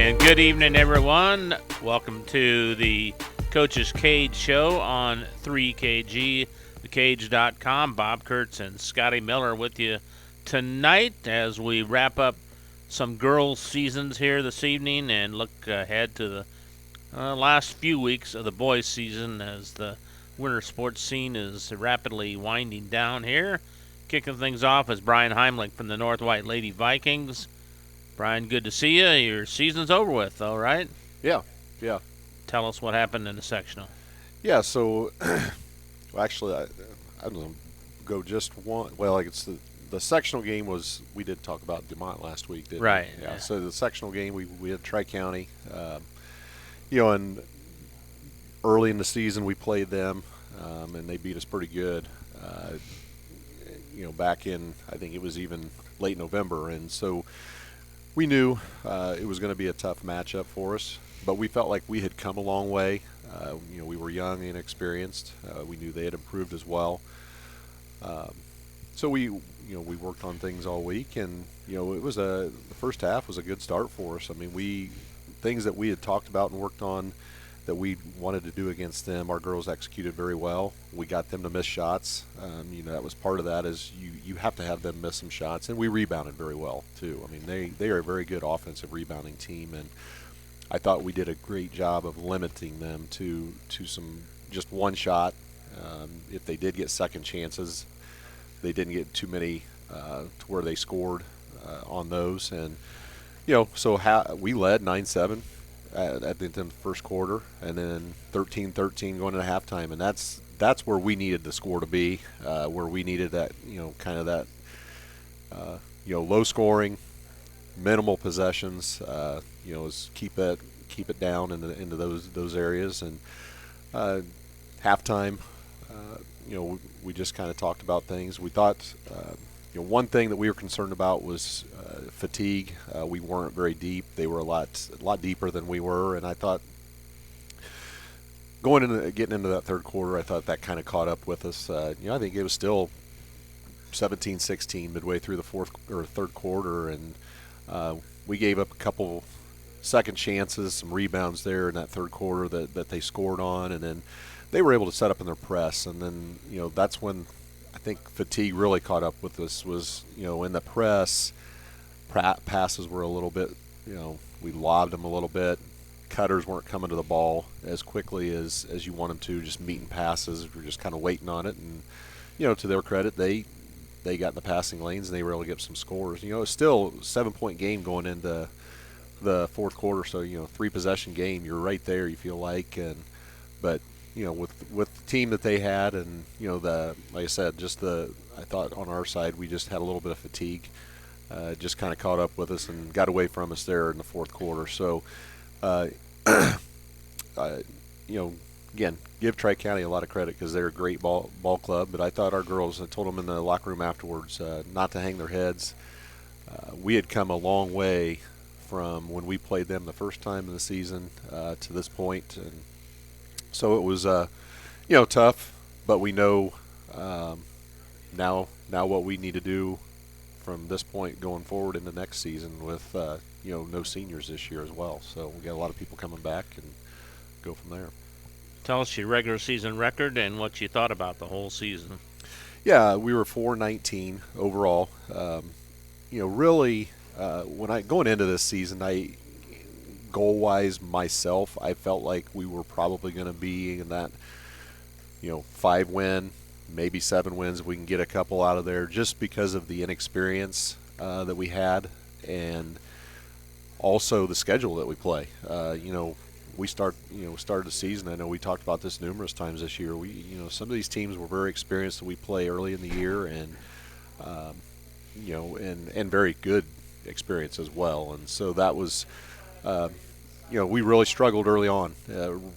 And good evening, everyone. Welcome to the Coach's Kage show on 3KG, thekage.com. Bob Kurtz and Scotty Miller with you tonight as we wrap up some girls' seasons here this evening and look ahead to the last few weeks of the boys' season as the winter sports scene is rapidly winding down here. Kicking things off is Brian Heimlich from the North White Lady Vikings. Brian, good to see you. Your season's over with, though, right? Yeah. Tell us what happened in the sectional. Yeah, so, well, actually, I don't know, go just one. Well, like it's the sectional game was, we did talk about DeMont last week, didn't we? Right. Yeah, so the sectional game, we had Tri-County. And early in the season we played them, and they beat us pretty good. Back in, I think it was even late November, and so we knew it was going to be a tough matchup for us, but we felt like we had come a long way. We were young and inexperienced. We knew they had improved as well. So we worked on things all week, and it was the first half was a good start for us. I mean, things that we had talked about and worked on that we wanted to do against them, our girls executed very well. We got them to miss shots. That was part of that is you have to have them miss some shots, and we rebounded very well too. I mean, they are a very good offensive rebounding team, and I thought we did a great job of limiting them to some just one shot. If they did get second chances, they didn't get too many to where they scored on those, and so we led 9-7. At the end of the first quarter, and then 13-13 going into halftime, and that's where we needed the score to be, where we needed that kind of that low scoring, minimal possessions, is keep it down into those areas, and halftime, we just kind of talked about things. We thought. One thing that we were concerned about was fatigue. We weren't very deep. They were a lot deeper than we were, and I thought getting into that third quarter, I thought that kind of caught up with us. I think it was still 17-16 midway through the third quarter, and we gave up a couple second chances, some rebounds there in that third quarter that they scored on, and then they were able to set up in their press, and then that's when I think fatigue really caught up with us. Was in the press, passes were a little bit, we lobbed them a little bit. Cutters weren't coming to the ball as quickly as you want them to, just meeting passes. We're just kind of waiting on it, and to their credit, they got in the passing lanes and they were able to get some scores. It's still a 7-point game going into the fourth quarter, so 3-possession game. You're right there. You feel like, but. With the team that they had, and like I said, I thought on our side we just had a little bit of fatigue, just kind of caught up with us and got away from us there in the fourth quarter. So, again, give Tri-County a lot of credit because they're a great ball club. But I thought our girls, I told them in the locker room afterwards, not to hang their heads. We had come a long way from when we played them the first time in the season to this point, and so it was, tough, but we know now what we need to do from this point going forward in the next season with, no seniors this year as well. So we got a lot of people coming back and go from there. Tell us your regular season record and what you thought about the whole season. Yeah, we were 4-19 overall. Really, when going into this season, goal-wise, myself, I felt like we were probably going to be in that, 5-win, maybe 7 wins if we can get a couple out of there, just because of the inexperience that we had, and also the schedule that we play. We started the season. I know we talked about this numerous times this year. Some of these teams were very experienced that we play early in the year, and and very good experience as well, and so that was. We really struggled early on.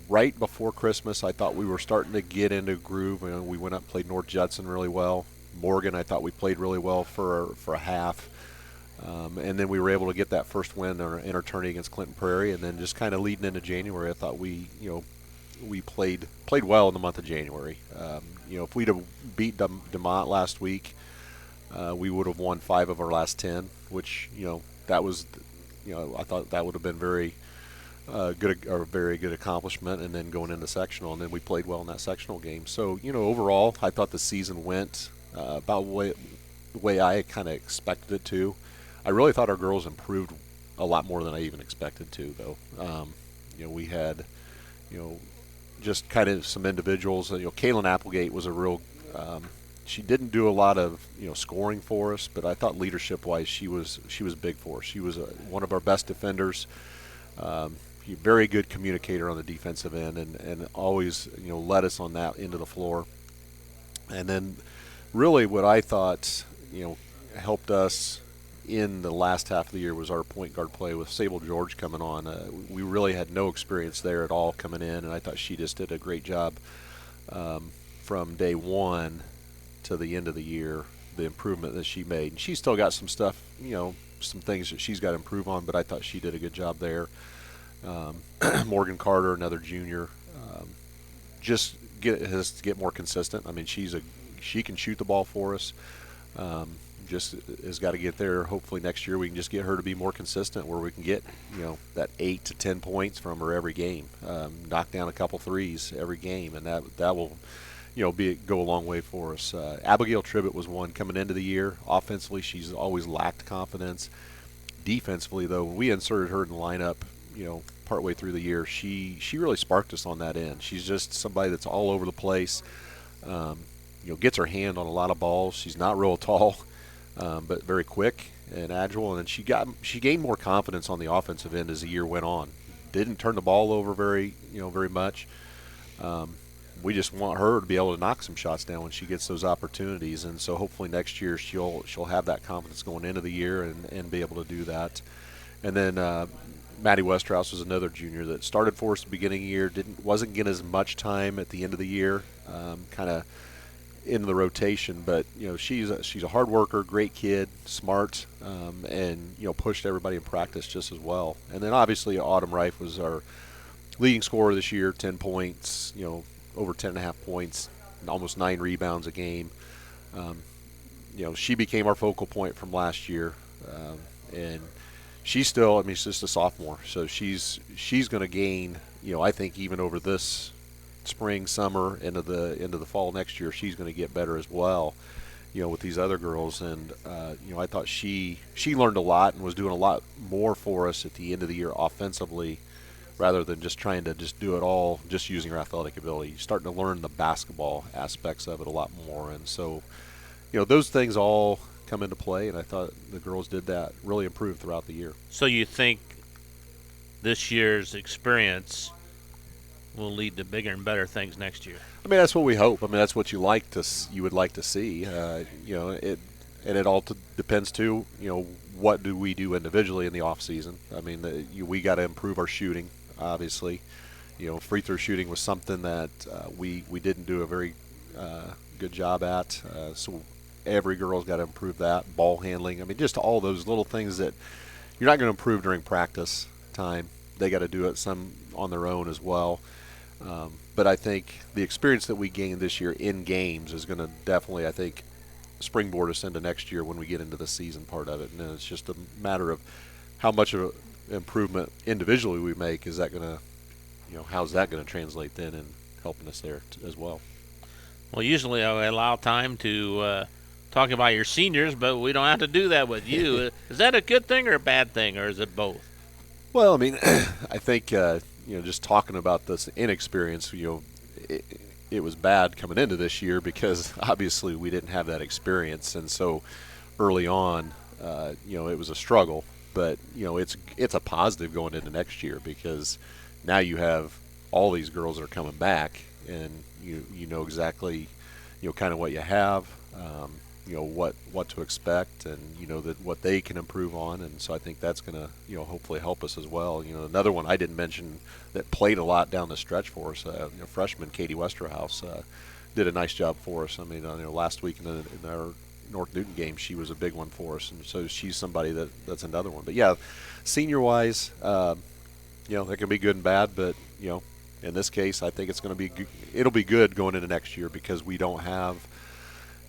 Right before Christmas, I thought we were starting to get into a groove. We went up and played North Judson really well. Morgan, I thought we played really well for a half. And then we were able to get that first win in our tourney against Clinton Prairie. And then just kind of leading into January, I thought we played well in the month of January. If we'd have beat DeMont last week, we would have won 5 of our last 10, which, that was I thought that would have been good, or a very good accomplishment. And then going into sectional, and then we played well in that sectional game. So overall, I thought the season went about the way I kind of expected it to. I really thought our girls improved a lot more than I even expected to, though. We had, just kind of some individuals. Kaylin Applegate was a real. She didn't do a lot of scoring for us, but I thought leadership-wise she was big for us. She was one of our best defenders. Very good communicator on the defensive end, and always led us on that end of the floor. And then, really, what I thought helped us in the last half of the year was our point guard play with Sable George coming on. We really had no experience there at all coming in, and I thought she just did a great job from day one to the end of the year, the improvement that she made. And she's still got some stuff, some things that she's got to improve on, but I thought she did a good job there. Morgan Carter, another junior, has to get more consistent. I mean, she can shoot the ball for us. Just has got to get there. Hopefully next year we can just get her to be more consistent, where we can get that 8 to 10 points from her every game, knock down a couple threes every game, and that will go a long way for us. Abigail Tribbitt was one coming into the year. Offensively, she's always lacked confidence. Defensively, though, when we inserted her in the lineup, partway through the year, she really sparked us on that end. She's just somebody that's all over the place. Gets her hand on a lot of balls. She's not real tall, but very quick and agile. And she gained more confidence on the offensive end as the year went on. Didn't turn the ball over very much. We just want her to be able to knock some shots down when she gets those opportunities. And so hopefully next year she'll have that confidence going into the year and be able to do that. And then Maddie Westerhouse was another junior that started for us at the beginning of the year. Wasn't getting as much time at the end of the year, kind of in the rotation. But she's a hard worker, great kid, smart, and pushed everybody in practice just as well. And then obviously Autumn Reif was our leading scorer this year, 10 points, over 10.5 points, almost 9 rebounds a game. She became our focal point from last year, and she's still, she's just a sophomore, so she's going to gain, I think even over this spring, summer, into the fall next year, she's going to get better as well, with these other girls. And I thought she learned a lot and was doing a lot more for us at the end of the year offensively, rather than just trying to just do it all just using her athletic ability. You're starting to learn the basketball aspects of it a lot more. And so, those things all come into play, and I thought the girls did that, really improved throughout the year. So you think this year's experience will lead to bigger and better things next year? That's what we hope. That's what you would like to see. It all depends too. What do we do individually in the off season? We got to improve our shooting. Obviously, free throw shooting was something that we didn't do a very good job at. So every girl's got to improve that. Ball handling. Just all those little things that you're not going to improve during practice time. They got to do it some on their own as well. But I think the experience that we gained this year in games is going to definitely, I think, springboard us into next year when we get into the season part of it. And it's just a matter of how much of an improvement individually we make. Is that going to, how's that going to translate then in helping us there as well? Well, usually I allow time to talk about your seniors, but we don't have to do that with you. Is that a good thing or a bad thing, or is it both? Well, I think, just talking about this inexperience, it was bad coming into this year because obviously we didn't have that experience. And so early on, it was a struggle. But, it's a positive going into next year because now you have all these girls that are coming back, and you know exactly, kind of what you have, what to expect, and that what they can improve on. And so I think that's going to hopefully help us as well. Another one I didn't mention that played a lot down the stretch for us, freshman Katie Westerhouse did a nice job for us. Last week in our North Newton game, she was a big one for us, and so she's somebody that's another one. But yeah, senior wise, it can be good and bad, but in this case, I think it's going to be it'll be good going into next year because we don't have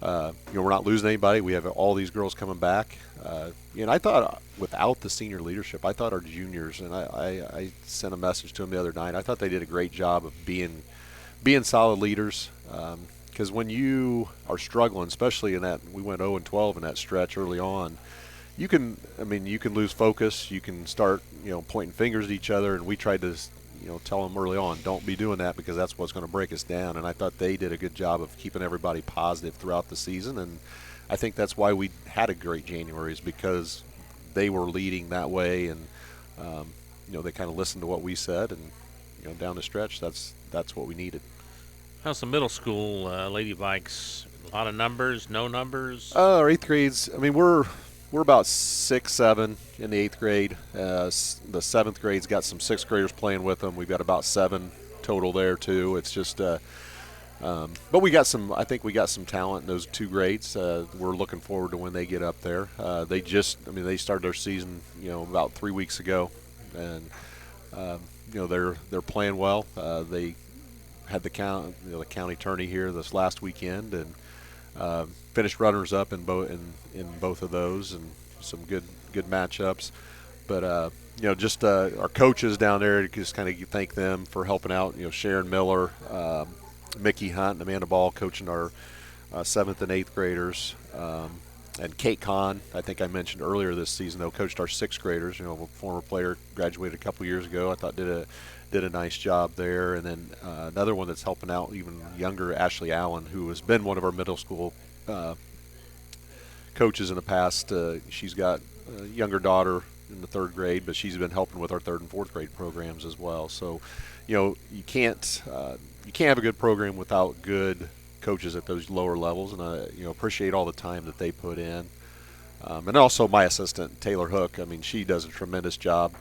We're not losing anybody. We have all these girls coming back. And I thought without the senior leadership, I thought our juniors, and I sent a message to them the other night, I thought they did a great job of being solid leaders. Because when you are struggling, especially in that, we went 0-12 in that stretch early on, you can lose focus. You can start, pointing fingers at each other. And we tried to, tell them early on, don't be doing that because that's what's going to break us down. And I thought they did a good job of keeping everybody positive throughout the season. And I think that's why we had a great January, is because they were leading that way. And, they kind of listened to what we said. And, down the stretch, that's what we needed. How's the middle school Lady Vikes? A lot of numbers, no numbers? Our 8th grades, we're about 6, 7 in the 8th grade. The 7th grade's got some 6th graders playing with them. We've got about 7 total there too. It's just, but I think we got some talent in those 2 grades. We're looking forward to when they get up there. They started their season, about 3 weeks ago, and they're playing well. They had the county tourney here this last weekend, and finished runners up in both of those, and some good matchups. But our coaches down there, just kind of thank them for helping out. Sharon Miller, Mickey Hunt, and Amanda Ball coaching our 7th and 8th graders, and Kate Kahn, I think I mentioned earlier this season, though, coached our 6th graders. A former player, graduated a couple years ago. I thought did a nice job there. And then another one that's helping out even younger, Ashley Allen, who has been one of our middle school coaches in the past. She's got a younger daughter in the 3rd grade, but she's been helping with our 3rd and 4th grade programs as well. So, you can't have a good program without good coaches at those lower levels, and I appreciate all the time that they put in. And also my assistant, Taylor Hook. She does a tremendous job.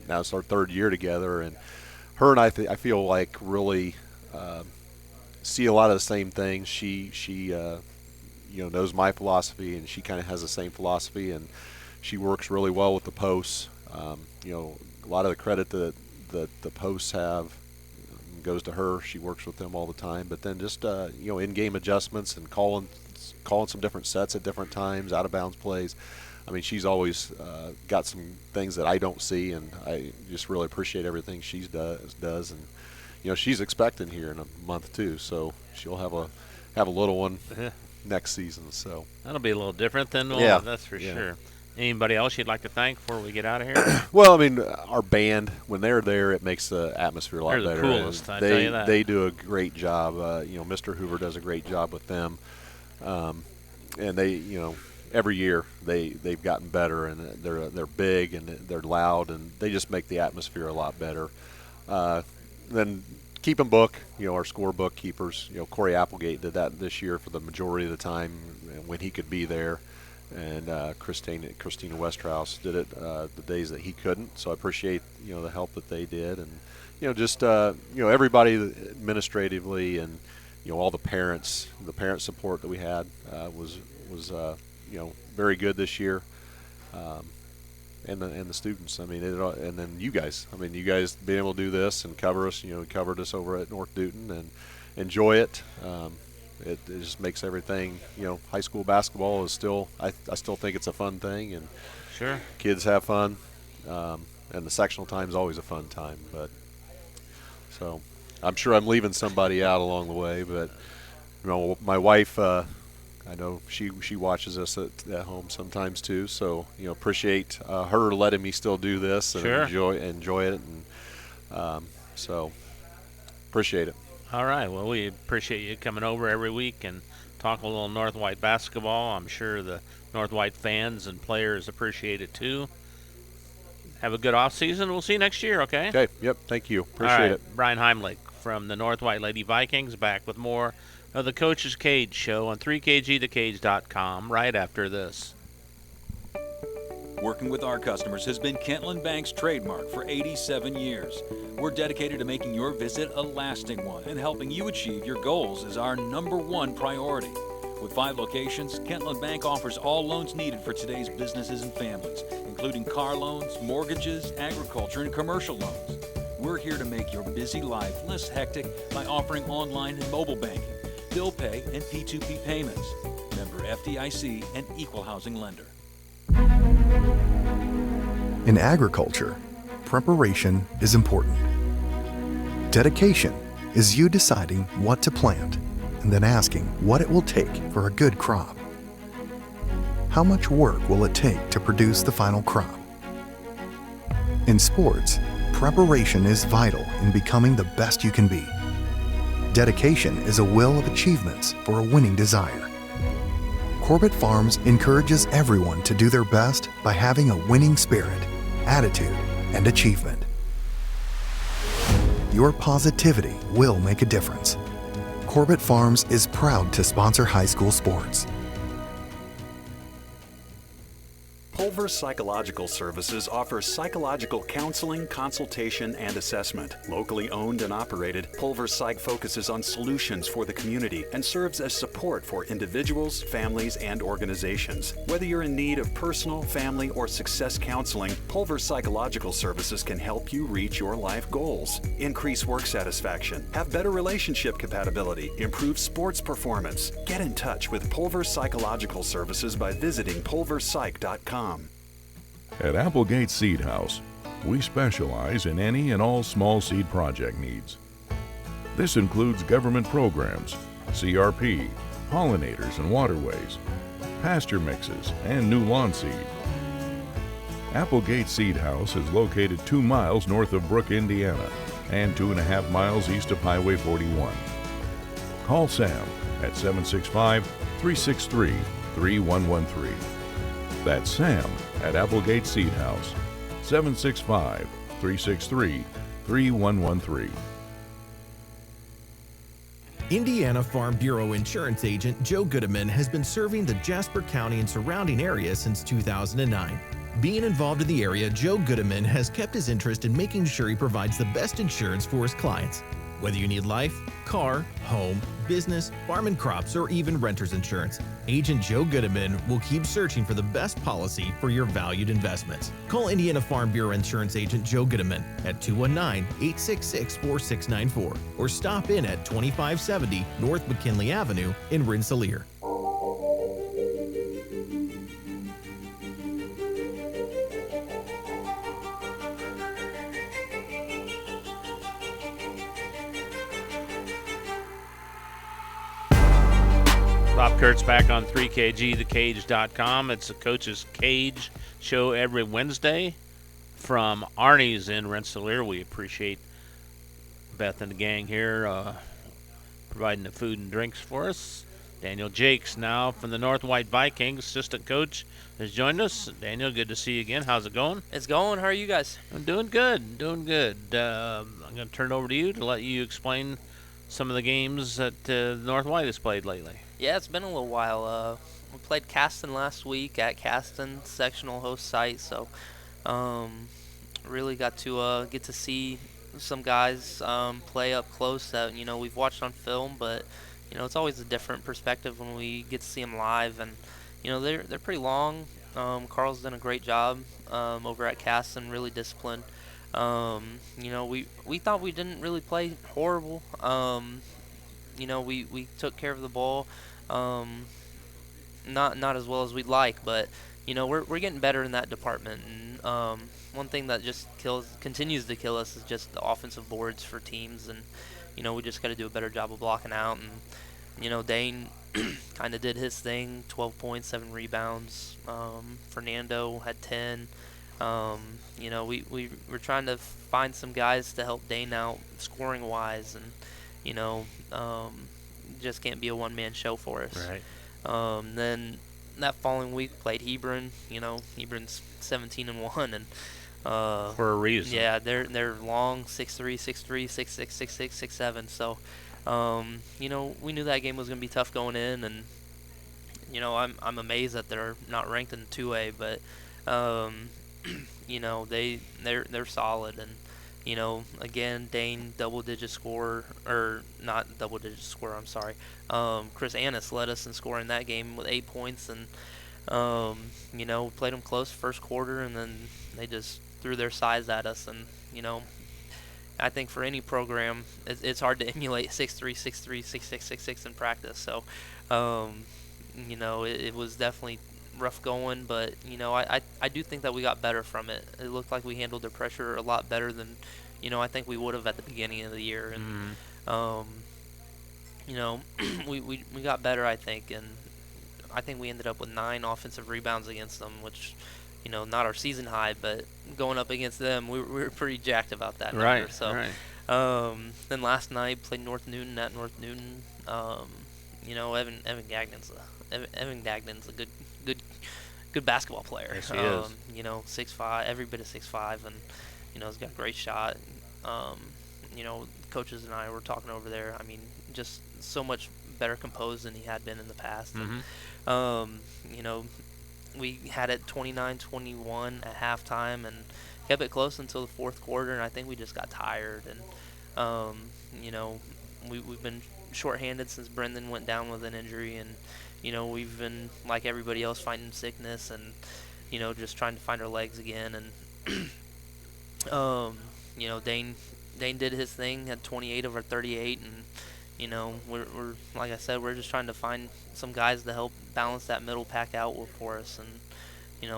Now it's our 3rd year together, and her and I feel like really see a lot of the same things. She knows my philosophy, and she kind of has the same philosophy, and she works really well with the posts. A lot of the credit that the posts have goes to her. She works with them all the time. But then just in-game adjustments and calling some different sets at different times, out-of-bounds plays. She's always got some things that I don't see, and I just really appreciate everything she does. And she's expecting here in a month too, so she'll have a little one next season. So that'll be a little different than that's for sure. Anybody else you'd like to thank before we get out of here? Well, our band, when they're there, it makes the atmosphere a lot better. They're the coolest, I tell you that. They do a great job. Mr. Hoover does a great job with them, and they, every year they've gotten better, and they're big and they're loud, and they just make the atmosphere a lot better. Then keep 'em book, our scorebook keepers. Corey Applegate did that this year for the majority of the time when he could be there, and Christina Westhouse did it the days that he couldn't. So I appreciate the help that they did, and everybody administratively, and all the parent support that we had was very good this year, and the students. And then you guys. You guys being able to do this and cover us. Covered us over at North Newton, and enjoy it. It just makes everything. High school basketball is still. I still think it's a fun thing, and sure, kids have fun, and the sectional time is always a fun time. But so I'm sure I'm leaving somebody out along the way, but my wife. I know she watches us at home sometimes too, so appreciate her letting me still do this and sure. enjoy it, and so appreciate it. All right, well, we appreciate you coming over every week and talk a little North White basketball. I'm sure the North White fans and players appreciate it too. Have a good off season. We'll see you next year. Okay. Okay. Yep. Thank you. Appreciate it. Brian Heimlich from the North White Lady Vikings, back with more of the Coach's Cage Show on 3kgthecage.com right after this. Working with our customers has been Kentland Bank's trademark for 87 years. We're dedicated to making your visit a lasting one, and helping you achieve your goals is our #1 priority. With 5 locations, Kentland Bank offers all loans needed for today's businesses and families, including car loans, mortgages, agriculture, and commercial loans. We're here to make your busy life less hectic by offering online and mobile banking. bill pay, and P2P payments. Member FDIC and Equal Housing Lender. In agriculture, preparation is important. Dedication is you deciding what to plant and then asking what it will take for a good crop. How much work will it take to produce the final crop? In sports, preparation is vital in becoming the best you can be. Dedication is a will of achievements for a winning desire. Corbett Farms encourages everyone to do their best by having a winning spirit, attitude, and achievement. Your positivity will make a difference. Corbett Farms is proud to sponsor high school sports. Pulver Psychological Services offers psychological counseling, consultation, and assessment. Locally owned and operated, Pulver Psych focuses on solutions for the community and serves as support for individuals, families, and organizations. Whether you're in need of personal, family, or success counseling, Pulver Psychological Services can help you reach your life goals, increase work satisfaction, have better relationship compatibility, improve sports performance. Get in touch with Pulver Psychological Services by visiting pulverpsych.com. At Applegate Seed House, we specialize in any and all small seed project needs. This includes government programs, CRP, pollinators and waterways, pasture mixes, and new lawn seed. Applegate Seed House is located 2 miles north of Brook, Indiana, and 2.5 miles east of Highway 41. Call Sam at 765-363-3113. That's Sam at Applegate Seed House, 765-363-3113. Indiana Farm Bureau Insurance Agent Joe Goodeman has been serving the Jasper County and surrounding area since 2009. Being involved in the area, Joe Goodeman has kept his interest in making sure he provides the best insurance for his clients. Whether you need life, car, home, business, farm and crops, or even renter's insurance, Agent Joe Goodeman will keep searching for the best policy for your valued investments. Call Indiana Farm Bureau Insurance Agent Joe Goodeman at 219-866-4694 or stop in at 2570 North McKinley Avenue in Rensselaer. Bob Kurtz back on 3KG, thekage.com. It's a Coach's Cage show every Wednesday from Arnie's in Rensselaer. We appreciate Beth and the gang here providing the food and drinks for us. Daniel Jakes now from the North White Vikings, assistant coach, has joined us. Daniel, good to see you again. How's it going? It's going. How are you guys? I'm doing good, doing good. I'm going to turn it over to you to let you explain some of the games that North White has played lately. Yeah, it's been a little while. We played Caston last week at Caston, sectional host site, so really got to get to see some guys play up close that we've watched on film, but it's always a different perspective when we get to see them live, and they're pretty long. Carl's done a great job over at Caston, really disciplined. We thought we didn't really play horrible. We took care of the ball, not as well as we'd like, but we're getting better in that department. And one thing that just continues to kill us is just the offensive boards for teams, and we just got to do a better job of blocking out. And Dane kind of did his thing, 12 points, 7 rebounds. Fernando had 10. We were trying to find some guys to help Dane out scoring wise, and just can't be a one-man show for us. Right. Then that following week played Hebron. Hebron's 17-1, and for a reason. Yeah, they're long, 6'3", 6'3", 6'6", 6'6", 6'7". So we knew that game was going to be tough going in, and I'm amazed that they're not ranked in 2A, but they're solid. And again, Dane double-digit scorer, or not double-digit scorer, I'm sorry. Chris Annis led us in scoring that game with 8 points, and played them close first quarter, and then they just threw their size at us, and I think for any program, it's hard to emulate 6'3", 6'3", 6'6", 6'6" in practice. So, it was definitely rough going, but I do think that we got better from it. It looked like we handled the pressure a lot better than I think we would have at the beginning of the year, and we got better, I think, and I think we ended up with 9 offensive rebounds against them, which not our season high, but going up against them, we were pretty jacked about that number. Right. So, right. Then last night played North Newton at North Newton. Evan Gagnon's a good basketball player. Yes, he is. 6'5", every bit of 6'5", and he's got a great shot. Coaches and I were talking over there. I mean, just so much better composed than he had been in the past. Mm-hmm. And, we had it 29-21 at halftime and kept it close until the fourth quarter, and I think we just got tired. And, we've been shorthanded since Brendan went down with an injury, and, we've been, like everybody else, fighting sickness and, just trying to find our legs again. And, Dane did his thing, had 28 of our 38, and, we're like I said, we're just trying to find some guys to help balance that middle pack out for us. And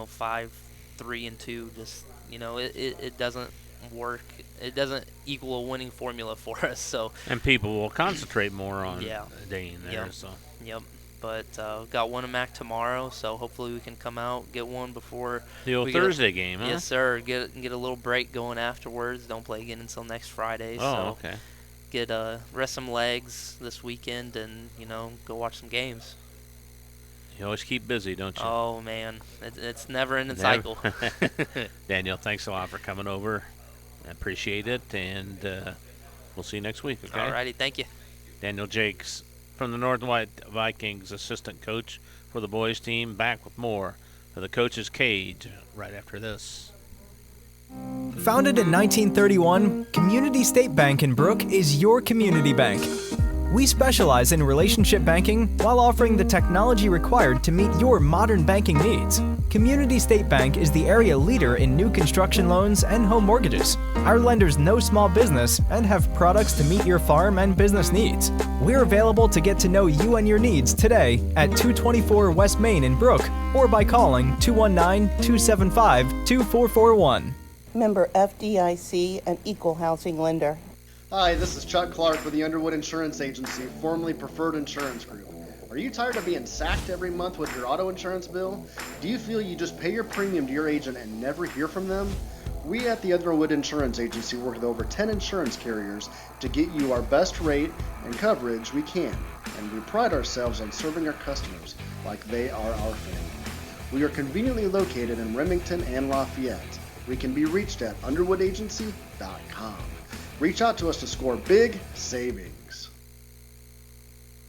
5, 3, and 2, just it doesn't work. It doesn't equal a winning formula for us. So and people will concentrate more on Dane there. Yep. So but got one MAC tomorrow, so hopefully we can come out, get one before the old Thursday game, huh? Yes, sir. Get a little break going afterwards. Don't play again until next Friday. Oh, okay. Get rest some legs this weekend, and go watch some games. You always keep busy, don't you? Oh man, it's never-ending cycle. Daniel, thanks a lot for coming over. I appreciate it, and we'll see you next week. Okay. Alrighty, thank you. Daniel Jakes from the North White Vikings, assistant coach for the boys team. Back with more of the Coach's Cage right after this. Founded in 1931, Community State Bank in Brook is your community bank. We specialize in relationship banking while offering the technology required to meet your modern banking needs. Community State Bank is the area leader in new construction loans and home mortgages. Our lenders know small business and have products to meet your farm and business needs. We're available to get to know you and your needs today at 224 West Main in Brook or by calling 219-275-2441. Member FDIC, an equal housing lender. Hi, this is Chuck Clark with the Underwood Insurance Agency, formerly Preferred Insurance Group. Are you tired of being sacked every month with your auto insurance bill? Do you feel you just pay your premium to your agent and never hear from them? We at the Underwood Insurance Agency work with over 10 insurance carriers to get you our best rate and coverage we can, and we pride ourselves on serving our customers like they are our family. We are conveniently located in Remington and Lafayette. We can be reached at underwoodagency.com. Reach out to us to score big savings.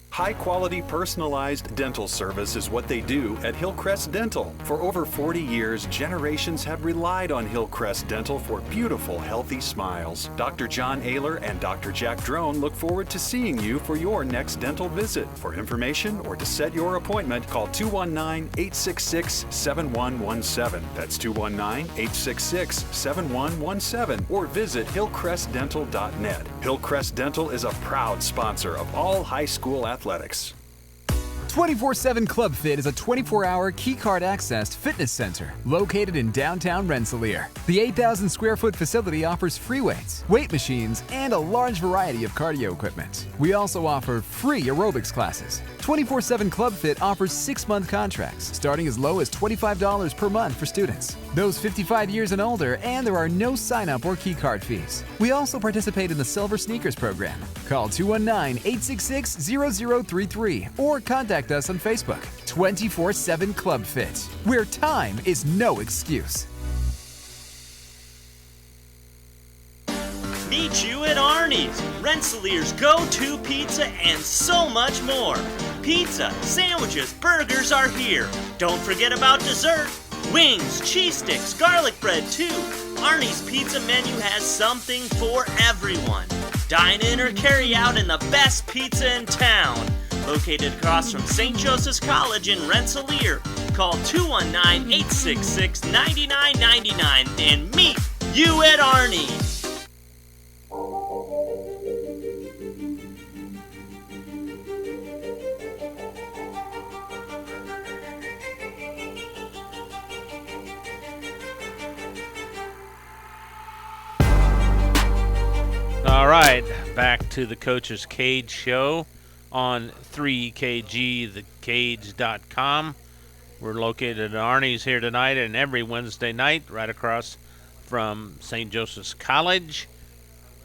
High-quality, personalized dental service is what they do at Hillcrest Dental. For over 40 years, generations have relied on Hillcrest Dental for beautiful, healthy smiles. Dr. John Ayler and Dr. Jack Drone look forward to seeing you for your next dental visit. For information or to set your appointment, call 219-866-7117. That's 219-866-7117. Or visit hillcrestdental.net. Hillcrest Dental is a proud sponsor of all high school athletics. 24/7 Club Fit is a 24-hour keycard accessed fitness center located in downtown Rensselaer. The 8,000 square foot facility offers free weights, weight machines, and a large variety of cardio equipment. We also offer free aerobics classes. 24/7 Club Fit offers 6-month contracts starting as low as $25 per month for students, those 55 years and older, and there are no sign-up or keycard fees. We also participate in the Silver Sneakers program. Call 219-866-0033 or contact us on Facebook. 24/7 Club Fit, where time is no excuse. Meet you at Arnie's, Rensselaer's go-to pizza and so much more. Pizza, sandwiches, burgers are here. Don't forget about dessert. Wings, cheese sticks, garlic bread too. Arnie's pizza menu has something for everyone. Dine in or carry out in the best pizza in town. Located across from St. Joseph's College in Rensselaer. Call 219-866-9999 and meet you at Arnie's. All right, back to the Coach's Cage show on 3KG, thecage.com. We're located at Arnie's here tonight and every Wednesday night right across from St. Joseph's College.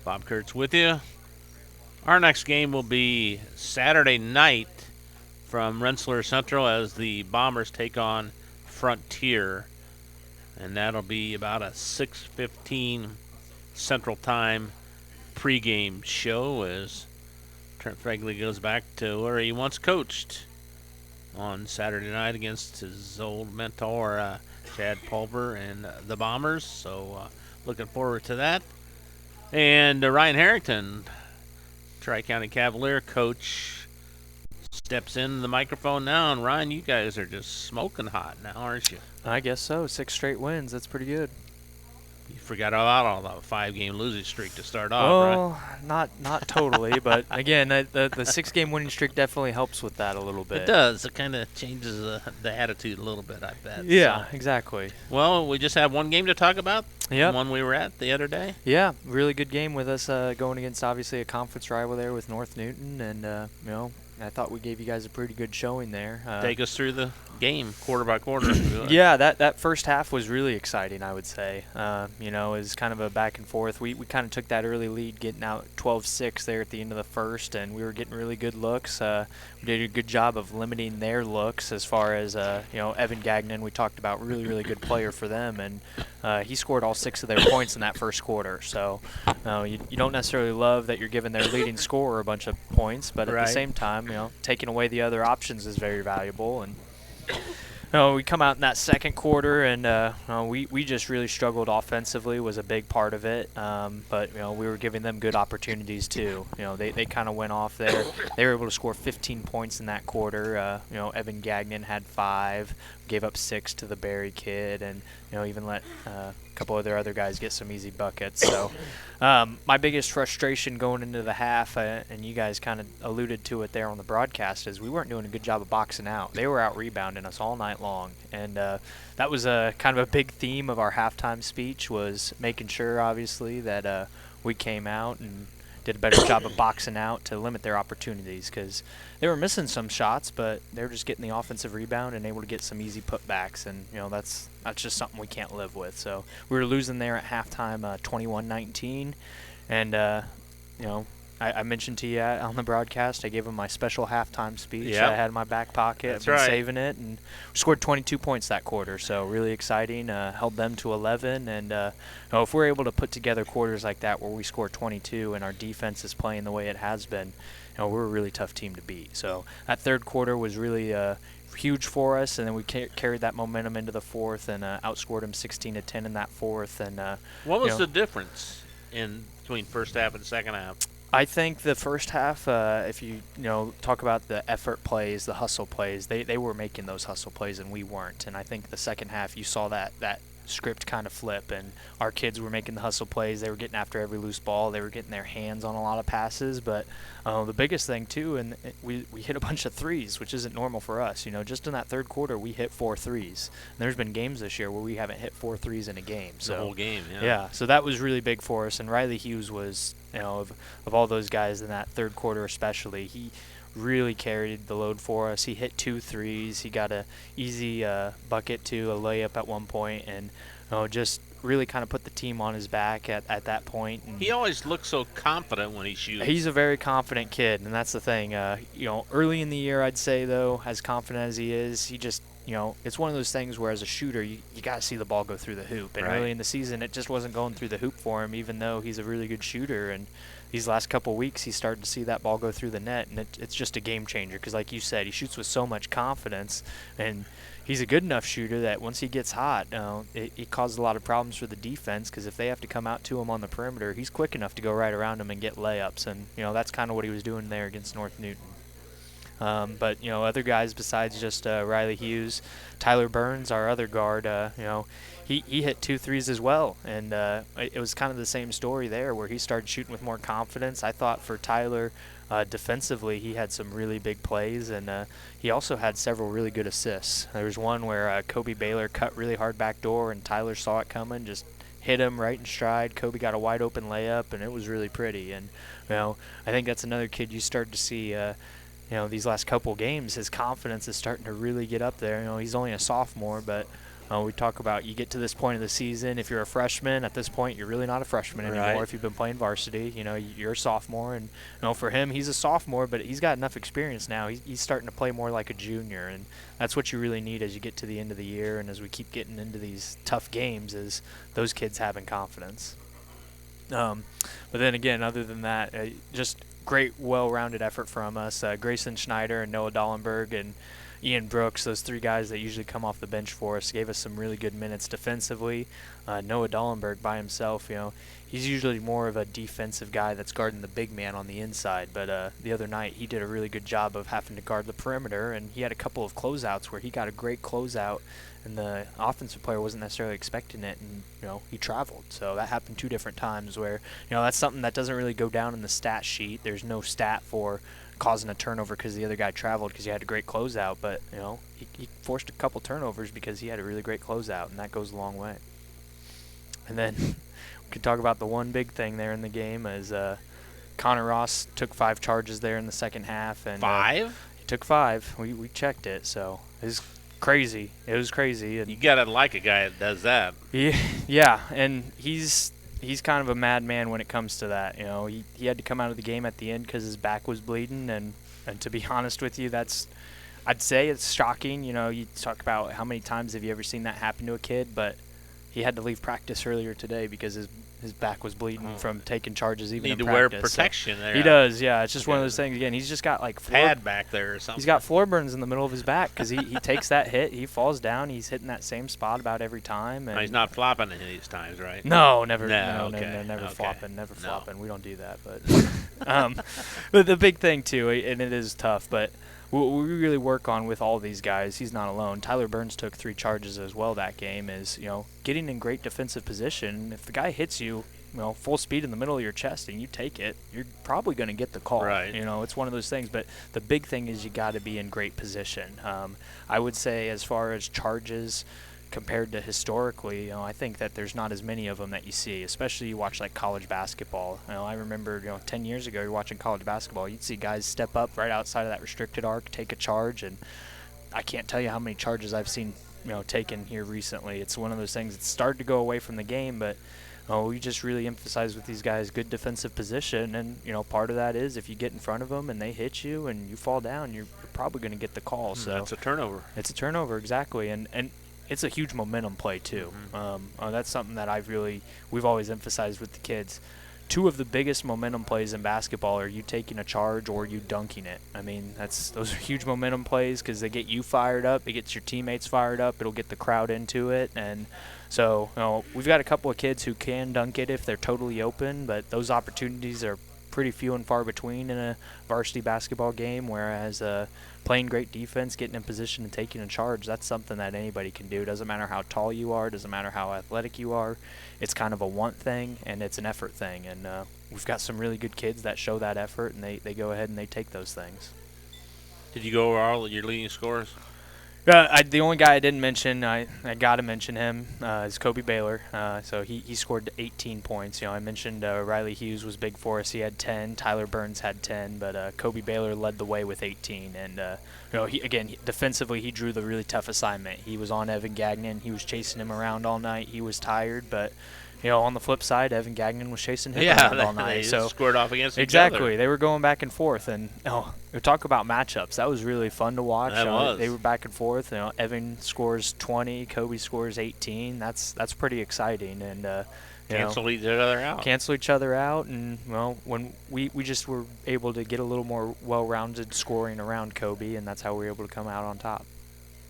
Bob Kurtz with you. Our next game will be Saturday night from Rensselaer Central as the Bombers take on Frontier. And that'll be about a 6:15 Central Time pregame show as Trent Fegley goes back to where he once coached on Saturday night against his old mentor, Chad Pulver and the Bombers. So looking forward to that. And Ryan Harrington, Tri-County Cavalier coach, steps in the microphone now. And Ryan, you guys are just smoking hot now, aren't you? I guess so. 6 straight wins. That's pretty good. You forgot about all the 5-game losing streak to start off, right? Well, not totally, but again, the 6-game winning streak definitely helps with that a little bit. It does. It kind of changes the attitude a little bit, I bet. Yeah, so. Exactly. Well, we just have one game to talk about. Yeah. The one we were at the other day. Yeah, really good game with us going against obviously a conference rival there with North Newton, and I thought we gave you guys a pretty good showing there. Take us through the game, quarter by quarter. Yeah, that first half was really exciting, I would say. It was kind of a back and forth. We kind of took that early lead, getting out 12-6 there at the end of the first, and we were getting really good looks. We did a good job of limiting their looks as far as, Evan Gagnon, we talked about, really, really good player for them, and he scored all 6 of their points in that first quarter. So you don't necessarily love that you're giving their leading scorer a bunch of points, but at the same time, taking away the other options is very valuable. And we come out in that second quarter, and we just really struggled offensively, was a big part of it. But we were giving them good opportunities too. They kind of went off there. They were able to score 15 points in that quarter. Evan Gagnon had 5, gave up 6 to the Barry kid, and even let a couple of their other guys get some easy buckets. So my biggest frustration going into the half, and you guys kind of alluded to it there on the broadcast, is we weren't doing a good job of boxing out. They were out rebounding us all night long, and that was kind of a big theme of our halftime speech, was making sure obviously that we came out and did a better job of boxing out to limit their opportunities, because they were missing some shots, but they were just getting the offensive rebound and able to get some easy putbacks, and that's just something we can't live with. So we were losing there at halftime 21-19, and I mentioned to you on the broadcast, I gave them my special halftime speech. I had in my back pocket. I've been saving it, and we scored 22 points that quarter, so really exciting. Held them to 11, and if we're able to put together quarters like that where we score 22 and our defense is playing the way it has been, we're a really tough team to beat. So that third quarter was really huge for us, and then we carried that momentum into the fourth and outscored them 16-10 in that fourth. And what was the difference between first half and second half? I think the first half, if you talk about the effort plays, the hustle plays, they were making those hustle plays and we weren't. And I think the second half you saw that script kind of flip, and our kids were making the hustle plays. They were getting after every loose ball. They were getting their hands on a lot of passes. But the biggest thing too, and we hit a bunch of threes, which isn't normal for us. Just in that third quarter, we hit 4 threes. And there's been games this year where we haven't hit 4 threes in a game. So the whole game, yeah. So that was really big for us. And Riley Hughes was, of all those guys in that third quarter especially, he really carried the load for us. He hit 2 threes. He got a easy bucket to a layup at one point, and just really kind of put the team on his back at that point. And he always looks so confident when he shoots. He's a very confident kid, and that's the thing. Early in the year, I'd say, though, as confident as he is, he just, it's one of those things where as a shooter, you got to see the ball go through the hoop. And early in the season, it just wasn't going through the hoop for him, even though he's a really good shooter. And these last couple weeks, he's started to see that ball go through the net, and it's just a game changer because, like you said, he shoots with so much confidence, and he's a good enough shooter that once he gets hot, it causes a lot of problems for the defense, because if they have to come out to him on the perimeter, he's quick enough to go right around him and get layups, and that's kind of what he was doing there against North Newton. But other guys besides just Riley Hughes, Tyler Burns, our other guard, he hit 2 threes as well, and it was kind of the same story there where he started shooting with more confidence. I thought for Tyler, defensively, he had some really big plays, and he also had several really good assists. There was one where Kobe Baylor cut really hard back door, and Tyler saw it coming, just hit him right in stride. Kobe got a wide open layup, and it was really pretty. And I think that's another kid you start to see. These last couple games, his confidence is starting to really get up there. He's only a sophomore, but we talk about you get to this point of the season. If you're a freshman, at this point, you're really not a freshman anymore. Right. If you've been playing varsity, you're a sophomore. And for him, he's a sophomore, but he's got enough experience now. He's starting to play more like a junior, and that's what you really need as you get to the end of the year and as we keep getting into these tough games is those kids having confidence. But then again, other than that, just great, well-rounded effort from us. Grayson Schneider and Noah Dollenberg and Ian Brooks, those three guys that usually come off the bench for us, gave us some really good minutes defensively. Noah Dollenberg by himself, he's usually more of a defensive guy that's guarding the big man on the inside. But the other night, he did a really good job of having to guard the perimeter, and he had a couple of closeouts where he got a great closeout, and the offensive player wasn't necessarily expecting it, and he traveled. So that happened 2 different times where that's something that doesn't really go down in the stat sheet. There's no stat for causing a turnover because the other guy traveled because he had a great closeout, but he forced a couple turnovers because he had a really great closeout, and that goes a long way. And then we could talk about the one big thing there in the game is Connor Ross took 5 charges there in the second half, and 5? He took 5. We checked it, so it was crazy. It was crazy. And you gotta like a guy that does that. Yeah, and he's kind of a madman when it comes to that. He had to come out of the game at the end because his back was bleeding, and to be honest with you, I'd say it's shocking. You talk about how many times have you ever seen that happen to a kid, but he had to leave practice earlier today because his back was bleeding from taking charges even in practice. Need to wear protection there. He does, yeah. It's just one of those things. Again, he's just got like pad back there or something. He's got floor burns in the middle of his back because he takes that hit, he falls down, he's hitting that same spot about every time. And he's not flopping any of these times, right? No, never. Okay. Never Okay. flopping, never flopping. We don't do that, but but the big thing too, and it is tough, but what we really work on with all these guys, he's not alone. Tyler Burns took 3 charges as well that game, is getting in great defensive position. If the guy hits you, full speed in the middle of your chest and you take it, you're probably going to get the call. Right. It's one of those things. But the big thing is you got to be in great position. I would say as far as charges compared to historically, I think that there's not as many of them that you see, especially you watch like college basketball. I remember 10 years ago you're watching college basketball, you'd see guys step up right outside of that restricted arc, take a charge, and I can't tell you how many charges I've seen taken here recently. It's one of those things that started to go away from the game, but we just really emphasize with these guys good defensive position, and part of that is if you get in front of them and they hit you and you fall down, you're probably going to get the call. So that's a turnover. It's a turnover, exactly, and it's a huge momentum play too. That's something that we've always emphasized with the kids. 2 of the biggest momentum plays in basketball are you taking a charge or you dunking it. I mean, those are huge momentum plays because they get you fired up, it gets your teammates fired up, it'll get the crowd into it, and so we've got a couple of kids who can dunk it if they're totally open, but those opportunities are pretty few and far between in a varsity basketball game, whereas playing great defense, getting in position and taking a charge, that's something that anybody can do. It doesn't matter how tall you are, doesn't matter how athletic you are. It's kind of a want thing and it's an effort thing, and we've got some really good kids that show that effort, and they go ahead and they take those things. Did you go over all your leading scorers? The only guy I didn't mention, I got to mention him, is Kobe Baylor. So he scored 18 points. I mentioned Riley Hughes was big for us. He had 10. Tyler Burns had 10. But Kobe Baylor led the way with 18. And, defensively, he drew the really tough assignment. He was on Evan Gagnon. He was chasing him around all night. He was tired, but on the flip side, Evan Gagnon was chasing him around all night. They so scored off against each exactly, other. They were going back and forth, and we talk about matchups. That was really fun to watch. That was. They were back and forth. Evan scores 20, Kobe scores 18. That's pretty exciting, and cancel each other out. Cancel each other out, and when we just were able to get a little more well-rounded scoring around Kobe, and that's how we were able to come out on top.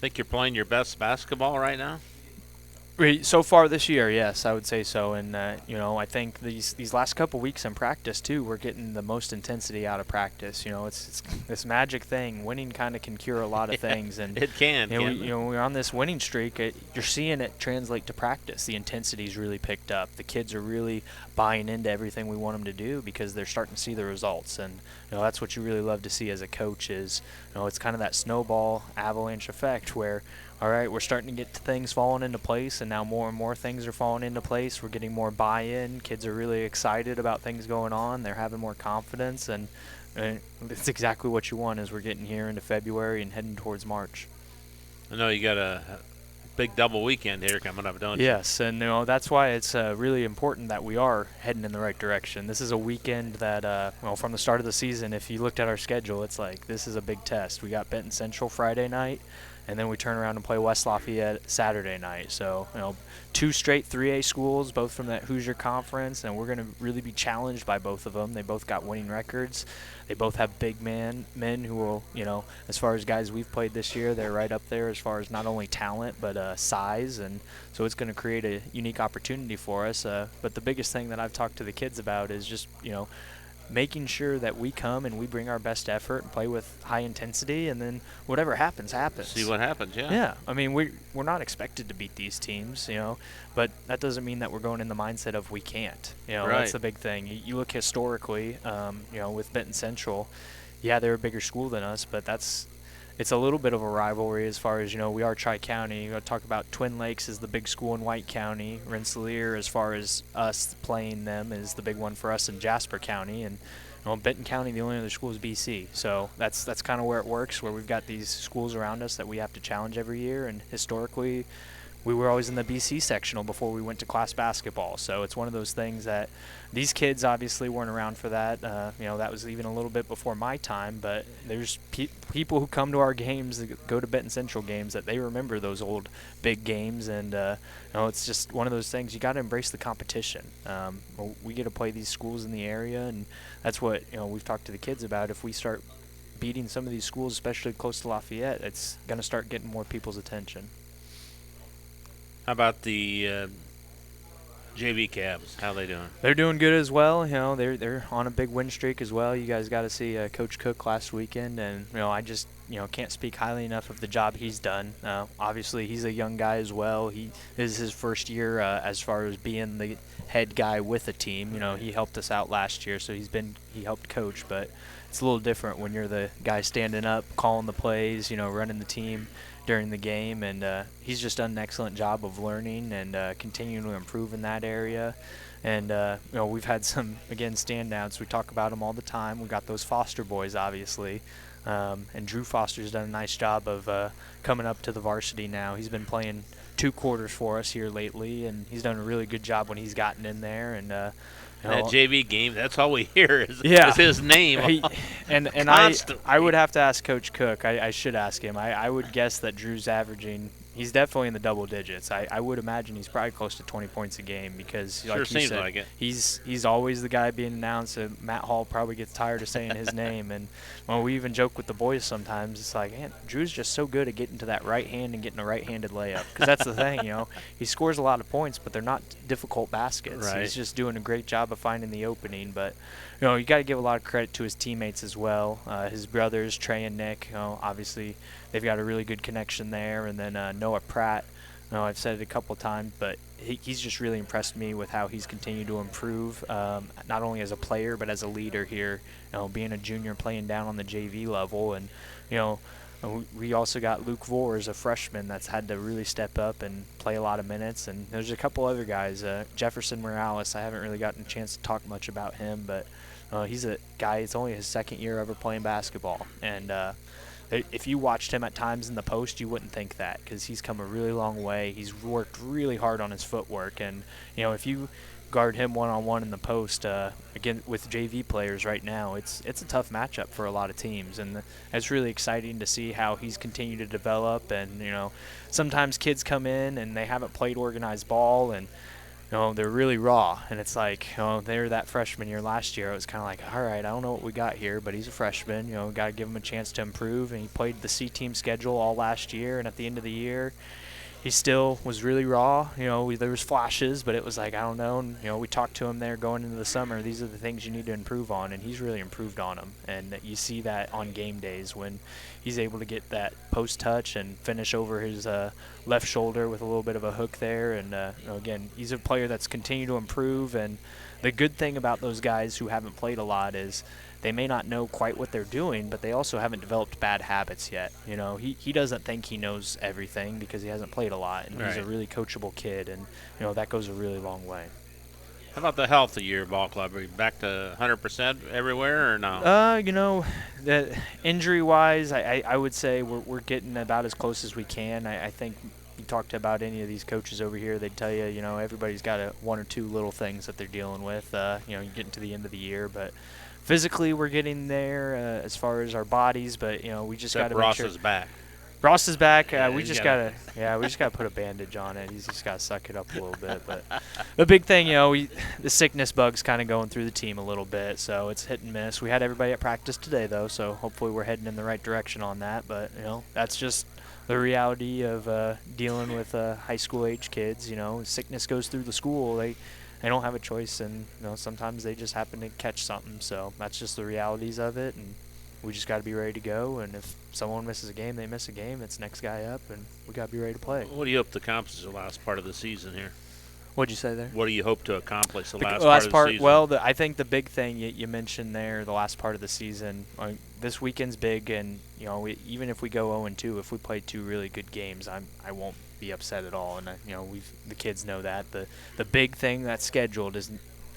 Think you're playing your best basketball right now? So far this year, yes, I would say so. And, I think these last couple weeks in practice, too, we're getting the most intensity out of practice. It's this magic thing. Winning kind of can cure a lot of things. And it can. When we're on this winning streak, you're seeing it translate to practice. The intensity's really picked up. The kids are really buying into everything we want them to do because they're starting to see the results. And, that's what you really love to see as a coach is, it's kind of that snowball avalanche effect where all right, we're starting to get things falling into place, and now more and more things are falling into place. We're getting more buy-in. Kids are really excited about things going on. They're having more confidence, and it's exactly what you want as we're getting here into February and heading towards March. I know you got a big double weekend here coming up, don't you? Yes, and that's why it's really important that we are heading in the right direction. This is a weekend that, from the start of the season, if you looked at our schedule, it's like this is a big test. We got Benton Central Friday night, and then we turn around and play West Lafayette Saturday night. So, 2 straight 3A schools, both from that Hoosier Conference, and we're going to really be challenged by both of them. They both got winning records. They both have big men who will, as far as guys we've played this year, they're right up there as far as not only talent but size, and so it's going to create a unique opportunity for us. But the biggest thing that I've talked to the kids about is just, making sure that we come and we bring our best effort and play with high intensity, and then whatever happens, happens. See what happens, yeah. Yeah. I mean, we're not expected to beat these teams, but that doesn't mean that we're going in the mindset of we can't. Right. That's the big thing. You look historically, with Benton Central, yeah, they're a bigger school than us, but it's a little bit of a rivalry as far as, we are Tri-County. You talk about Twin Lakes is the big school in White County. Rensselaer, as far as us playing them, is the big one for us in Jasper County. And Benton County, the only other school is BC. So that's kind of where it works, where we've got these schools around us that we have to challenge every year. And historically, we were always in the BC sectional before we went to class basketball. So it's one of those things that these kids obviously weren't around for that. That was even a little bit before my time. But there's people who come to our games, that go to Benton Central games, that they remember those old big games. And it's just one of those things. You got to embrace the competition. We get to play these schools in the area, and that's what we've talked to the kids about. If we start beating some of these schools, especially close to Lafayette, it's going to start getting more people's attention. How about the JV Cavs? How they doing? They're doing good as well. They're on a big win streak as well. You guys got to see Coach Cook last weekend, and I just can't speak highly enough of the job he's done. Obviously, he's a young guy as well. He is his first year as far as being the head guy with a team. He helped us out last year, so he helped coach, but it's a little different when you're the guy standing up, calling the plays, running the team during the game, and he's just done an excellent job of learning and continuing to improve in that area. And we've had some, again, standouts. We talk about them all the time. We got those Foster boys, obviously, and Drew Foster's done a nice job of coming up to the varsity now. He's been playing 2 quarters for us here lately, and he's done a really good job when he's gotten in there. And that JV game, that's all we hear is his name. I would have to ask Coach Cook. I should ask him. I would guess that Drew's averaging – he's definitely in the double digits. I would imagine he's probably close to 20 points a game because, like you said, like it. He's always the guy being announced. And Matt Hall probably gets tired of saying his name. And we even joke with the boys sometimes. It's like, man, Drew's just so good at getting to that right hand and getting a right-handed layup. Because that's the thing, he scores a lot of points, but they're not difficult baskets. Right. He's just doing a great job of finding the opening. But you got to give a lot of credit to his teammates as well. His brothers, Trey and Nick, obviously they've got a really good connection there. And then Noah Pratt, I've said it a couple times, but he's just really impressed me with how he's continued to improve, not only as a player but as a leader here, being a junior playing down on the JV level. And, we also got Luke Vores, a freshman that's had to really step up and play a lot of minutes. And there's a couple other guys. Jefferson Morales, I haven't really gotten a chance to talk much about him, but he's a guy, it's only his 2nd year ever playing basketball. And if you watched him at times in the post, you wouldn't think that because he's come a really long way. He's worked really hard on his footwork. And, if you guard him one-on-one in the post, again, with JV players right now, it's a tough matchup for a lot of teams. And it's really exciting to see how he's continued to develop. And, sometimes kids come in and they haven't played organized ball and, they're really raw. And it's like, they're that freshman year last year. It was kind of like, all right, I don't know what we got here, but he's a freshman. Got to give him a chance to improve. And he played the C-team schedule all last year. And at the end of the year, he still was really raw. There was flashes, but it was like, I don't know. And, we talked to him there going into the summer. These are the things you need to improve on, and he's really improved on them. And you see that on game days when he's able to get that post touch and finish over his left shoulder with a little bit of a hook there. And, again, he's a player that's continued to improve. And the good thing about those guys who haven't played a lot is they may not know quite what they're doing, but they also haven't developed bad habits yet. You know, he doesn't think he knows everything because he hasn't played a lot, and he's a really coachable kid, and, you know, that goes a really long way. How about the health of your ball club? Are you back to 100% everywhere or no? You know, injury-wise, I would say we're getting about as close as we can. I think you talk to about any of these coaches over here, they'd tell you, you know, everybody's got one or two little things that they're dealing with. You know, you're getting to the end of the year, but physically we're getting there as far as our bodies. But, you know, we just got to make sure. Ross is back. Ross is back. We just gotta put a bandage on it. He's just gotta suck it up a little bit. But the big thing, you know, the sickness bug's kind of going through the team a little bit, so it's hit and miss. We had everybody at practice today, though, so hopefully we're heading in the right direction on that. But, you know, that's just the reality of dealing with high school age kids. You know, sickness goes through the school. They don't have a choice, and, you know, sometimes they just happen to catch something. So that's just the realities of it, and we just got to be ready to go. And if someone misses a game, they miss a game. It's next guy up, and we got to be ready to play. What do you hope to accomplish the last part of the season here? What'd you say there? What do you hope to accomplish the last part of the season? Well, I think the big thing you mentioned there, the last part of the season, this weekend's big, and, you know, even if we go 0-2, if we play 2 really good games, I won't be upset at all. And, you know, the kids know that. The big thing that's scheduled is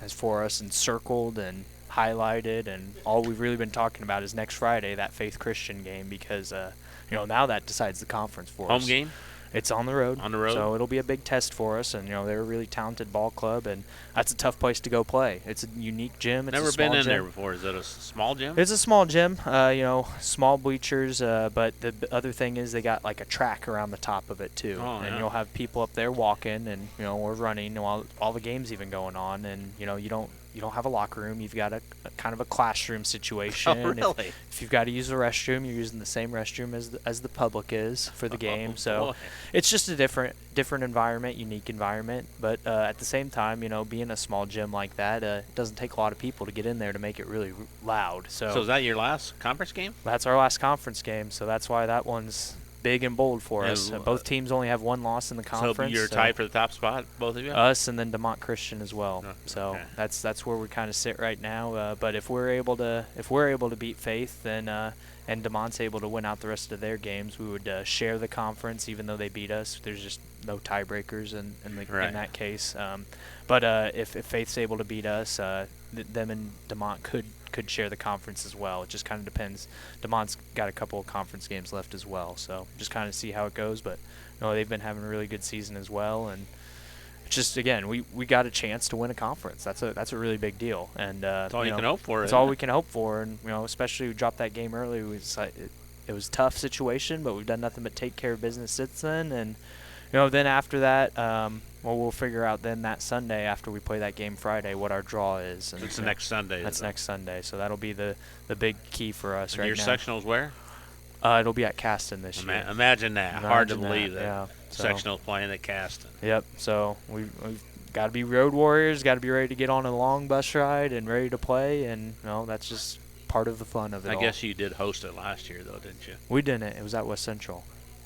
for us and circled and highlighted, and all we've really been talking about is next Friday, that Faith Christian game, because you know, now that decides the conference for us. Home game? It's on the road. On the road. So it'll be a big test for us, and, you know, they're a really talented ball club, and that's a tough place to go play. It's a unique gym. It's Never a small been in gym. there before. Is it a small gym? It's a small gym, you know, small bleachers, but the other thing is they got like a track around the top of it too. Oh, and yeah. you'll have people up there walking, and, you know, we're running while all the games even going on, and, you know, you don't have a locker room. You've got a kind of a classroom situation. Oh, really? If you've got to use a restroom, you're using the same restroom as the public is for the game. So boy. it's just a different environment, unique environment. But at the same time, you know, being a small gym like that, it doesn't take a lot of people to get in there to make it really loud. So is that your last conference game? That's our last conference game. So that's why that one's big and bold for us. Both teams only have one loss in the conference. So you're tied for the top spot, both of you? Us and then DeMont Christian as well. Oh, so okay. that's where we kind of sit right now. But if we're able to beat Faith, then and DeMont's able to win out the rest of their games, we would share the conference, even though they beat us. There's just no tiebreakers in that case. But if Faith's able to beat us, them and DeMont could share the conference as well. It just kind of depends. DeMont's got a couple of conference games left as well, so just kind of see how it goes. But, you know, they've been having a really good season as well, and it's just, again, we got a chance to win a conference. That's a really big deal, and that's all you can hope for. That's all we can hope for, and, you know, especially we dropped that game early. It was a tough situation, but we've done nothing but take care of business since then, and, you know, then after that, we'll figure out then that Sunday after we play that game Friday what our draw is. And it's the next Sunday. That's next Sunday, so that'll be the big key for us right now. Your sectionals where? It'll be at Caston this year. Imagine that. Hard to believe that. Yeah. Sectionals playing at Caston. Yep. So we've got to be road warriors. Got to be ready to get on a long bus ride and ready to play. And, you know, that's just part of the fun of it. I guess you did host it last year, though, didn't you? We didn't. It was at West Central.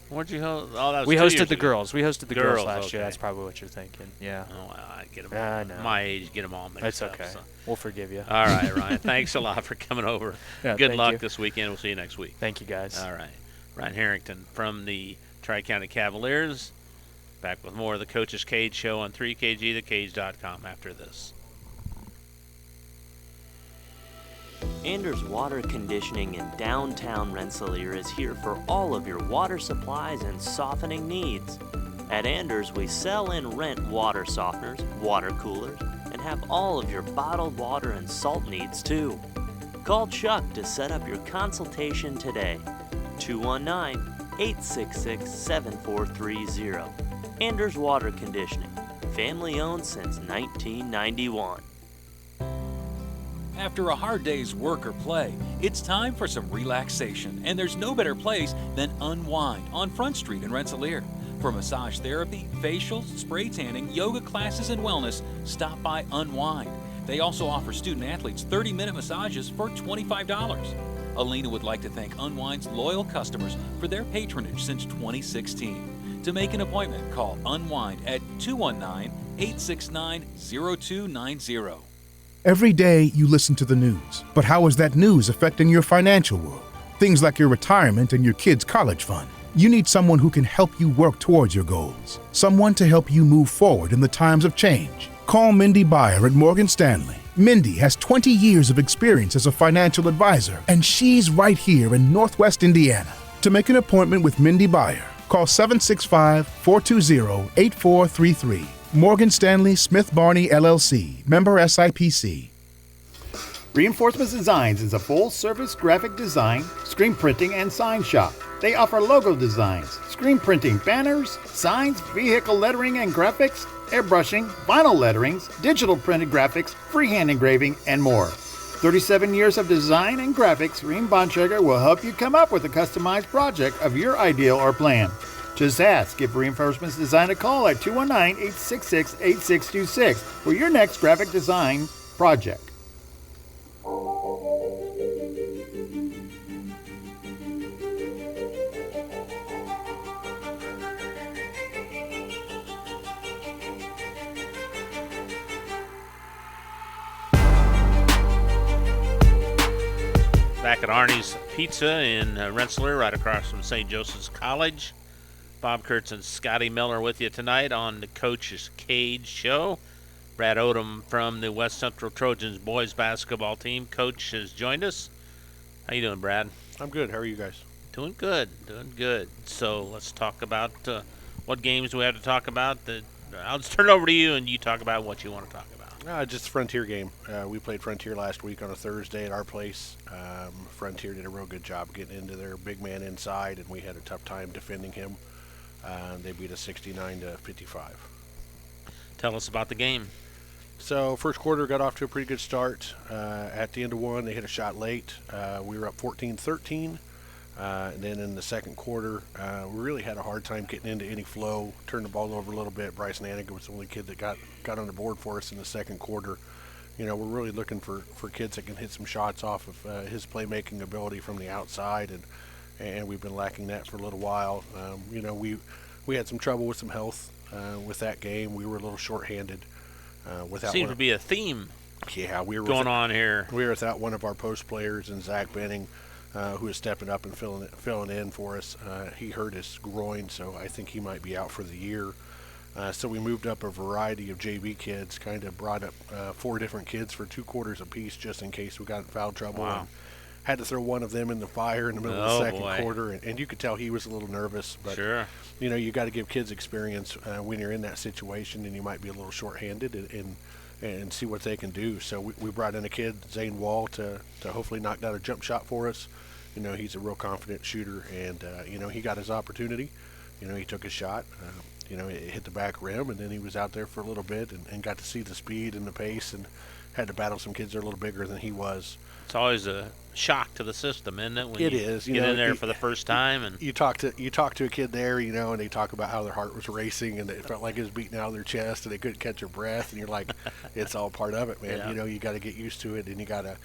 Where'd you host? Oh, that was we 2 hosted years the ago. girls. We hosted the girls last year. Okay. That's probably what you're thinking. Yeah. Oh, well, I get them all. My age, get them all mixed That's up. okay. So. We'll forgive you. All right, Ryan. Thanks a lot for coming over. Yeah, Good luck you. this weekend. We'll see you next week. Thank you, guys. All right. Ryan Harrington from the Tri-County Cavaliers. Back with more of the Coach's Cage Show on 3KG, thekage.com after this. Anders Water Conditioning in downtown Rensselaer is here for all of your water supplies and softening needs. At Anders, we sell and rent water softeners, water coolers, and have all of your bottled water and salt needs too. Call Chuck to set up your consultation today. 219-866-7430. Anders Water Conditioning, family owned since 1991. After a hard day's work or play, it's time for some relaxation, and there's no better place than Unwind on Front Street in Rensselaer. For massage therapy, facials, spray tanning, yoga classes, and wellness, stop by Unwind. They also offer student athletes 30-minute massages for $25. Alina would like to thank Unwind's loyal customers for their patronage since 2016. To make an appointment, call Unwind at 219-869-0290. Every day you listen to the news, but how is that news affecting your financial world? Things like your retirement and your kids' college fund. You need someone who can help you work towards your goals. Someone to help you move forward in the times of change. Call Mindy Byer at Morgan Stanley. Mindy has 20 years of experience as a financial advisor, and she's right here in Northwest Indiana. To make an appointment with Mindy Byer, call 765-420-8433. Morgan Stanley Smith Barney, LLC, member SIPC. Reinforcements Designs is a full-service graphic design, screen printing, and sign shop. They offer logo designs, screen printing, banners, signs, vehicle lettering and graphics, airbrushing, vinyl letterings, digital printed graphics, freehand engraving, and more. 37 years of design and graphics, Reem Bontrager will help you come up with a customized project of your ideal or plan. Just ask. Give Reinforcements Design a call at 219-866-8626 for your next graphic design project. Back at Arnie's Pizza in Rensselaer, right across from St. Joseph's College. Bob Kurtz and Scotty Miller with you tonight on the Coach's Cage Show. Brad Odom from the West Central Trojans boys basketball team. Coach has joined us. How you doing, Brad? I'm good. How are you guys? Doing good. So let's talk about what games we have to talk about. I'll just turn it over to you, and you talk about what you want to talk about. Just Frontier game. We played Frontier last week on a Thursday at our place. Frontier did a real good job getting into their big man inside, and we had a tough time defending him. They beat us 69-55. Tell us about the game. So first quarter got off to a pretty good start. At the end of one, they hit a shot late. We were up 14-13. And then in the second quarter, we really had a hard time getting into any flow. Turned the ball over a little bit. Bryson Aniga was the only kid that got on the board for us in the second quarter. You know, we're really looking for kids that can hit some shots off of his playmaking ability from the outside, and we've been lacking that for a little while. You know, we had some trouble with some health with that game. We were a little shorthanded. Seemed to be a theme. Yeah, we were going on here. We were without one of our post players, and Zach Benning, who is stepping up and filling in for us. He hurt his groin, so I think he might be out for the year. So we moved up a variety of JV kids, kind of brought up 4 different kids for 2 quarters apiece just in case we got in foul trouble. Wow. And had to throw one of them in the fire in the middle of the second quarter, and you could tell he was a little nervous. But, sure. You know, you got to give kids experience when you're in that situation and you might be a little shorthanded and see what they can do. So we brought in a kid, Zane Wall, to hopefully knock down a jump shot for us. You know, he's a real confident shooter, and, you know, he got his opportunity. You know, he took his shot. You know, it hit the back rim, and then he was out there for a little bit and got to see the speed and the pace and had to battle some kids that are a little bigger than he was. It's always a shock to the system, isn't it? When It you is. Get in there for the first time, and you talk to a kid there, you know, and they talk about how their heart was racing and it felt like it was beating out of their chest and they couldn't catch their breath, and you're like, it's all part of it, man. Yeah. You know, you got to get used to it, and you got to,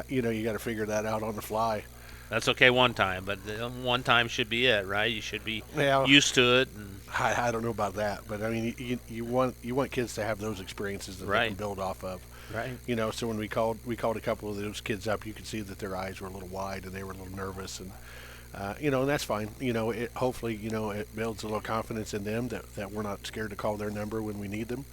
you know, you got to figure that out on the fly. That's okay one time, but one time should be it, right? You should be used to it. And I don't know about that, but I mean, you want kids to have those experiences that they can build off of. Right. You know, so when we called a couple of those kids up, you could see that their eyes were a little wide and they were a little nervous, and you know, and that's fine. You know, hopefully, you know, it builds a little confidence in them that we're not scared to call their number when we need them.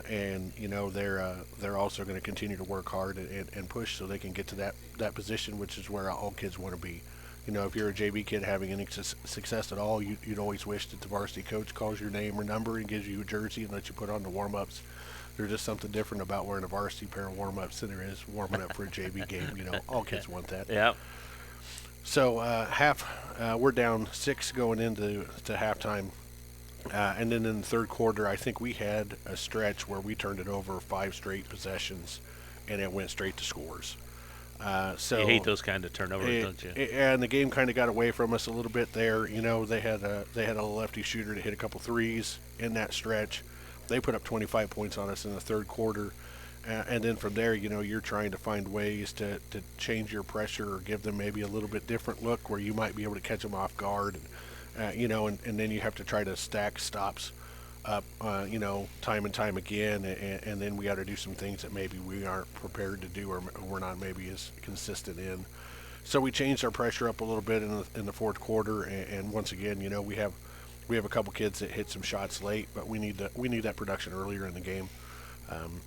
And you know, they're also going to continue to work hard and push so they can get to that position, which is where all kids want to be. You know, if you're a JV kid having any success at all, you'd always wish that the varsity coach calls your name or number and gives you a jersey and lets you put on the warm-ups. There's just something different about wearing a varsity pair of warm-ups than there is warming up for a JV game. You know, all kids want that. Yeah. So we're down 6 going into halftime. And then in the third quarter, I think we had a stretch where we turned it over 5 straight possessions, and it went straight to scores. So you hate those kind of turnovers, don't you? And the game kind of got away from us a little bit there. You know, they had a lefty shooter that hit a couple threes in that stretch. They put up 25 points on us in the third quarter. And then from there, you know, you're trying to find ways to change your pressure or give them maybe a little bit different look where you might be able to catch them off guard. You know, and then you have to try to stack stops up, time and time again, and then we got to do some things that maybe we aren't prepared to do, or we're not maybe as consistent in. So we changed our pressure up a little bit in the fourth quarter, and once again, we have a couple kids that hit some shots late, but we need that production earlier in the game.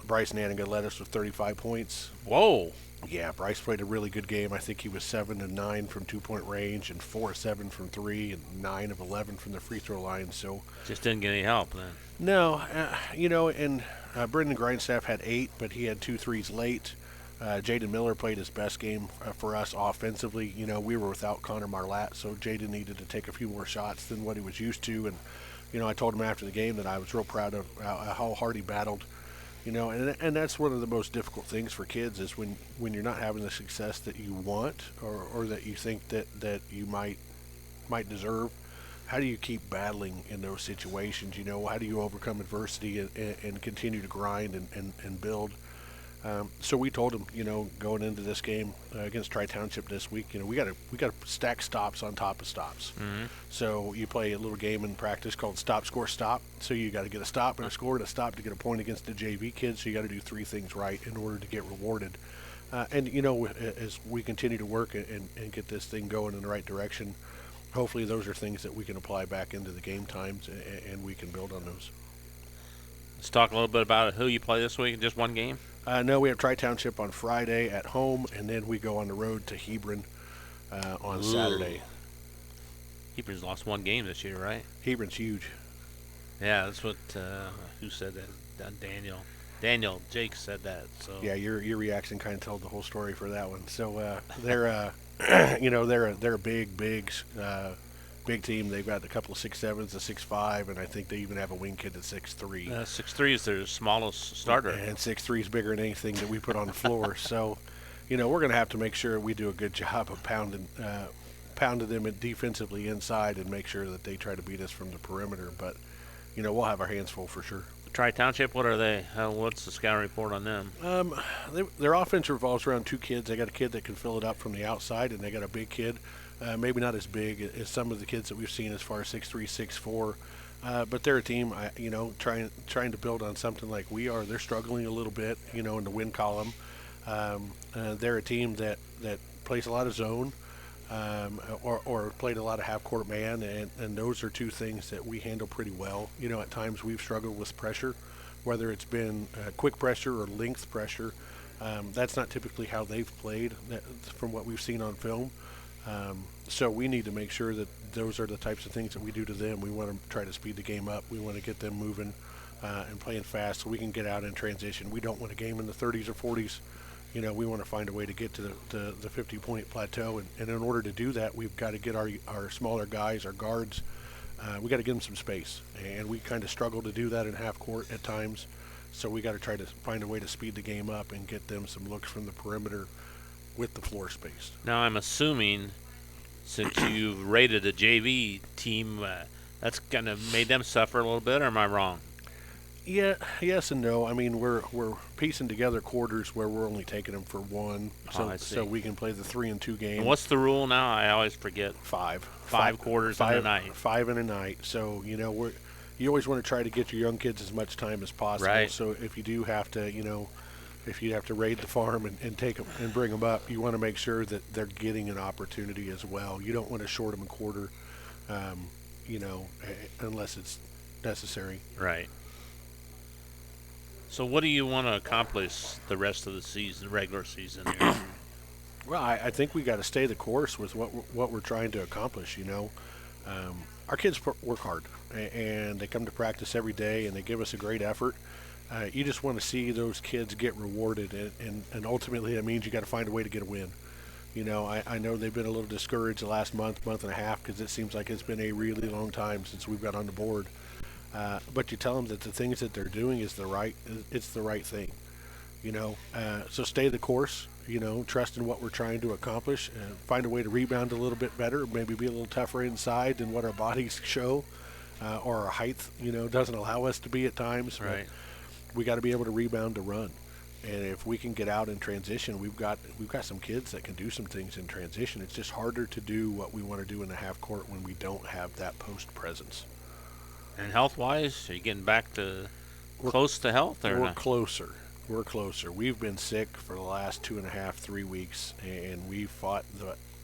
Bryce Naniga led us with 35 points. Whoa. Yeah, Bryce played a really good game. I think he was 7 of 9 from 2-point range, and 4 of 7 from 3, and 9 of 11 from the free throw line. So just didn't get any help then. No, and Brendan Grindstaff had 8, but he had 2 threes late. Jaden Miller played his best game for us offensively. We were without Connor Marlatt, so Jaden needed to take a few more shots than what he was used to. And I told him after the game that I was real proud of how hard he battled. And that's one of the most difficult things for kids is when you're not having the success that you want or that you think that you might deserve. How do you keep battling in those situations? How do you overcome adversity and continue to grind and build? So we told him, going into this game against Tri-Township this week, we got to stack stops on top of stops. Mm-hmm. So you play a little game in practice called stop, score, stop. So you got to get a stop and a score and a stop to get a point against the JV kids. So you got to do 3 things right in order to get rewarded. And as we continue to work and get this thing going in the right direction, hopefully those are things that we can apply back into the game times and we can build on those. Let's talk a little bit about who you play this week. Just one game? No, we have Tri-Township on Friday at home, and then we go on the road to Hebron on Saturday. Hebron's lost 1 game this year, right? Hebron's huge. Yeah, that's what, who said that? Daniel Jake said that. So yeah, your reaction kind of told the whole story for that one. So they're they're a big team. They've got a couple of 6'7s, a 6'5, and I think they even have a wing kid at 6'3. 6'3 is their smallest starter. And 6'3 is bigger than anything that we put on the floor. So, we're going to have to make sure we do a good job of pounding them defensively inside and make sure that they try to beat us from the perimeter. But, we'll have our hands full for sure. Tri-Township, what are they? What's the scouting report on them? Their offense revolves around 2 kids. They got a kid that can fill it up from the outside, and they got a big kid. Maybe not as big as some of the kids that we've seen as far as 6'3", 6'4", but they're a team, trying to build on something like we are. They're struggling a little bit, in the win column. They're a team that plays a lot of zone or played a lot of half-court man, and those are 2 things that we handle pretty well. At times we've struggled with pressure, whether it's been quick pressure or length pressure. That's not typically how they've played from what we've seen on film. So we need to make sure that those are the types of things that we do to them. We want to try to speed the game up. We want to get them moving and playing fast so we can get out in transition. We don't want a game in the 30s or 40s. We want to find a way to get to the 50-point plateau. And in order to do that, we've got to get our smaller guys, our guards, we got to give them some space. And we kind of struggle to do that in half court at times. So we got to try to find a way to speed the game up and get them some looks from the perimeter with the floor space. Now I'm assuming, since you've rated a JV team, that's kind of made them suffer a little bit, or am I wrong? Yeah, yes and no. I mean, we're piecing together quarters where we're only taking them for 1, so we can play the 3 and 2 game. And what's the rule now? I always forget. 5 quarters in a night. 5 in a night. So you always want to try to get your young kids as much time as possible. Right. So if you do have to, if you have to raid the farm and take them and bring them up, you want to make sure that they're getting an opportunity as well. You don't want to short them a quarter, unless it's necessary. Right. So what do you want to accomplish the rest of the season, regular season here? Well, I think we got to stay the course with what we're trying to accomplish. Our kids work hard, and they come to practice every day, and they give us a great effort. You just want to see those kids get rewarded, and ultimately that means you got to find a way to get a win. I know they've been a little discouraged the last month and a half because it seems like it's been a really long time since we've got on the board. But you tell them that the things that they're doing it's the right thing. So stay the course. Trust in what we're trying to accomplish, and find a way to rebound a little bit better, maybe be a little tougher inside than what our bodies show, or our height, doesn't allow us to be at times. Right. We got to be able to rebound to run, and if we can get out in transition, we've got some kids that can do some things in transition. It's just harder to do what we want to do in the half court when we don't have that post presence. And health-wise, are you getting back to close to health or We're not? closer. We're closer. We've been sick for the last 2.5, 3 weeks, and we fought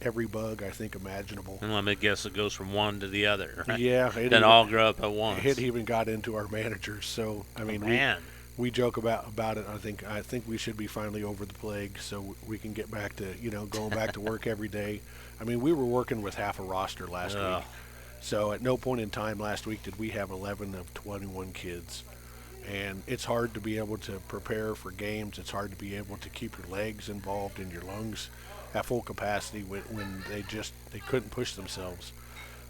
every bug I think imaginable. And let me guess, it goes from one to the other. Right? Yeah, Then all grow up at once. It even got into our managers. So I mean, we joke about it. I think we should be finally over the plague, so we can get back to going back to work every day. I mean, we were working with half a roster last week. So at no point in time last week did we have 11 of 21 kids. And it's hard to be able to prepare for games. It's hard to be able to keep your legs involved and your lungs at full capacity when they couldn't push themselves.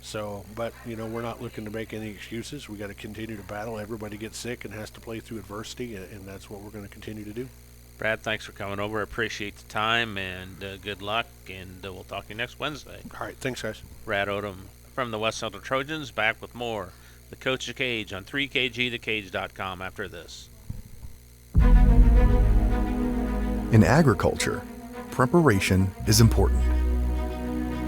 So, but we're not looking to make any excuses. We got to continue to battle. Everybody gets sick and has to play through adversity, and that's what we're going to continue to do. Brad, thanks for coming over. I appreciate the time, and good luck, and we'll talk to you next Wednesday. All right, thanks, guys. Brad Odom from the West Central Trojans, back with more. The Coach's Cage on 3KG, after this. In agriculture, preparation is important.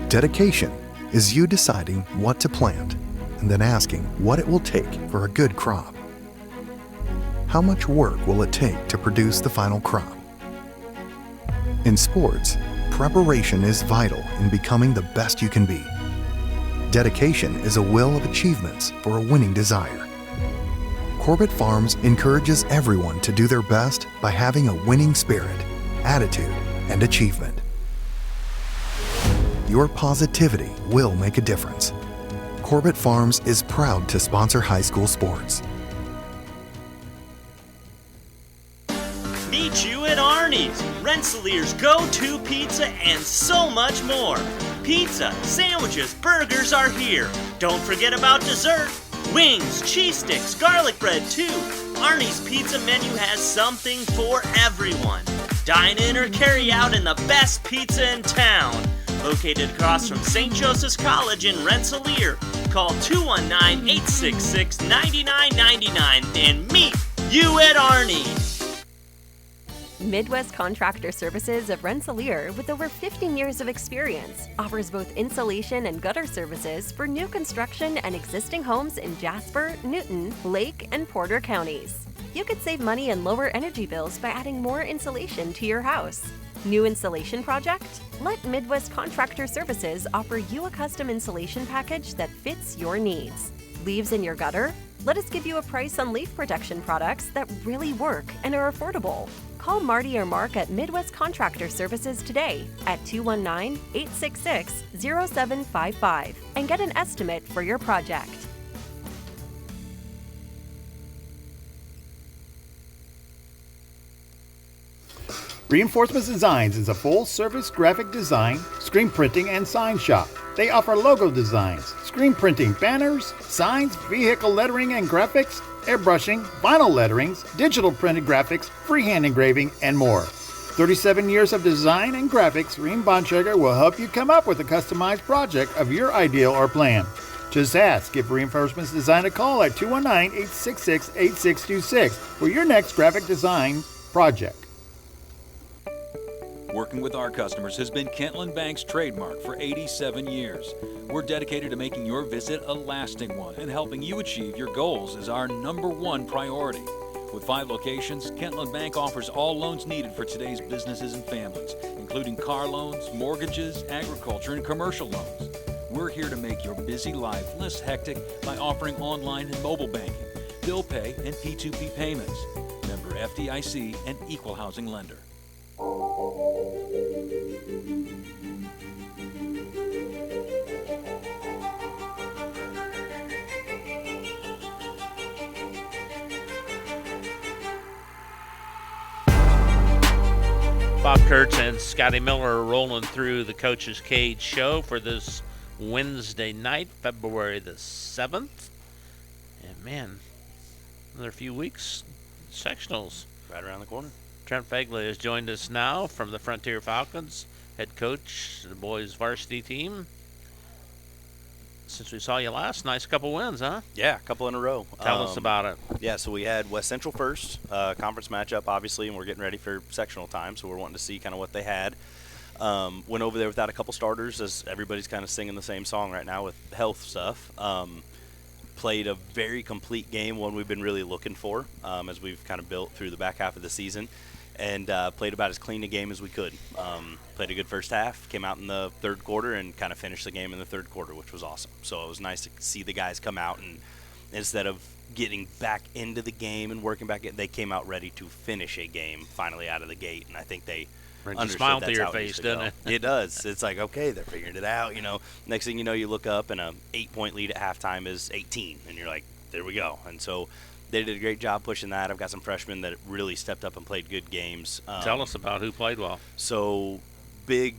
Dedication is you deciding what to plant and then asking what it will take for a good crop. How much work will it take to produce the final crop? In sports, preparation is vital in becoming the best you can be. Dedication is a will of achievements for a winning desire. Corbett Farms encourages everyone to do their best by having a winning spirit, attitude, and achievement. Your positivity will make a difference. Corbett Farms is proud to sponsor high school sports. Meet you at Arnie's, Rensselaer's go-to pizza, and so much more. Pizza, sandwiches, burgers are here. Don't forget about dessert. Wings, cheese sticks, garlic bread too. Arnie's pizza menu has something for everyone. Dine in or carry out in the best pizza in town. Located across from St. Joseph's College in Rensselaer. Call 219-866-9999 and meet you at Arnie's. Midwest Contractor Services of Rensselaer, with over 15 years of experience, offers both insulation and gutter services for new construction and existing homes in Jasper, Newton, Lake, and Porter counties. You could save money and lower energy bills by adding more insulation to your house. New insulation project? Let Midwest Contractor Services offer you a custom insulation package that fits your needs. Leaves in your gutter? Let us give you a price on leaf protection products that really work and are affordable. Call Marty or Mark at Midwest Contractor Services today at 219-866-0755 and get an estimate for your project. Reinforcements Designs is a full-service graphic design, screen printing, and sign shop. They offer logo designs, screen printing, banners, signs, vehicle lettering and graphics, airbrushing, vinyl letterings, digital printed graphics, freehand engraving, and more. 37 years of design and graphics, Reem Bontrager will help you come up with a customized project of your ideal or plan. Just ask, give Reinforcements Design a call at 219-866-8626 for your next graphic design project. Working with our customers has been Kentland Bank's trademark for 87 years. We're dedicated to making your visit a lasting one, and helping you achieve your goals is our #1 priority. With 5 locations, Kentland Bank offers all loans needed for today's businesses and families, including car loans, mortgages, agriculture, and commercial loans. We're here to make your busy life less hectic by offering online and mobile banking, bill pay, and P2P payments. Member FDIC and equal housing lender. Bob Kurtz and Scotty Miller are rolling through the Coach's Cage show for this Wednesday night, February the 7th. And man, another few weeks, sectionals. Right around the corner. Trent Fagley has joined us now from the Frontier Falcons, head coach of the boys varsity team. Since we saw you last, nice couple wins, huh? Yeah, a couple in a row. Tell us about it. Yeah, so we had West Central first, conference matchup, obviously, and we're getting ready for sectional time, so we're wanting to see kind of what they had. Went over there without a couple starters, as everybody's kind of singing the same song right now with health stuff. played a very complete game, one we've been really looking for as we've kind of built through the back half of the season, and played about as clean a game as we could. Played a good first half, came out in the third quarter, and kind of finished the game in the third quarter, which was awesome. So it was nice to see the guys come out, and instead of getting back into the game and working back in, they came out ready to finish a game finally out of the gate, and I think they brings understood a smile that's to your how it face, needs to doesn't go. it? It does. It's like, okay, they're figuring it out. Next thing you know, you look up and a 8-point lead at halftime is 18, and you're like, there we go. And so they did a great job pushing that. I've got some freshmen that really stepped up and played good games. Tell us about who played well. So big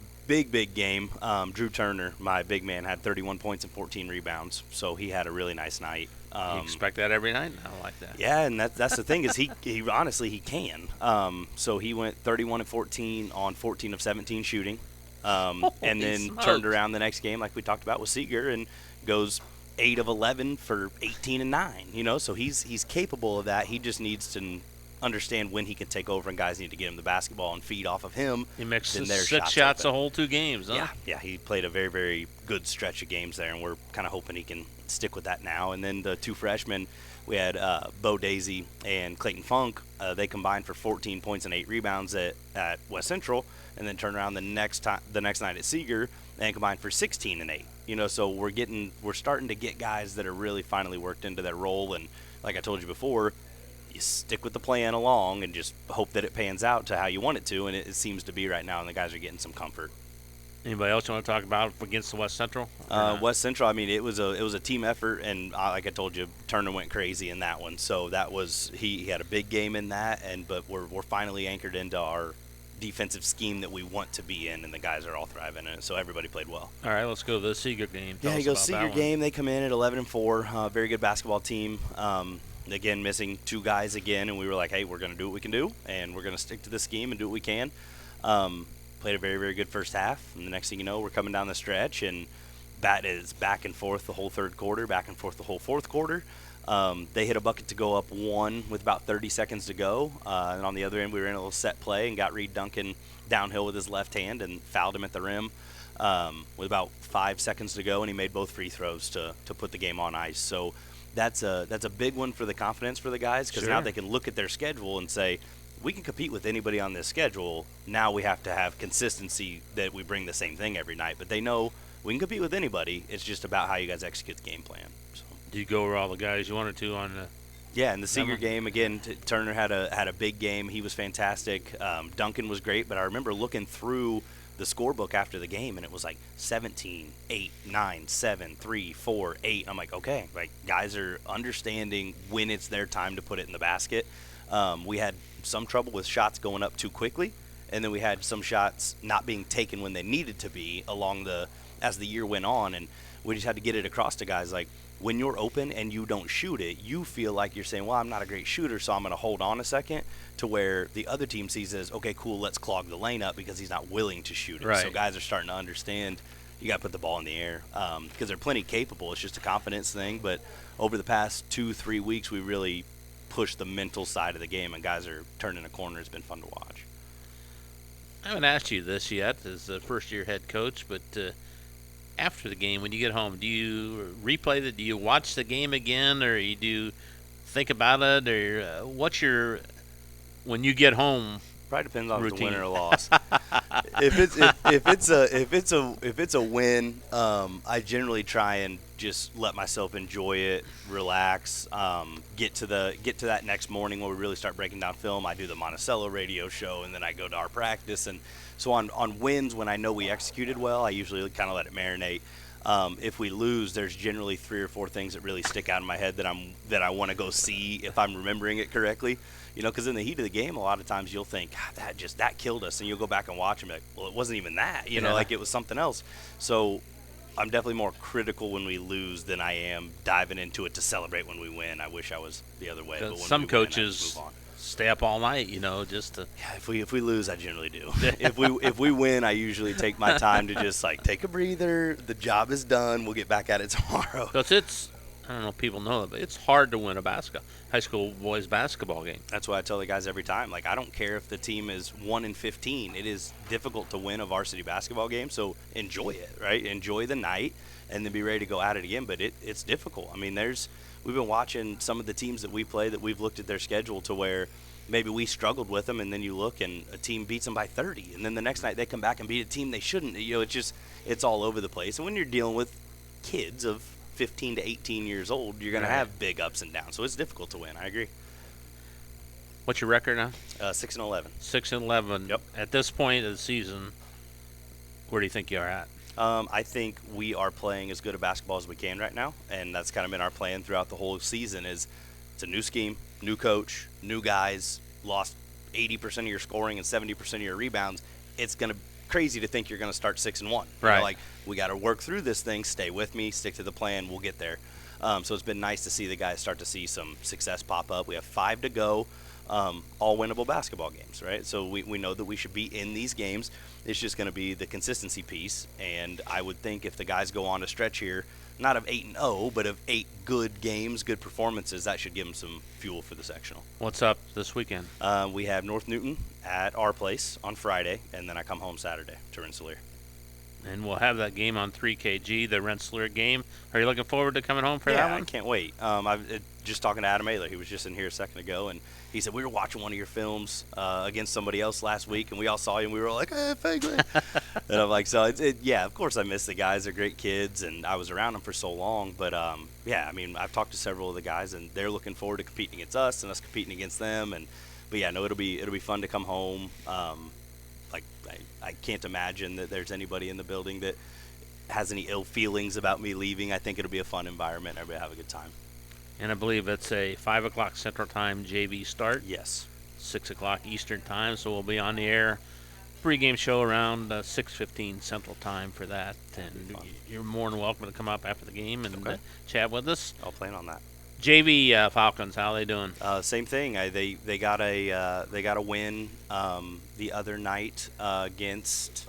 game. Drew Turner, my big man, had 31 points and 14 rebounds. So he had a really nice night. You expect that every night? I like that. Yeah, and that's the thing is he honestly he can. So he went 31 and 14 on 14 of 17 shooting, and then turned around the next game like we talked about with Seeger and goes 8 of 11 for 18 and 9. So he's capable of that. He just needs to understand when he can take over, and guys need to get him the basketball and feed off of him. He mixed then 6 shots the whole 2 games, huh? Yeah, he played a very, very good stretch of games there, and we're kind of hoping he can stick with that now. And then the 2 freshmen, we had Bo Daisy and Clayton Funk. They combined for 14 points and 8 rebounds at West Central, and then turned around the next night at Seeger and combined for 16 and 8. So we're starting to get guys that are really finally worked into their role, and like I told you before, you stick with the plan along and just hope that it pans out to how you want it to, and it seems to be right now, and the guys are getting some comfort. Anybody else you want to talk about against the West Central? West Central, I mean, it was a team effort, and like I told you, Turner went crazy in that one. So that was he had a big game in that, but we're finally anchored into our defensive scheme that we want to be in, and the guys are all thriving in it. So everybody played well. All right, let's go to the Seeger game. Tell Yeah, us you go about Seeger that game. They come in at 11-4, very good basketball team. Again, missing 2 guys again, and we were like, hey, we're going to do what we can do, and we're going to stick to the scheme and do what we can. Played a very, very good first half, and the next thing you know, we're coming down the stretch, and that is back and forth the whole third quarter, back and forth the whole fourth quarter. They hit a bucket to go up 1 with about 30 seconds to go, and on the other end, we were in a little set play and got Reed Duncan downhill with his left hand and fouled him at the rim with about 5 seconds to go, and he made both free throws to put the game on ice. So that's a big one for the confidence for the guys, because now they can look at their schedule and say, we can compete with anybody on this schedule. Now we have to have consistency that we bring the same thing every night. But they know we can compete with anybody. It's just about how you guys execute the game plan. So. Did you go over all the guys you wanted to on the? Yeah, in the Seeger game, again, Turner had a big game. He was fantastic. Duncan was great, but I remember looking through the scorebook after the game, and it was like 17, 8, 9, 7, 3, 4, 8. I'm like, okay, like guys are understanding when it's their time to put it in the basket. We had some trouble with shots going up too quickly, and then we had some shots not being taken when they needed to be as the year went on, and we just had to get it across to guys like, when you're open and you don't shoot it, you feel like you're saying, well, I'm not a great shooter, so I'm going to hold on a second, to where the other team sees as, okay, cool, let's clog the lane up because he's not willing to shoot it. Right. So guys are starting to understand you got to put the ball in the air because they're plenty capable. It's just a confidence thing. But over the past 2-3 weeks, we really pushed the mental side of the game, and guys are turning a corner. It's been fun to watch. I haven't asked you this yet as a first-year head coach, but after the game, when you get home, do you replay it? Do you watch the game again, or do you think about it, or when you get home? Probably depends on routine. If it's a win or a loss. if it's a win, I generally try and just let myself enjoy it, relax, get to that next morning when we really start breaking down film. I do the Monticello radio show, and then I go to our practice. And so on wins, when I know we executed well, I usually kind of let it marinate. If we lose, there's generally 3 or 4 things that really stick out in my head that I want to go see if I'm remembering it correctly. Because in the heat of the game, a lot of times you'll think, God, that killed us, and you'll go back and watch and be like, well, it wasn't even that, like it was something else. So I'm definitely more critical when we lose than I am diving into it to celebrate when we win. I wish I was the other way. But when some we coaches win, stay up all night, just to. Yeah, if we lose, I generally do. if we win, I usually take my time to just take a breather. The job is done. We'll get back at it tomorrow. Because it's I don't know if people know that, but it's hard to win a high school boys basketball game. That's what I tell the guys every time. Like, I don't care if the team is 1-15. It is difficult to win a varsity basketball game, so enjoy it, right? Enjoy the night, and then be ready to go at it again. But it's difficult. I mean, we've been watching some of the teams that we play that we've looked at their schedule to where maybe we struggled with them, and then you look and a team beats them by 30, and then the next night they come back and beat a team they shouldn't. It's all over the place. And when you're dealing with kids of 15 to 18 years old, you're going to have big ups and downs. So it's difficult to win. I agree. What's your record now? 6-11. 6-11. Yep. At this point of the season, where do you think you are at? I think we are playing as good a basketball as we can right now, and that's kind of been our plan throughout the whole season. It's a new scheme, new coach, new guys, lost 80% of your scoring and 70% of your rebounds. It's going to crazy to think you're going to start 6-1. Right. Like, we got to work through this thing. Stay with me. Stick to the plan. We'll get there. So it's been nice to see the guys start to see some success pop up. We have 5 to go, all winnable basketball games, right? So we know that we should be in these games. It's just going to be the consistency piece. And I would think if the guys go on a stretch here, not of 8-0, but of 8 good games, good performances, that should give them some fuel for the sectional. What's up this weekend? We have North Newton at our place on Friday, and then I come home Saturday to Rensselaer. And we'll have that game on 3KG, the Rensselaer game. Are you looking forward to coming home for that one? I can't wait. I've just talking to Adam Ayler. He was just in here a second ago, and he said, we were watching one of your films against somebody else last week, and we all saw you, and we were all like, hey, Fagley. And I'm like, so, yeah, of course I miss the guys. They're great kids, and I was around them for so long. But, yeah, I mean, I've talked to several of the guys, and they're looking forward to competing against us and us competing against them. But, yeah, no, it'll be fun to come home. I can't imagine that there's anybody in the building that has any ill feelings about me leaving. I think it'll be a fun environment. Everybody have a good time. And I believe it's a 5 o'clock Central Time JV start. Yes. 6 o'clock Eastern Time, so we'll be on the air. Pre-game show around 6:15 Central Time for that. And you're more than welcome to come up after the game and chat with us. I'll plan on that. JV Falcons, how are they doing? Same thing. They got a win the other night against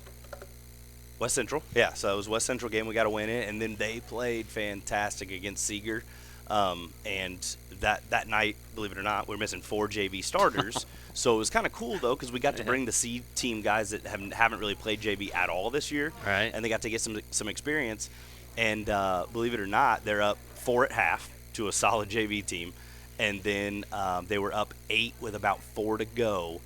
West Central. Yeah, so it was West Central game. We got to win it, and then they played fantastic against Seeger. And that night, believe it or not, we're missing 4 JV starters. So it was kind of cool though, because we got to bring the C team guys that haven't really played JV at all this year, right? And they got to get some experience. And believe it or not, they're up 4 at half to a solid JV team, and then they were up 8 with about 4 to go,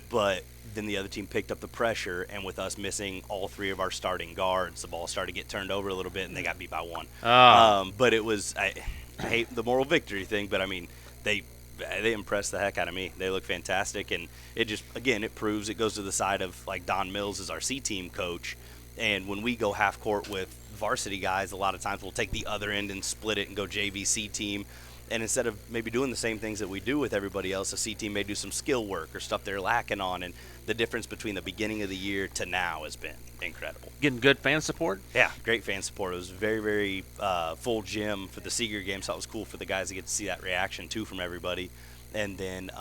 but then the other team picked up the pressure, and with us missing all 3 of our starting guards, the ball started to get turned over a little bit, and they got beat by 1. But it was I hate the moral victory thing, but I mean they impressed the heck out of me. They look fantastic, and it just, again, it proves, it goes to the side of, like, Don Mills is our C team coach, and when we go half court with varsity guys, a lot of times we'll take the other end and split it and go JVC team, and instead of maybe doing the same things that we do with everybody else, a C team may do some skill work or stuff they're lacking on, and the difference between the beginning of the year to now has been incredible. Getting good fan support? Yeah, great fan support. It was very, very full gym for the Seeger game, so it was cool for the guys to get to see that reaction too from everybody. And then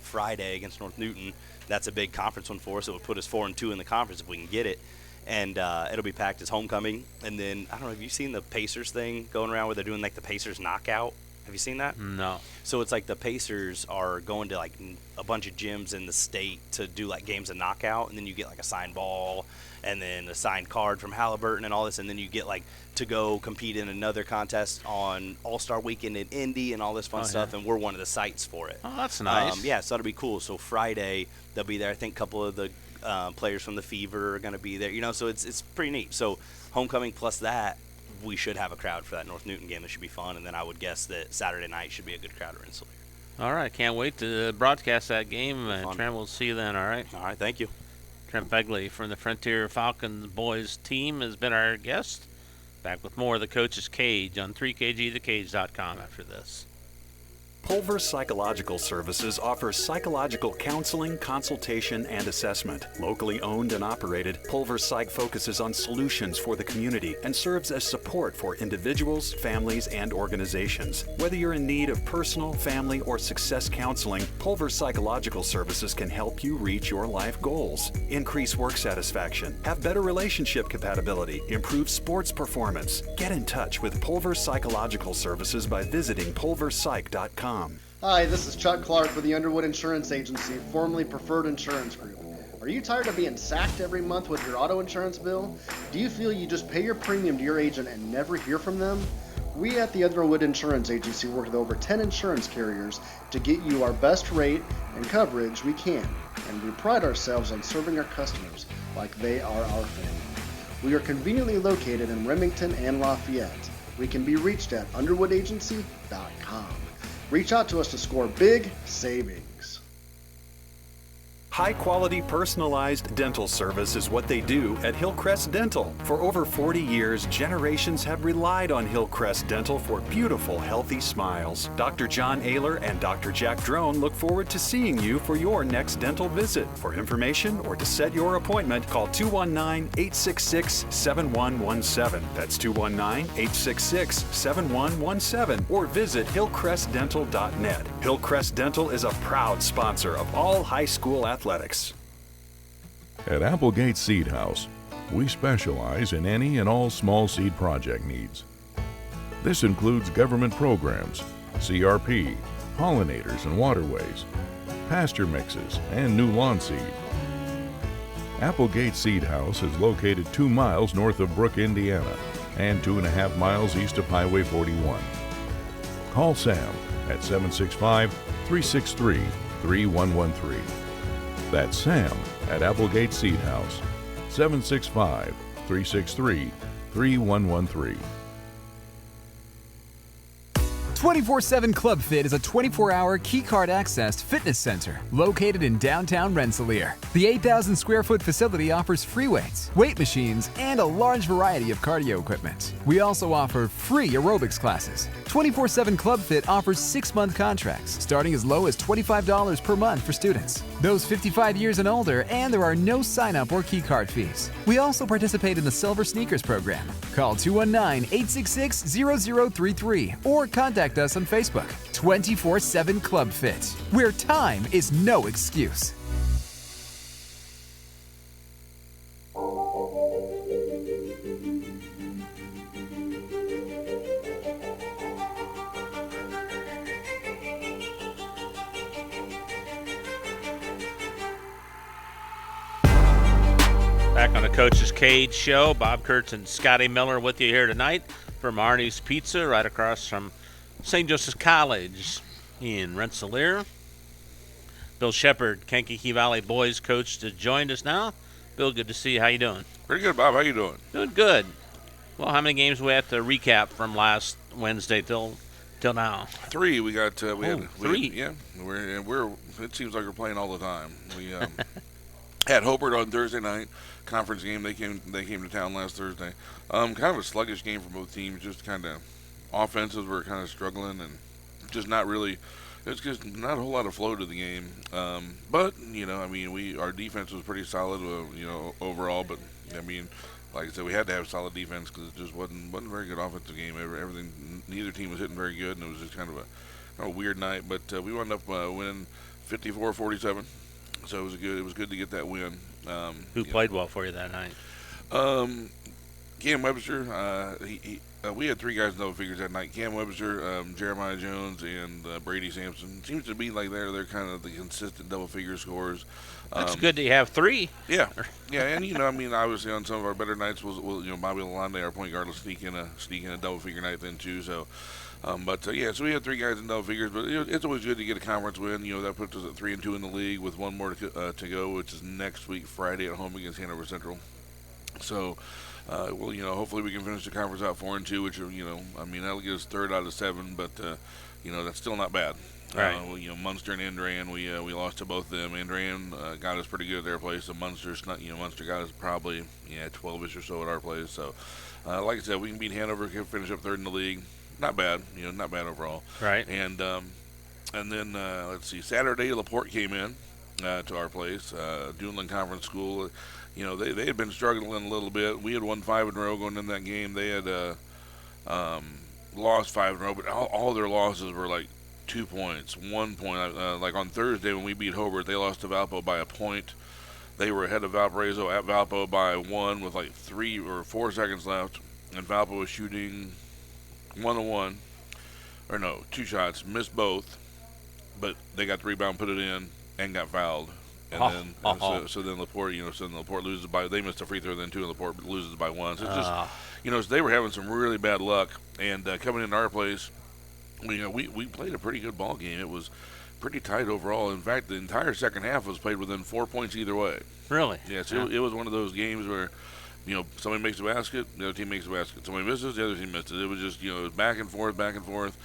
Friday against North Newton, that's a big conference one for us. It would put us 4-2 in the conference if we can get it. And it'll be packed as homecoming. And then, I don't know, have you seen the Pacers thing going around where they're doing, like, the Pacers knockout? Have you seen that? No. So it's like the Pacers are going to, like, a bunch of gyms in the state to do, like, games of knockout. And then you get, like, a signed ball and then a signed card from Halliburton and all this. And then you get, like, to go compete in another contest on All-Star Weekend in Indy and all this fun stuff. And we're one of the sites for it. Oh, that's nice. Yeah, so that'll be cool. So Friday, they'll be there. I think a couple of the players from the Fever are going to be there, you know, so it's pretty neat. So homecoming plus that, we should have a crowd for that North Newton game. That should be fun, and then I would guess that Saturday night should be a good crowd at Rensselaer. All right, can't wait to broadcast that game. Trent, we'll see you then, all right? All right, thank you. Trent Begley from the Frontier Falcons boys team has been our guest. Back with more of the Coach's Cage on 3KGthecage.com after this. Pulver Psychological Services offers psychological counseling, consultation, and assessment. Locally owned and operated, Pulver Psych focuses on solutions for the community and serves as support for individuals, families, and organizations. Whether you're in need of personal, family, or success counseling, Pulver Psychological Services can help you reach your life goals. Increase work satisfaction, have better relationship compatibility, improve sports performance. Get in touch with Pulver Psychological Services by visiting pulverpsych.com. Hi, this is Chuck Clark with the Underwood Insurance Agency, formerly Preferred Insurance Group. Are you tired of being sacked every month with your auto insurance bill? Do you feel you just pay your premium to your agent and never hear from them? We at the Underwood Insurance Agency work with over 10 insurance carriers to get you our best rate and coverage we can, and we pride ourselves on serving our customers like they are our family. We are conveniently located in Remington and Lafayette. We can be reached at underwoodagency.com. Reach out to us to score big savings. High-quality, personalized dental service is what they do at Hillcrest Dental. For over 40 years, generations have relied on Hillcrest Dental for beautiful, healthy smiles. Dr. John Ayler and Dr. Jack Drone look forward to seeing you for your next dental visit. For information or to set your appointment, call 219-866-7117. That's 219-866-7117, or visit hillcrestdental.net. Hillcrest Dental is a proud sponsor of all high school athletics. At Applegate Seed House, we specialize in any and all small seed project needs. This includes government programs, CRP, pollinators and waterways, pasture mixes, and new lawn seed. Applegate Seed House is located 2 miles north of Brook, Indiana, and 2.5 miles east of Highway 41. Call Sam at 765-363-3113. That's Sam at Applegate Seed House, 765-363-3113. 24/7 Club Fit is a 24-hour keycard accessed fitness center located in downtown Rensselaer. The 8,000 square foot facility offers free weights, weight machines, and a large variety of cardio equipment. We also offer free aerobics classes. 24/7 Club Fit offers 6-month contracts starting as low as $25 per month for students, those 55 years and older, and there are no sign-up or keycard fees. We also participate in the Silver Sneakers program. Call 219-866-0033 or contact us on Facebook. 24/7 Club Fit, where time is no excuse. Back on the Coach's Cage show, Bob Kurtz and Scotty Miller with you here tonight from Arnie's Pizza right across from St. Joseph's College in Rensselaer. Bill Shepard, Kankakee Valley boys coach, has joined us now. Bill, good to see you. How you doing? Pretty good, Bob. How you doing? Doing good. Well, how many games we have to recap from last Wednesday till now? 3. We got we had 3. Yeah, we're. It seems like we're playing all the time. We had Hobart on Thursday night conference game. They came to town last Thursday. Kind of a sluggish game for both teams. Just kind of offenses were kind of struggling and just not really. It's just not a whole lot of flow to the game. But I mean, our defense was pretty solid. Overall. But I mean, like I said, we had to have solid defense because it just wasn't a very good offensive game. Everything, neither team was hitting very good, and it was just kind of a weird night. But we wound up winning 54-47. So it was good to get that win. Who played well for you that night? Cam Webster. We had 3 guys in double figures that night. Cam Webster, Jeremiah Jones, and Brady Sampson. Seems to be like they're kind of the consistent double figure scorers. That's good that you have 3. Yeah, and I mean, obviously on some of our better nights, we'll Bobby Lalonde, our point guard, will sneak in a double figure night then too. So. So we had 3 guys in double figures, but it's always good to get a conference win. That puts us at 3-2 in the league with 1 more to go, which is next week Friday at home against Hanover Central. So, hopefully we can finish the conference out 4-2, which that'll get us 3rd out of 7, but that's still not bad. Right. Munster and Andran, we lost to both of them. Andran got us pretty good at their place, so Munster got us probably 12ish or so at our place. So, like I said, we can beat Hanover, finish up 3rd in the league. Not bad, not bad overall. Right. And And then let's see, Saturday LaPorte came in to our place, Duneland Conference School. They had been struggling a little bit. We had won 5 in a row going in that game. They had lost 5 in a row, but all their losses were like 2 points, 1 point. Like on Thursday when we beat Hobart, they lost to Valpo by a point. They were ahead of Valparaiso at Valpo by 1 with like 3 or 4 seconds left, and Valpo was shooting 1-on-1, or no, 2 shots, missed both, but they got the rebound, put it in, and got fouled. And so then LaPorte, LaPorte loses by, they missed a free throw then too, and LaPorte loses by 1. So it's just, so they were having some really bad luck, and coming into our place, we played a pretty good ball game. It was pretty tight overall. In fact, the entire second half was played within 4 points either way. Really? Yes, it was one of those games where, somebody makes a basket, the other team makes a basket. Somebody misses, the other team misses. It was just, it was back and forth, back and forth.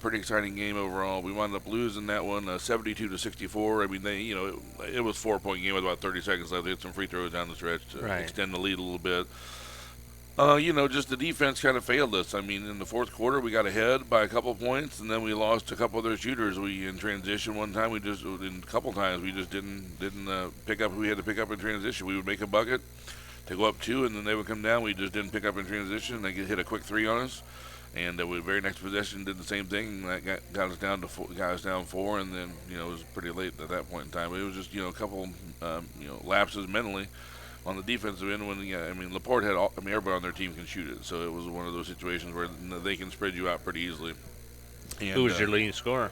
Pretty exciting game overall. We wound up losing that one, 72-64. I mean, it was 4-point game with about 30 seconds left. They had some free throws down the stretch to extend the lead a little bit. Just the defense kind of failed us. I mean, in the fourth quarter, we got ahead by a couple points, and then we lost a couple of their shooters. We in transition one time, in a couple times, we just didn't pick up who we had to pick up in transition. We would make a bucket to go up 2, and then they would come down. We just didn't pick up in transition. They hit a quick 3 on us, and the very next possession did the same thing. That got us down to 4, and then it was pretty late at that point in time. It was just a couple lapses mentally on the defensive end when LaPorte had everybody on their team can shoot it, so it was one of those situations where they can spread you out pretty easily. And, who was your leading scorer?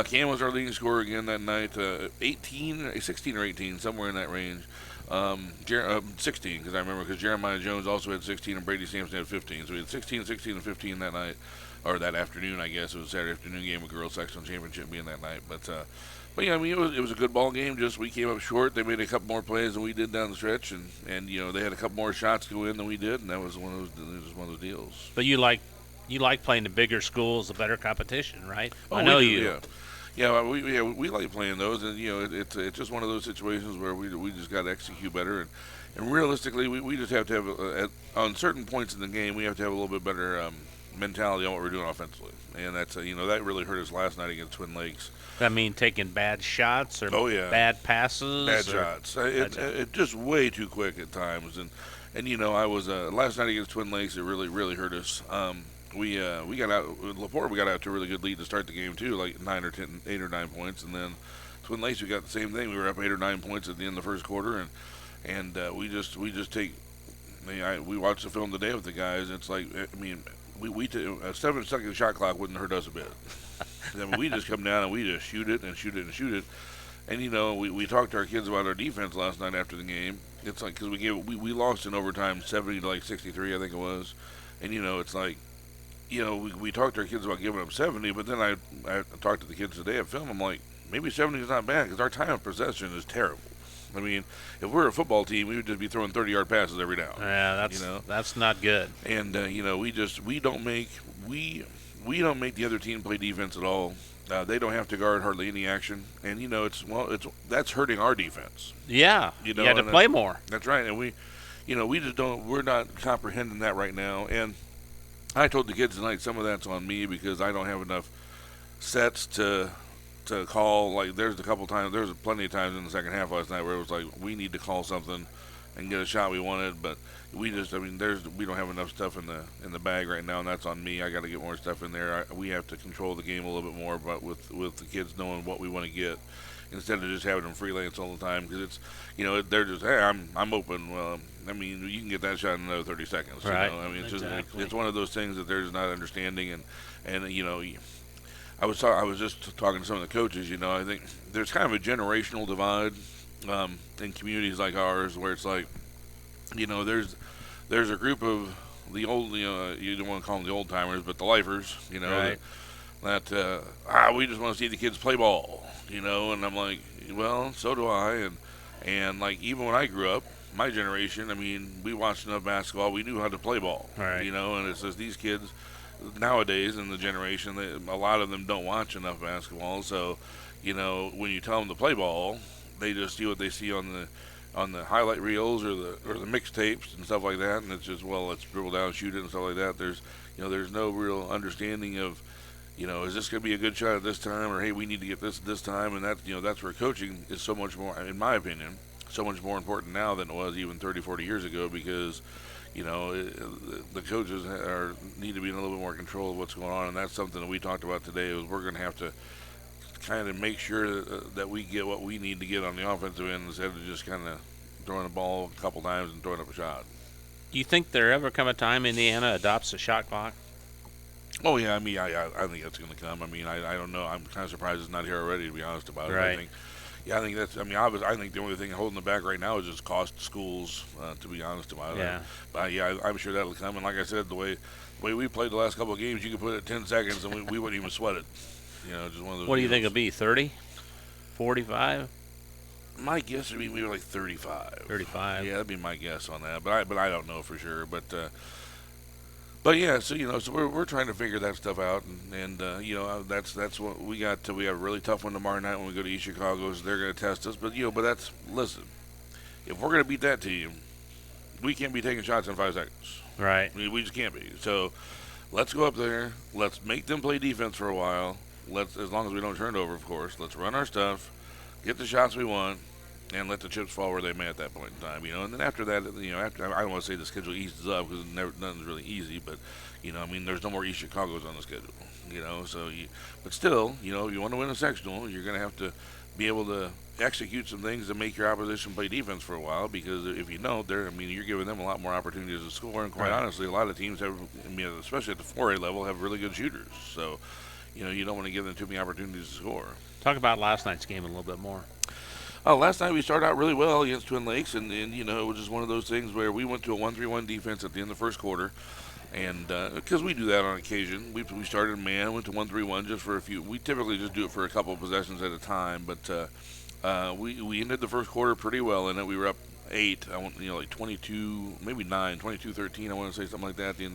Cam was our leading scorer again that night. 16 or 18, somewhere in that range. 16, because I remember, because Jeremiah Jones also had 16 and Brady Sampson had 15. So we had 16, 16, and 15 that night, or that afternoon, I guess. It was a Saturday afternoon game with girls section championship being that night. But yeah, I mean, it was a good ball game. Just we came up short. They made a couple more plays than we did down the stretch, and they had a couple more shots go in than we did, and that was one of those deals. But you like playing the bigger schools, the better competition, right? Oh, I know we do, you. Yeah, we like playing those, and it's just one of those situations where we just got to execute better, and realistically, we just have to have on certain points in the game we have to have a little bit better mentality on what we're doing offensively, and that's that really hurt us last night against Twin Lakes. I mean, taking bad shots or bad passes? Bad shots. It just way too quick at times. And I was last night against Twin Lakes. It really, really hurt us. We got out LaPorte. We got out to a really good lead to start the game too, like 8 or 9 points. And then Twin Lakes, we got the same thing. We were up 8 or 9 points at the end of the first quarter, and we just take. We watched the film today with the guys. It's like a 7-second shot clock wouldn't hurt us a bit. I mean, we just come down and we just shoot it and shoot it and shoot it. And we talked to our kids about our defense last night after the game. It's like because we lost in overtime 70 to like 63, I think it was. And it's like we talked to our kids about giving up 70, but then I talked to the kids today at film. I'm like, maybe 70 is not bad because our time of possession is terrible. I mean, if we're a football team, we would just be throwing 30-yard passes every down. Yeah, that's not good. And we don't make the other team play defense at all. They don't have to guard hardly any action, and that's hurting our defense. Yeah, you had to play more. That's right, and we just don't. We're not comprehending that right now. And I told the kids tonight some of that's on me because I don't have enough sets to call. Like there was plenty of times in the second half last night where it was like we need to call something and get a shot we wanted, but we don't have enough stuff in the bag right now, and that's on me. I got to get more stuff in there. We have to control the game a little bit more, but with the kids knowing what we want to get instead of just having them freelance all the time because it's they're just hey I'm open. Well, I mean you can get that shot in another 30 seconds. Right. I mean it's exactly. just it's one of those things that they're just not understanding and I was just talking to some of the coaches. I think there's kind of a generational divide in communities like ours, where it's like, there's a group of the old, you don't want to call them the old timers, but the lifers, right. that we just want to see the kids play ball, and I'm like, well, so do I, and like even when I grew up, my generation, I mean, we watched enough basketball, we knew how to play ball, right. And it's just these kids nowadays in the generation, a lot of them don't watch enough basketball, so when you tell them to play ball, they just see what they see on the highlight reels or the mixtapes and stuff like that, and it's just let's dribble down, shoot it and stuff like that. There's no real understanding of is this going to be a good shot at this time, or hey, we need to get this at this time, and that's where coaching is so much more, in my opinion, so much more important now than it was even 30, 40 years ago, because the coaches need to be in a little bit more control of what's going on, and that's something that we talked about today. Is we're going to have to kind of make sure that we get what we need to get on the offensive end instead of just kind of throwing the ball a couple times and throwing up a shot. You think there ever come a time Indiana adopts a shot clock? Oh yeah, I mean, I think that's going to come. I mean, I don't know. I'm kind of surprised it's not here already, to be honest about it. Right. I think that's. I mean, I think the only thing holding it back right now is just cost to schools. To be honest about it. Yeah. But yeah, I'm sure that'll come. And like I said, the way we played the last couple of games, you could put it 10 seconds and we wouldn't even sweat it. Just one of those. What do you think it'll be? 30, 45? My guess would be we were like 35. 35. Yeah, that'd be my guess on that. But I don't know for sure. But yeah, so so we're trying to figure that stuff out, and that's what we got. We have a really tough one tomorrow night when we go to East Chicago. So they're going to test us, but listen, if we're going to beat that team, we can't be taking shots in 5 seconds. Right. I mean, we just can't be. So let's go up there. Let's make them play defense for a while. As long as we don't turn it over, of course. Let's run our stuff, get the shots we want, and let the chips fall where they may at that point in time, And then after that, I don't want to say the schedule eases up because nothing's really easy, but there's no more East Chicago's on the schedule, but still, if you want to win a sectional, you're going to have to be able to execute some things to make your opposition play defense for a while, because if you don't, you're giving them a lot more opportunities to score, and quite honestly, a lot of teams have, especially at the 4A level, have really good shooters, so you don't want to give them too many opportunities to score. Talk about last night's game a little bit more. Last night we started out really well against Twin Lakes, and it was just one of those things where we went to a 1-3-1 defense at the end of the first quarter, and because we do that on occasion, we started man, went to 1-3-1 just for a few. We typically just do it for a couple of possessions at a time, but we ended the first quarter pretty well, and then we were up 8. Like 22, maybe 9, 22-13. I want to say something like that at the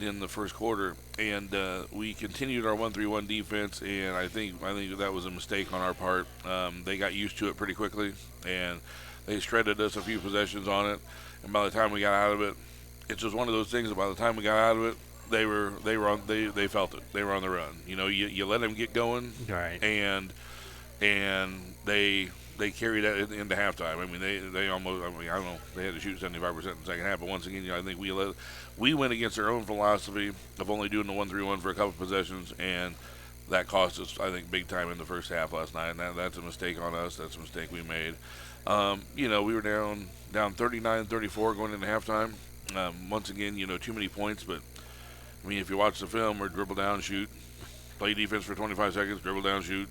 end of the first quarter, and we continued our 1-3-1 defense, and I think that was a mistake on our part. They got used to it pretty quickly, and they shredded us a few possessions on it. And by the time we got out of it, it's just one of those things that by the time we got out of it, they felt it. They were on the run. You let them get going, right? And they carried that into halftime. I mean, they almost. I don't know. They had to shoot 75% in the second half. But once again, I think we went against our own philosophy of only doing the 1-3-1 for a couple possessions, and that cost us, I think, big time in the first half last night. And that's a mistake on us. That's a mistake we made. We were down 39-34 going into halftime. Once again, too many points. But if you watch the film, we're dribble down, shoot, play defense for 25 seconds, dribble down, shoot.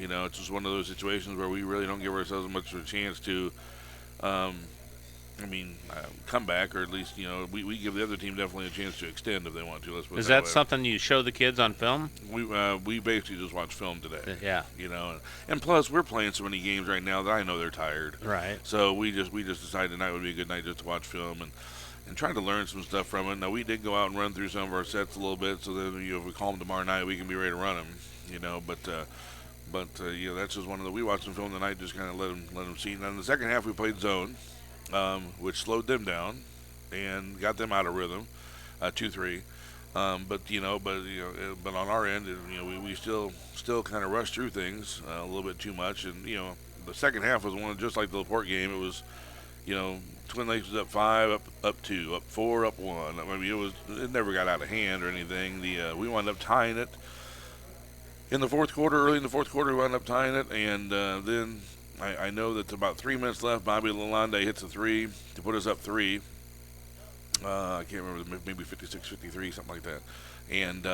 It's just one of those situations where we really don't give ourselves much of a chance to, come back, or at least, we give the other team definitely a chance to extend if they want to. Let's put it Is that that way. something you show the kids on film? We basically just watch film today. Yeah. And plus we're playing so many games right now that I know they're tired. Right. So we just decided tonight would be a good night just to watch film and try to learn some stuff from it. Now we did go out and run through some of our sets a little bit, so that if we call them tomorrow night, we can be ready to run them. But that's just one of the. We watched some film tonight, just kind of let them see. And then in the second half, we played zone, which slowed them down and got them out of rhythm, 2-3. But on our end, we still kind of rushed through things a little bit too much. And the second half was one just like the LaPorte game. It was, Twin Lakes was up 5, up 2, up 4, up 1. It never got out of hand or anything. We wound up tying it. In the fourth quarter, early in the fourth quarter, we wound up tying it, and then I know that about 3 minutes left, Bobby Lalonde hits a 3 to put us up 3. I can't remember, maybe 56-53, something like that. And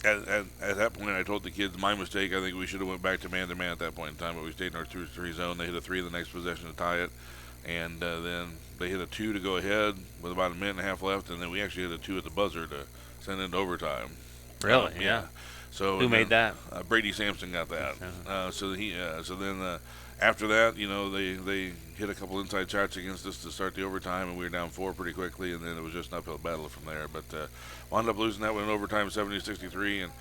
at that point, I told the kids, my mistake, I think we should have went back to man-to-man at that point in time, but we stayed in our 2-3 zone. They hit a 3 the next possession to tie it, and then they hit a 2 to go ahead with about a minute and a half left, and then we actually hit a 2 at the buzzer to send it into overtime. Really? Yeah. So who made that? Brady Sampson got that. So then after that, they hit a couple inside shots against us to start the overtime, and we were down 4 pretty quickly, and then it was just an uphill battle from there. But wound up losing that one in overtime, 70-63, and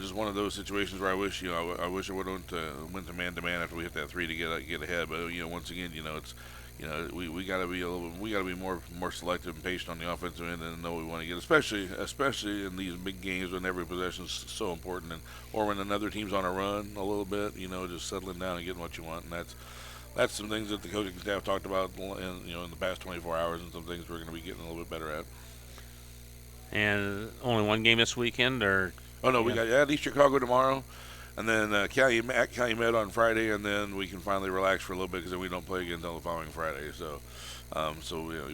just one of those situations where I wish I would have went to man to man after we hit that 3 to get ahead. But once again, it's we got to be more selective and patient on the offensive end and know what we want to get, especially in these big games when every possession is so important, or when another team's on a run a little bit, just settling down and getting what you want. And that's some things that the coaching staff talked about in the past 24 hours, and some things we're going to be getting a little bit better at. And only one game this weekend, or? Oh no, we got at East Chicago tomorrow, and then Calumet on Friday, and then we can finally relax for a little bit because then we don't play again until the following Friday. So,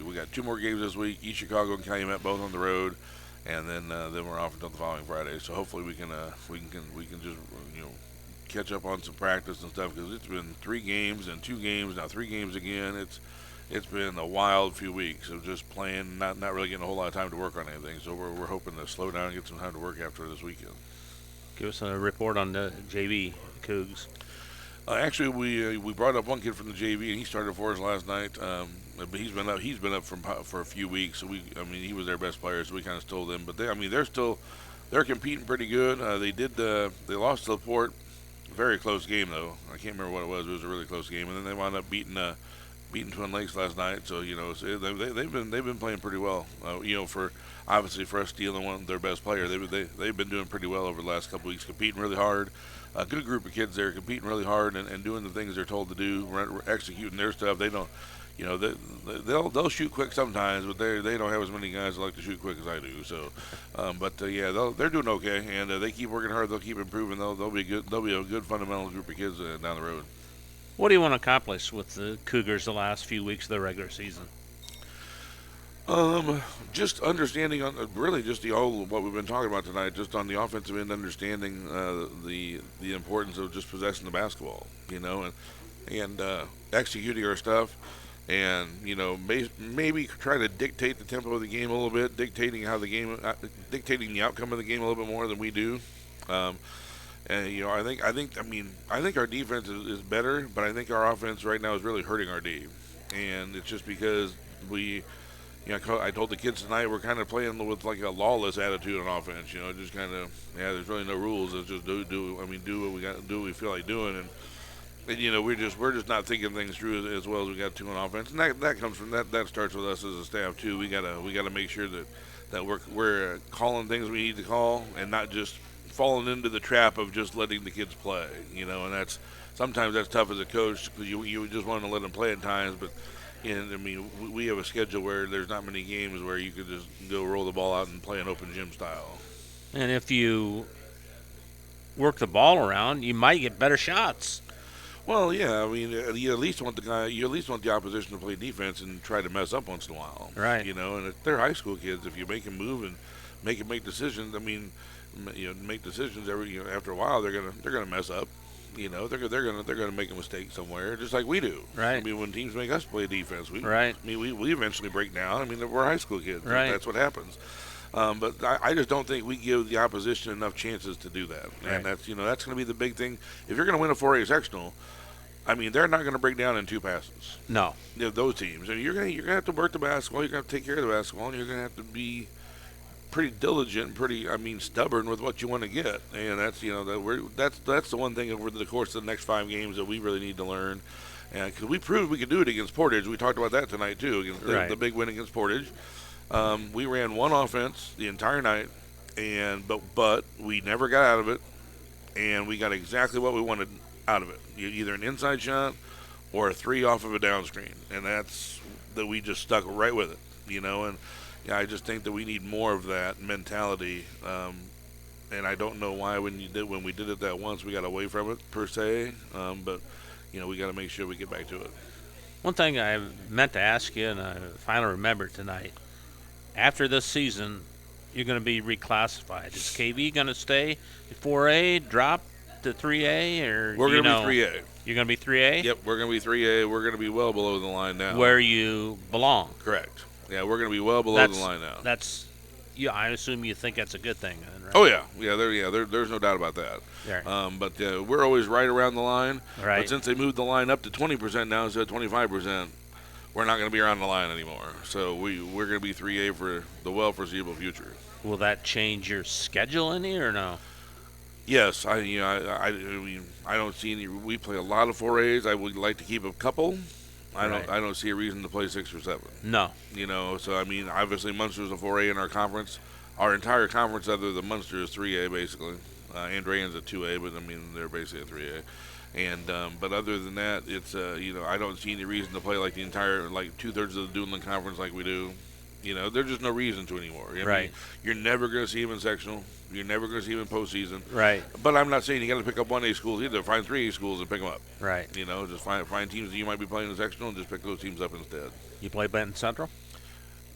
we got 2 more games this week: East Chicago and Calumet, both on the road, and then we're off until the following Friday. So hopefully we can just catch up on some practice and stuff, because it's been 3 games and 2 games now, 3 games again. It's been a wild few weeks of just playing, not really getting a whole lot of time to work on anything. So we're hoping to slow down and get some time to work after this weekend. Give us a report on the JV Cougs. Actually, we brought up one kid from the JV, and he started for us last night. But he's been up for a few weeks. So he was their best player, so we kind of stole them. But they're competing pretty good. They lost to LaPorte, very close game though. I can't remember what it was. It was a really close game, and then they wound up beating Twin Lakes last night. So so they've been playing pretty well. For us stealing one of their best players, they've been doing pretty well over the last couple weeks, competing really hard. A good group of kids there, competing really hard and doing the things they're told to do, executing their stuff. They don't, they'll shoot quick sometimes, but they don't have as many guys that like to shoot quick as I do. So, they're doing okay, and they keep working hard. They'll keep improving. They'll be good. They'll be a good fundamental group of kids down the road. What do you want to accomplish with the Cougars the last few weeks of the regular season? Just understanding really just what we've been talking about tonight, just on the offensive end, understanding the importance of just possessing the basketball, and executing our stuff, and maybe try to dictate the tempo of the game a little bit, dictating the outcome of the game a little bit more than we do. And I think our defense is better, but I think our offense right now is really hurting our D, and it's just because I told the kids tonight we're kind of playing with like a lawless attitude on offense. Just kind of there's really no rules. It's just do what we got, do what we feel like doing, and we're just not thinking things through as well as we got to on offense, and that comes from that starts with us as a staff too. We gotta make sure that we're calling things we need to call, and not just falling into the trap of just letting the kids play. And sometimes that's tough as a coach, because you just want to let them play at times, but. We have a schedule where there's not many games where you could just go roll the ball out and play an open gym style. And if you work the ball around, you might get better shots. Well, yeah. You at least want the opposition to play defense and try to mess up once in a while. Right. And if they're high school kids, if you make them move and make decisions, make decisions after a while, they're gonna mess up. They're gonna make a mistake somewhere, just like we do. Right. When teams make us play defense, we eventually break down. We're high school kids. Right. That's what happens. But I just don't think we give the opposition enough chances to do that. Right. And that's going to be the big thing. If you're going to win a 4A sectional, they're not going to break down in 2 passes. No. Those teams, and you're going to have to work the basketball. You're going to take care of the basketball, and you're going to have to be pretty diligent and pretty stubborn with what you want to get. And that's that's the one thing over the course of the next 5 games that we really need to learn. And because we proved we could do it against Portage, we talked about that tonight too, against the big win against Portage. We ran one offense the entire night, but we never got out of it, and we got exactly what we wanted out of it. Either an inside shot or a 3 off of a down screen, and that's that we just stuck right with it, and. Yeah, I just think that we need more of that mentality, and I don't know why when we did it that once we got away from it per se, but we got to make sure we get back to it. One thing I meant to ask you, and I finally remembered tonight, after this season, you're going to be reclassified. Is KV going to stay at 4A, drop to 3A, or we're going to be 3A? You're going to be 3A? Yep, we're going to be 3A. We're going to be well below the line now. Where you belong. Correct. Yeah, we're going to be well below the line now. I assume you think that's a good thing, then, right? Oh yeah. There's no doubt about that. Right. But we're always right around the line. Right. But since they moved the line up to 20% now instead of 25%, we're not going to be around the line anymore. So we're going to be 3A for the well foreseeable future. Will that change your schedule any or no? Yes, I don't see any. We play a lot of 4As. I would like to keep a couple. I don't see a reason to play 6 or 7. No. You know, so I mean, obviously Munster's a 4A in our conference. Our entire conference, other than Munster, is 3A basically. Andrean's a 2A, but I mean they're basically a 3A. And but other than that, it's I don't see any reason to play like the entire 2/3 of the Duneland Conference like we do. You know, there's just no reason to anymore. I mean, you're never going to see him in sectional. You're never going to see him in postseason. Right. But I'm not saying you got to pick up 1A schools either. Find 3A schools and pick them up. Right. You know, just find teams that you might be playing in sectional and just pick those teams up instead. You play Benton Central?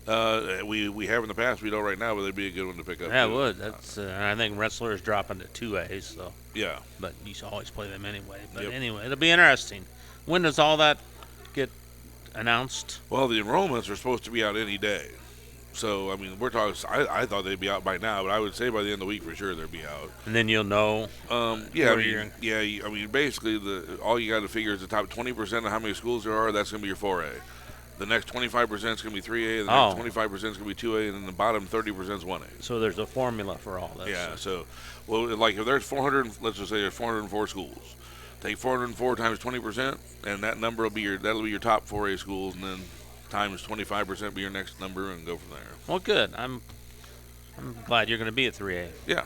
We have in the past. We don't right now, but they'd be a good one to pick up. Yeah, it would. That's I think Rensselaer is dropping to 2A, so. Yeah. But you should always play them anyway. But anyway, it'll be interesting. When does all that get announced? Well, the enrollments are supposed to be out any day. So, I mean, we're talking. I thought they'd be out by now, but I would say by the end of the week for sure they'll be out. And then you'll know. Yeah, I mean, basically, all you got to figure is the top 20% of how many schools there are. That's going to be your 4A. The next 25% is going to be 3A. The next 25% is going to be 2A, and then the bottom 30% is 1A. So there's a formula for all this. Yeah. So, well, like if there's 400, let's just say there's 404 schools. Take 404 times 20%, and that number will be that'll be your top 4A schools, and then times 25% be your next number, and go from there. Well, good. I'm glad you're going to be at 3A. Yeah,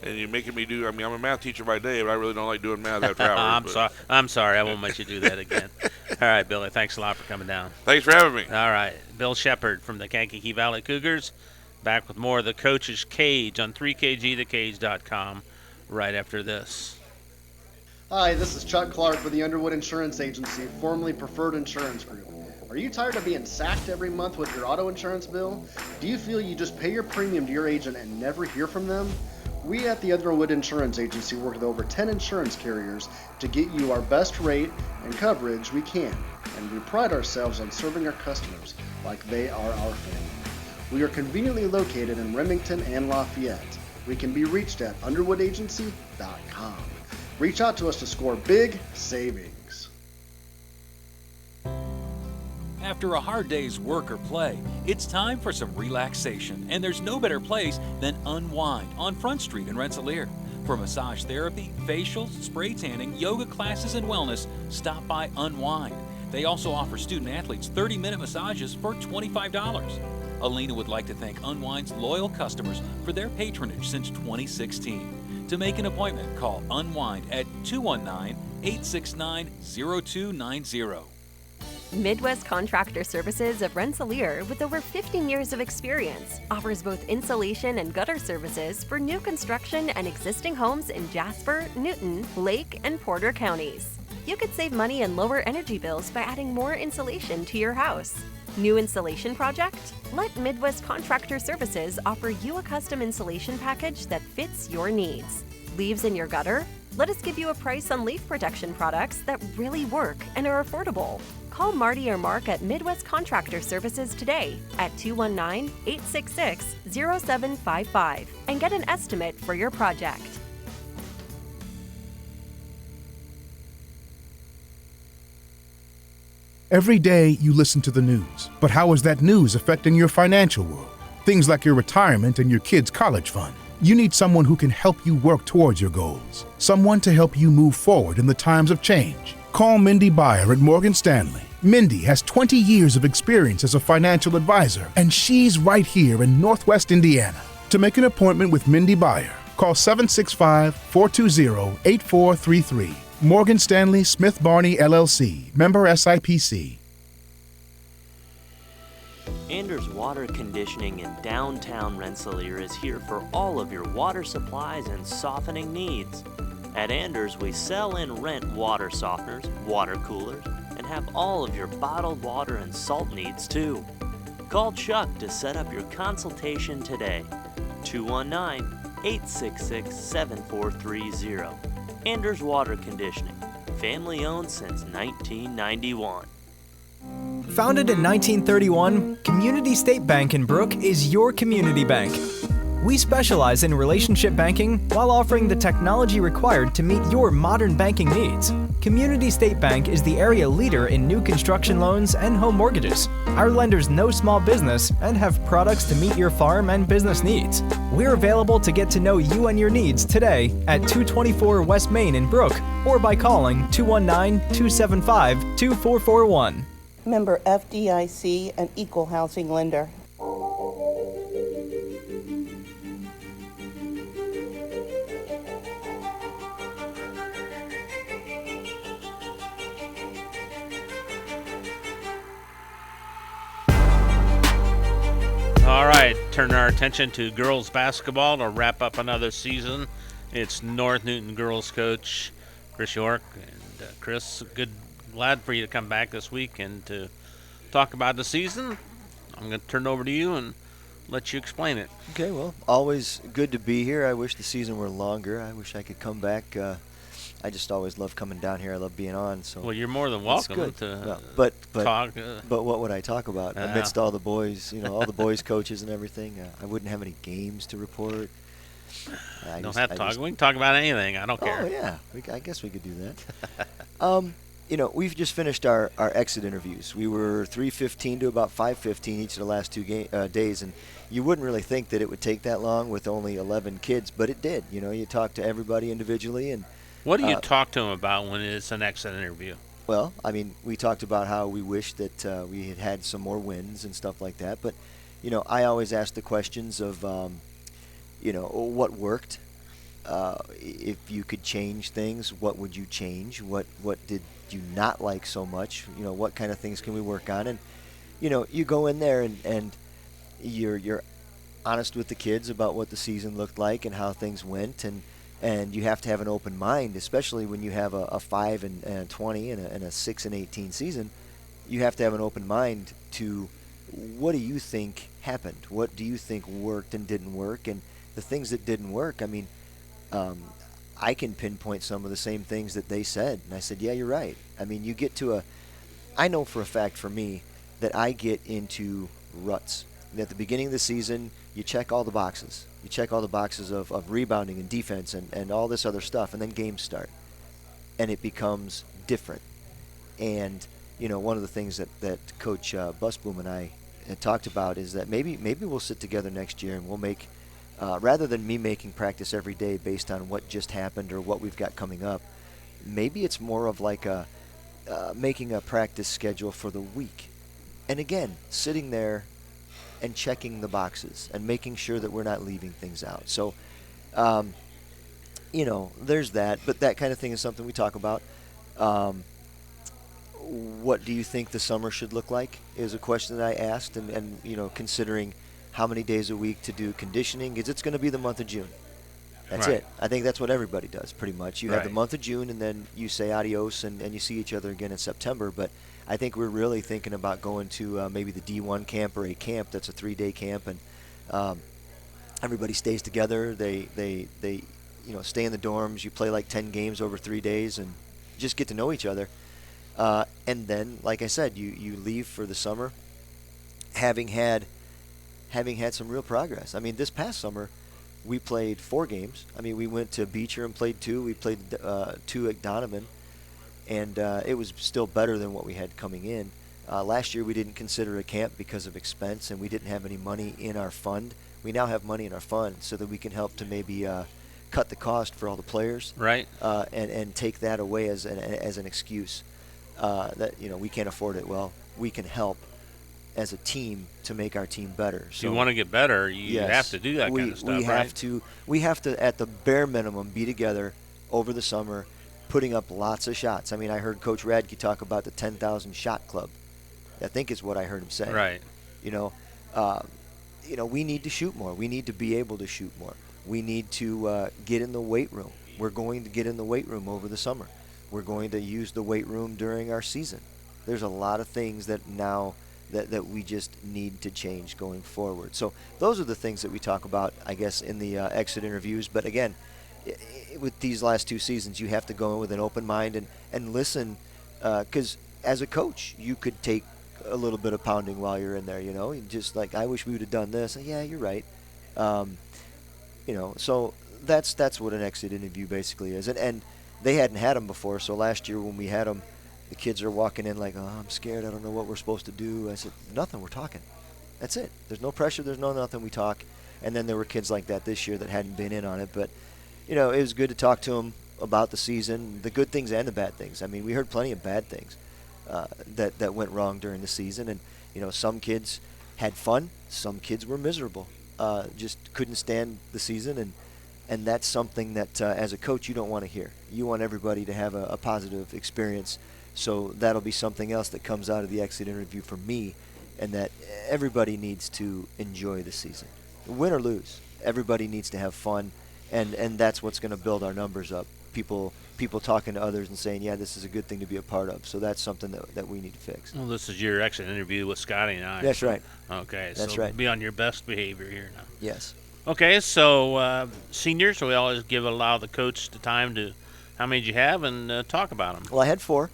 and you're making me do. I mean, I'm a math teacher by day, but I really don't like doing math after hours. I'm sorry. I won't let you do that again. All right, Billy. Thanks a lot for coming down. Thanks for having me. All right, Bill Shepard from the Kankakee Valley Cougars, back with more of the Coach's Cage on 3kgthecage.com right after this. Hi, this is Chuck Clark with the Underwood Insurance Agency, formerly Preferred Insurance Group. Are you tired of being sacked every month with your auto insurance bill? Do you feel you just pay your premium to your agent and never hear from them? We at the Underwood Insurance Agency work with over 10 insurance carriers to get you our best rate and coverage we can, and we pride ourselves on serving our customers like they are our family. We are conveniently located in Remington and Lafayette. We can be reached at underwoodagency.com. Reach out to us to score big savings. After a hard day's work or play, it's time for some relaxation, and there's no better place than Unwind on Front Street in Rensselaer. For massage therapy, facials, spray tanning, yoga classes, and wellness, stop by Unwind. They also offer student athletes 30-minute massages for $25. Alina would like to thank Unwind's loyal customers for their patronage since 2016. To make an appointment, call Unwind at 219-869-0290. Midwest Contractor Services of Rensselaer, with over 15 years of experience, offers both insulation and gutter services for new construction and existing homes in Jasper, Newton, Lake, and Porter counties. You could save money and lower energy bills by adding more insulation to your house. New installation project? Let Midwest Contractor Services offer you a custom insulation package that fits your needs. Leaves in your gutter? Let us give you a price on leaf protection products that really work and are affordable. Call Marty or Mark at Midwest Contractor Services today at 219-866-0755 and get an estimate for your project. Every day you listen to the news, but how is that news affecting your financial world? Things like your retirement and your kids' college fund. You need someone who can help you work towards your goals. Someone to help you move forward in the times of change. Call Mindy Byer at Morgan Stanley. Mindy has 20 years of experience as a financial advisor, and she's right here in Northwest Indiana. To make an appointment with Mindy Byer, call 765-420-8433. Morgan Stanley Smith Barney, LLC, member SIPC. Anders Water Conditioning in downtown Rensselaer is here for all of your water supplies and softening needs. At Anders, we sell and rent water softeners, water coolers, and have all of your bottled water and salt needs too. Call Chuck to set up your consultation today. 219-866-7430. Anders Water Conditioning, family owned since 1991. Founded in 1931, Community State Bank in Brook is your community bank. We specialize in relationship banking while offering the technology required to meet your modern banking needs. Community State Bank is the area leader in new construction loans and home mortgages. Our lenders know small business and have products to meet your farm and business needs. We're available to get to know you and your needs today at 224 West Main in Brook or by calling 219-275-2441. Member FDIC, an equal housing lender. All right, turn our attention to girls basketball to wrap up another season. It's North Newton girls coach Chris York. And Chris, glad for you to come back this week and to talk about the season. I'm going to turn it over to you and let you explain it. Okay, well, always good to be here. I wish the season were longer. I wish I could come back. I just always love coming down here. I love being on. So well, you're more than welcome to but talk. But what would I talk about amidst all the boys? All the boys coaches and everything. I wouldn't have any games to report. We can talk about anything. I don't care. Oh yeah, I guess we could do that. We've just finished our exit interviews. We were 3:15 to about 5:15 each of the last 2 days, and you wouldn't really think that it would take that long with only 11 kids, but it did. You talk to everybody individually and. What do you talk to them about when it's an exit interview? Well, I mean, we talked about how we wish that we had had some more wins and stuff like that. But, I always ask the questions of, what worked. If you could change things, what would you change? What did you not like so much? What kind of things can we work on? And, you go in there and you're honest with the kids about what the season looked like and how things went. And you have to have an open mind, especially when you have a 5 and 20 and a 6 and 18 season. You have to have an open mind to what do you think happened? What do you think worked and didn't work? And the things that didn't work, I mean, I can pinpoint some of the same things that they said. And I said, yeah, you're right. I mean, you get to I know for a fact for me that I get into ruts. And at the beginning of the season, you check all the boxes. You check all the boxes of rebounding and defense and all this other stuff, and then games start. And it becomes different. And, one of the things that Coach Busboom and I had talked about is that maybe we'll sit together next year and we'll make, rather than me making practice every day based on what just happened or what we've got coming up, maybe it's more of like making a practice schedule for the week. And again, sitting there and checking the boxes and making sure that we're not leaving things out. So, there's that. But that kind of thing is something we talk about. What do you think the summer should look like is a question that I asked. And considering how many days a week to do conditioning, because it's going to be the month of June. That's Right. it. I think that's what everybody does pretty much. You have the Right. month of June, and then you say adios, and you see each other again in September. But I think we're really thinking about going to maybe the D1 camp or a camp that's a 3-day camp, and everybody stays together. They stay in the dorms. You play like 10 games over 3 days and just get to know each other. And then, like I said, you leave for the summer having had some real progress. I mean, this past summer, we played 4 games. I mean, we went to Beecher and played 2. We played 2 at Donovan. And it was still better than what we had coming in. Last year we didn't consider a camp because of expense, and we didn't have any money in our fund. We now have money in our fund so that we can help to maybe cut the cost for all the players. Right. And take that away as an excuse that we can't afford it. Well, we can help as a team to make our team better. If So you want to get better, you yes, have to do that kind of stuff, we right? have to at the bare minimum be together over the summer, putting up lots of shots. I mean, I heard Coach Radke talk about the 10,000 shot club. I think is what I heard him say. Right. We need to shoot more. We need to be able to shoot more. We need to get in the weight room. We're going to get in the weight room over the summer. We're going to use the weight room during our season. There's a lot of things that now that we just need to change going forward. So those are the things that we talk about, I guess, in the exit interviews. But again, with these last 2 seasons, you have to go in with an open mind and listen, because as a coach, you could take a little bit of pounding while you're in there, just like, I wish we would have done this. Yeah, you're right. So that's what an exit interview basically is. And they hadn't had them before, so last year when we had them, the kids are walking in like, oh, I'm scared, I don't know what we're supposed to do. I said, nothing, we're talking. That's it. There's no pressure, there's no nothing, we talk. And then there were kids like that this year that hadn't been in on it, but it was good to talk to them about the season, the good things and the bad things. I mean, we heard plenty of bad things. that went wrong during the season. And some kids had fun, some kids were miserable, just couldn't stand the season, and that's something that as a coach you don't want to hear. You want everybody to have a positive experience. So that'll be something else that comes out of the exit interview for me, and that everybody needs to enjoy the season. Win or lose, everybody needs to have fun, and that's what's going to build our numbers up. People talking to others and saying, yeah, this is a good thing to be a part of. So that's something that we need to fix. Well, this is your exit interview with Scotty and I. That's right. Okay, that's so right. Be on your best behavior here now. Yes. Okay, so seniors, we always allow the coach the time to, how many did you have, and talk about them. Well, I had 4.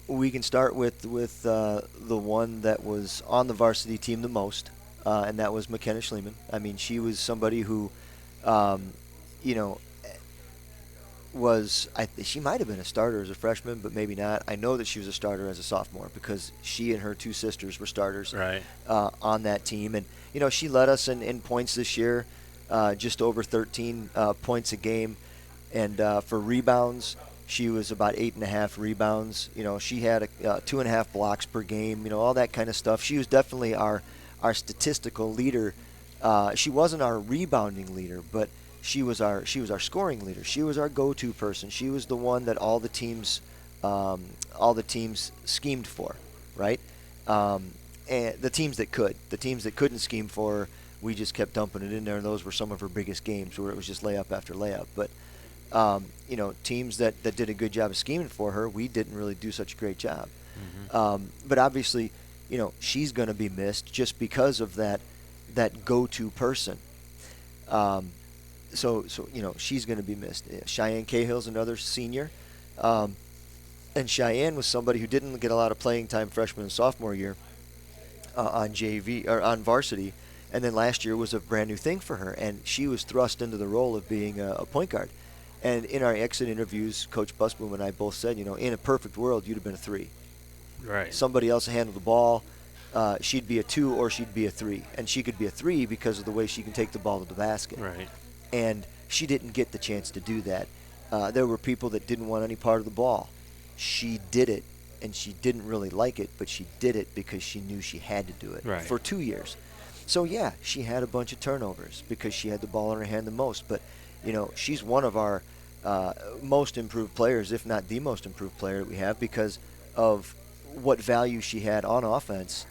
We can start with the one that was on the varsity team the most, and that was McKenna Schliemann. I mean, she was somebody who, she might have been a starter as a freshman, but maybe not. I know that she was a starter as a sophomore because she and her 2 sisters were starters on that team. And, she led us in points this year, just over 13 points a game. And for rebounds, she was about 8.5 rebounds. She had 2.5 blocks per game, all that kind of stuff. She was definitely our statistical leader. She wasn't our rebounding leader, but she was our scoring leader. She was our go-to person. She was the one that all the teams schemed for, right? And the teams that couldn't scheme for her, we just kept dumping it in there, and those were some of her biggest games where it was just layup after layup. But teams that did a good job of scheming for her, we didn't really do such a great job. Mm-hmm. But obviously, she's going to be missed just because of that go-to person. So she's going to be missed. Cheyenne Cahill's another senior, and Cheyenne was somebody who didn't get a lot of playing time freshman and sophomore year on JV or on varsity, and then last year was a brand new thing for her, and she was thrust into the role of being a point guard. And in our exit interviews, Coach Busboom and I both said, in a perfect world, you'd have been a 3. Right. Somebody else handled the ball. She'd be a 2 or she'd be a 3. And she could be a 3 because of the way she can take the ball to the basket. Right. And she didn't get the chance to do that. There were people that didn't want any part of the ball. She did it, and she didn't really like it, but she did it because she knew she had to do it for 2 years. So, yeah, she had a bunch of turnovers because she had the ball in her hand the most. But, she's one of our most improved players, if not the most improved player that we have, because of what value she had on offense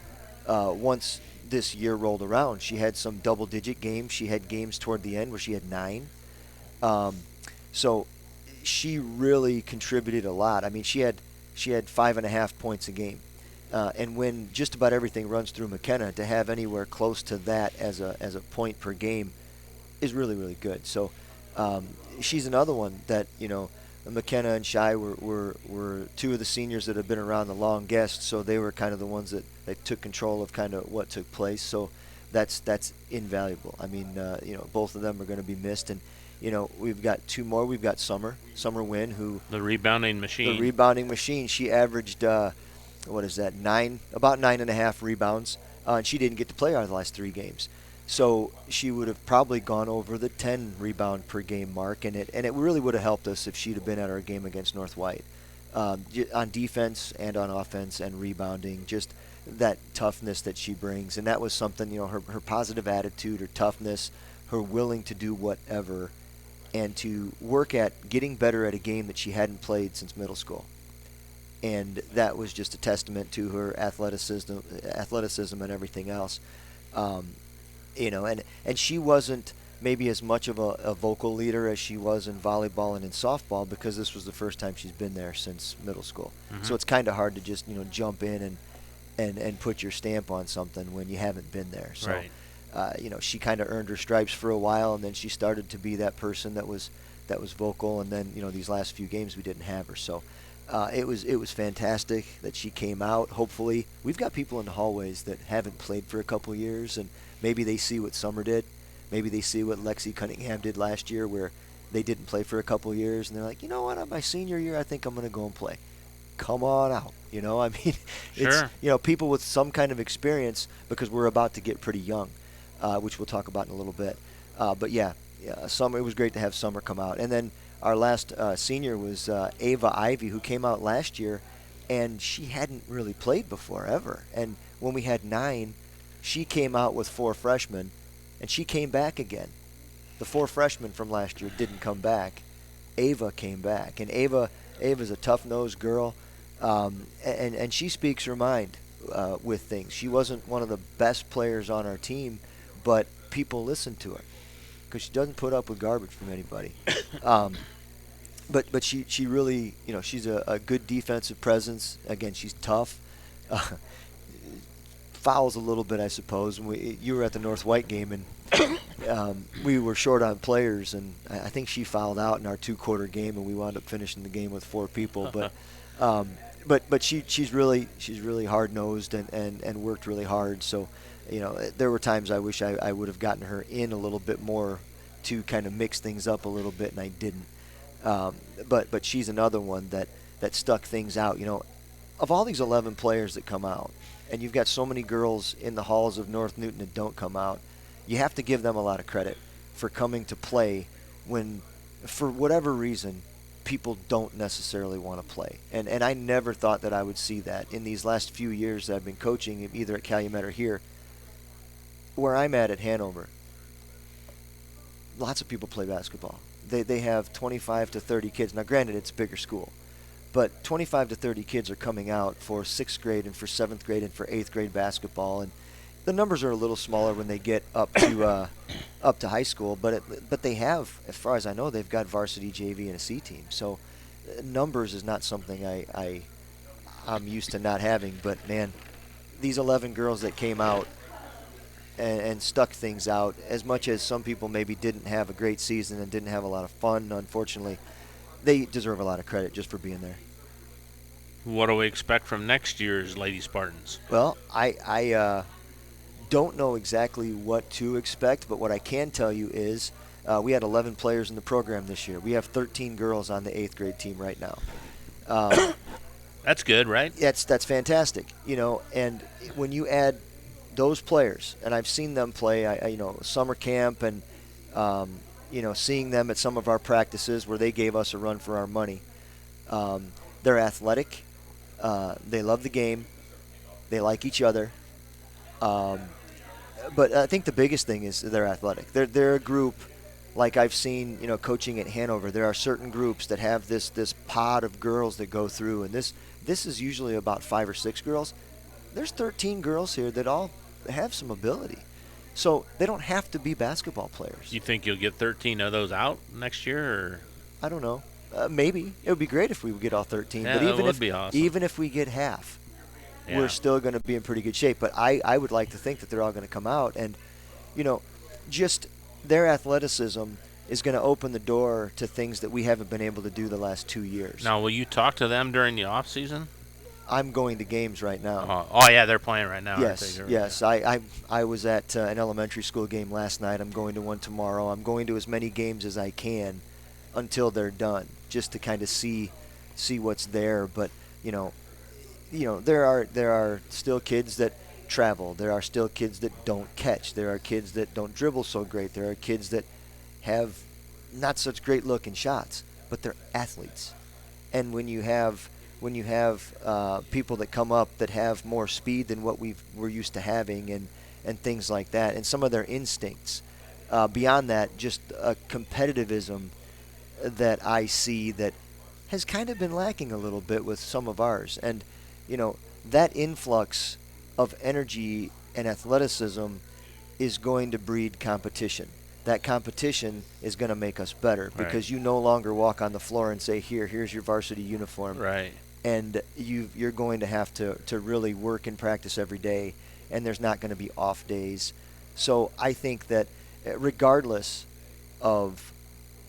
once this year rolled around. She had some double-digit games. She had games toward the end where she had 9. So she really contributed a lot. I mean, she had 5.5 points a game. And when just about everything runs through McKenna, to have anywhere close to that as a point per game is really, really good. So she's another one that, McKenna and Shai were 2 of the seniors that have been around the longest, so they were kind of the ones that took control of kind of what took place. So that's invaluable. I mean, both of them are going to be missed. And, we've got 2 more. We've got Summer Wynn, who the rebounding machine. She averaged about 9.5 rebounds, and she didn't get to play out of the last 3 games. So she would have probably gone over the 10 rebound per game mark, and it really would have helped us if she'd have been at our game against North White on defense and on offense and rebounding. Just that toughness that she brings, and that was something, her positive attitude, her toughness, her willing to do whatever, and to work at getting better at a game that she hadn't played since middle school. And that was just a testament to her athleticism and everything else. And she wasn't maybe as much of a vocal leader as she was in volleyball and in softball, because this was the first time she's been there since middle school. Mm-hmm. So it's kind of hard to just jump in and put your stamp on something when you haven't been there. So right. She kind of earned her stripes for a while, and then she started to be that person that was vocal. And then these last few games we didn't have her. So it was fantastic that she came out. Hopefully, we've got people in the hallways that haven't played for a couple years, and maybe they see what Summer did. Maybe they see what Lexi Cunningham did last year, where they didn't play for a couple years, and they're like, on my senior year, I think I'm going to go and play. Come on out. I mean, sure. It's, people with some kind of experience, because we're about to get pretty young, which we'll talk about in a little bit. But yeah, Summer, it was great to have Summer come out. And then our last senior was Ava Ivy, who came out last year, and she hadn't really played before ever. And when we had 9, she came out with 4 freshmen, and she came back again. The 4 freshmen from last year didn't come back. Ava came back, and Ava's a tough-nosed girl, and she speaks her mind with things. She wasn't one of the best players on our team, but people listen to her because she doesn't put up with garbage from anybody. But she really, she's a good defensive presence. Again, she's tough. Fouls a little bit, I suppose. You were at the North White game, and we were short on players, and I think she fouled out in our 2-quarter game, and we wound up finishing the game with 4 people. But she's really hard-nosed and worked really hard. So, there were times I wish I would have gotten her in a little bit more to kind of mix things up a little bit, and I didn't. But she's another one that stuck things out. Of all these 11 players that come out, and you've got so many girls in the halls of North Newton that don't come out, you have to give them a lot of credit for coming to play when, for whatever reason, people don't necessarily want to play. And I never thought that I would see that in these last few years that I've been coaching, either at Calumet or here. Where I'm at Hanover, lots of people play basketball. They have 25 to 30 kids. Now, granted, it's a bigger school, but 25 to 30 kids are coming out for 6th grade and for 7th grade and for 8th grade basketball, and the numbers are a little smaller when they get up to high school. But they have, as far as I know, they've got varsity JV and a C team. So numbers is not something I'm used to not having. But man, these 11 girls that came out and stuck things out, as much as some people maybe didn't have a great season and didn't have a lot of fun, unfortunately, they deserve a lot of credit just for being there. What do we expect from next year's Lady Spartans? Well, I don't know exactly what to expect, but what I can tell you is we had 11 players in the program this year. We have 13 girls on the 8th grade team right now. That's good, right? That's fantastic. And when you add those players, and I've seen them play, summer camp and, seeing them at some of our practices where they gave us a run for our money. They're athletic. They love the game. They like each other. But I think the biggest thing is they're athletic. They're a group, like I've seen, coaching at Hanover. There are certain groups that have this pod of girls that go through, and this is usually about 5 or 6 girls. There's 13 girls here that all have some ability. So they don't have to be basketball players. You think you'll get 13 of those out next year? Or? I don't know. Maybe. It would be great if we would get all 13. Yeah, but even if we get half, we're still going to be in pretty good shape. But I would like to think that they're all going to come out. And, just their athleticism is going to open the door to things that we haven't been able to do the last 2 years. Now, will you talk to them during the off season? I'm going to games right now. Oh yeah, they're playing right now. Yes. I was at an elementary school game last night. I'm going to one tomorrow. I'm going to as many games as I can until they're done, just to kind of see what's there. But there are still kids that travel. There are still kids that don't catch. There are kids that don't dribble so great. There are kids that have not such great looking shots, but they're athletes. And when you have people that come up that have more speed than what we're used to having, and things like that, and some of their instincts, beyond that, just a competitivism that I see that has kind of been lacking a little bit with some of ours. And that influx of energy and athleticism is going to breed competition. That competition is going to make us better, because you no longer walk on the floor and say, here's your varsity uniform. Right. And you're going to have to really work and practice every day, and there's not going to be off days. So I think that regardless of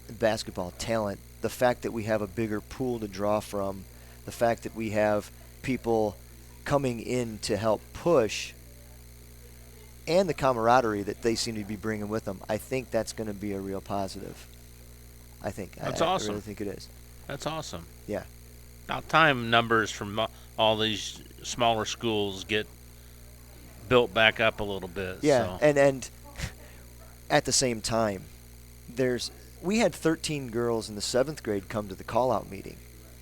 basketball talent, the fact that we have a bigger pool to draw from, the fact that we have people coming in to help push, and the camaraderie that they seem to be bringing with them, I think that's going to be a real positive. I think. That's awesome. I really think it is. That's awesome. Yeah. About time numbers from all these smaller schools get built back up a little bit. Yeah, so. and at the same time, there's we had 13 girls in the 7th grade come to the call-out meeting.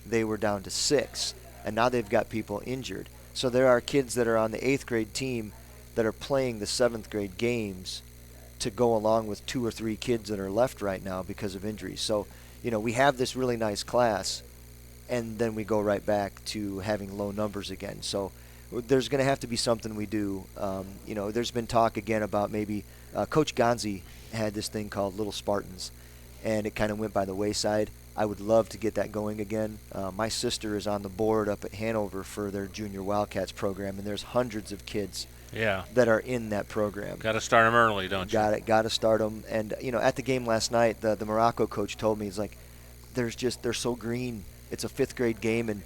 They were down to 6, and now they've got people injured. So there are kids that are on the 8th grade team that are playing the 7th grade games to go along with 2 or 3 kids that are left right now because of injuries. So, we have this really nice class, and then we go right back to having low numbers again. So there's going to have to be something we do. There's been talk again about maybe Coach Gonzi had this thing called Little Spartans, and it kind of went by the wayside. I would love to get that going again. My sister is on the board up at Hanover for their Junior Wildcats program, and there's hundreds of kids that are in that program. Got to start them early, don't you? Got to start them. And, at the game last night, the Morocco coach told me, he's like, they're so green. It's a 5th grade game,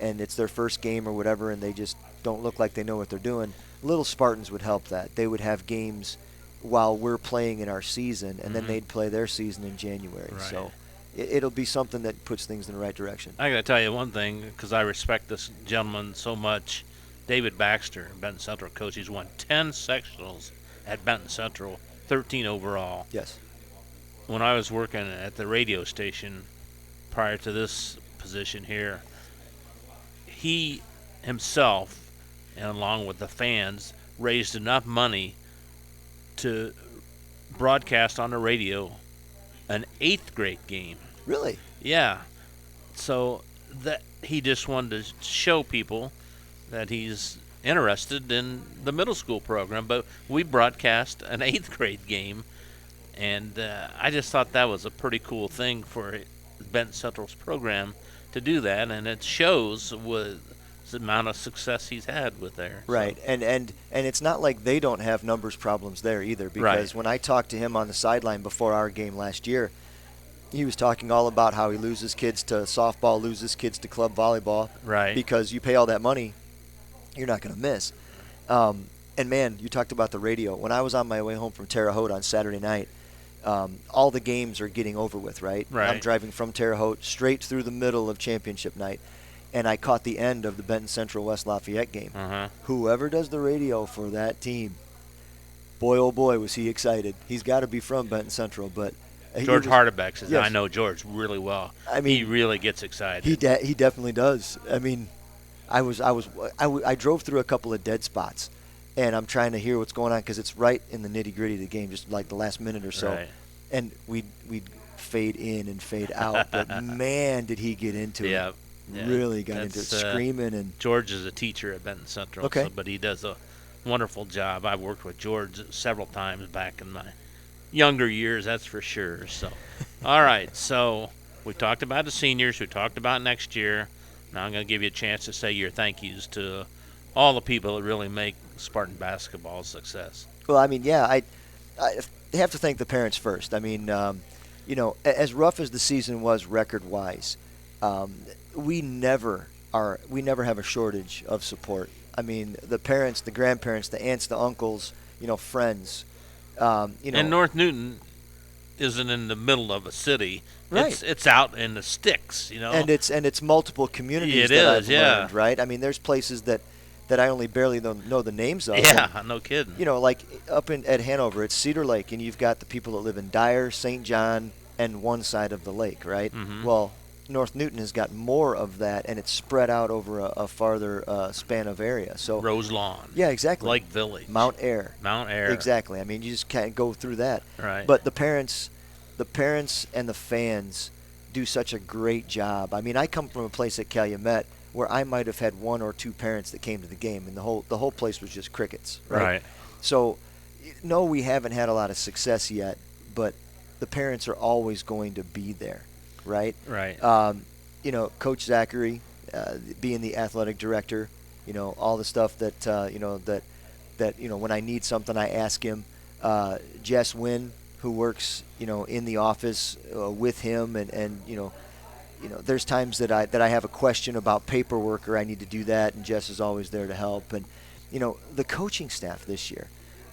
and it's their first game or whatever, and they just don't look like they know what they're doing. Little Spartans would help that. They would have games while we're playing in our season, and then they'd play their season in January. Right. So it'll be something that puts things in the right direction. I got to tell you one thing, because I respect this gentleman so much. David Baxter, Benton Central coach, he's won 10 sectionals at Benton Central, 13 overall. Yes. When I was working at the radio station prior to this position here, he himself, and along with the fans, raised enough money to broadcast on the radio an 8th grade game. Really? Yeah. So that he just wanted to show people that he's interested in the middle school program, but we broadcast an 8th grade game, and I just thought that was a pretty cool thing for Benton Central's program to do that, and it shows with the amount of success he's had with there. Right, so. and it's not like they don't have numbers problems there either, because when I talked to him on the sideline before our game last year, he was talking all about how he loses kids to softball, loses kids to club volleyball, right? Because you pay all that money, you're not going to miss. And man, you talked about the radio. When I was on my way home from Terre Haute on Saturday night, all the games are getting over with, right? I'm driving from Terre Haute straight through the middle of championship night, and I caught the end of the Benton Central West Lafayette game. Whoever does the radio for that team, boy, oh boy, was he excited. He's got to be from Benton Central, but George Hardebeck says, I know George really well. I mean, he really gets excited. He definitely does. I mean, I drove through a couple of dead spots, and I'm trying to hear what's going on because it's right in the nitty-gritty of the game, just like the last minute or so. Right. And we'd fade in and fade out, but man, did he get into it. Really got into it, screaming. And George is a teacher at Benton Central, but he does a wonderful job. I've worked with George several times back in my younger years, that's for sure. So, all right, so we talked about the seniors. We talked about next year. Now I'm going to give you a chance to say your thank yous to all the people that really make Spartan basketball a success. Well, I mean, yeah, I have to thank the parents first. I mean, as rough as the season was record-wise, we never have a shortage of support. I mean, the parents, the grandparents, the aunts, the uncles, friends. And North Newton isn't in the middle of a city. Right. It's out in the sticks, And it's multiple communities I've learned, right? I mean, there's places that I only barely know the names of. Yeah, no kidding. Like up at Hanover, it's Cedar Lake, and you've got the people that live in Dyer, St. John, and one side of the lake, right? Mm-hmm. Well, North Newton has got more of that, and it's spread out over a farther span of area. So Rose Lawn. Yeah, exactly. Lake Village. Mount Ayr. Exactly. I mean, you just can't go through that. Right. But the parents and the fans do such a great job. I mean, I come from a place at Calumet where I might have had 1 or 2 parents that came to the game, and the whole place was just crickets, right? So, no, we haven't had a lot of success yet, but the parents are always going to be there, right? Right. Coach Zachary, being the athletic director, all the stuff that when I need something, I ask him. Jess Wynn, who works, in the office with him, and there's times that I have a question about paperwork or I need to do that, and Jess is always there to help. And the coaching staff this year,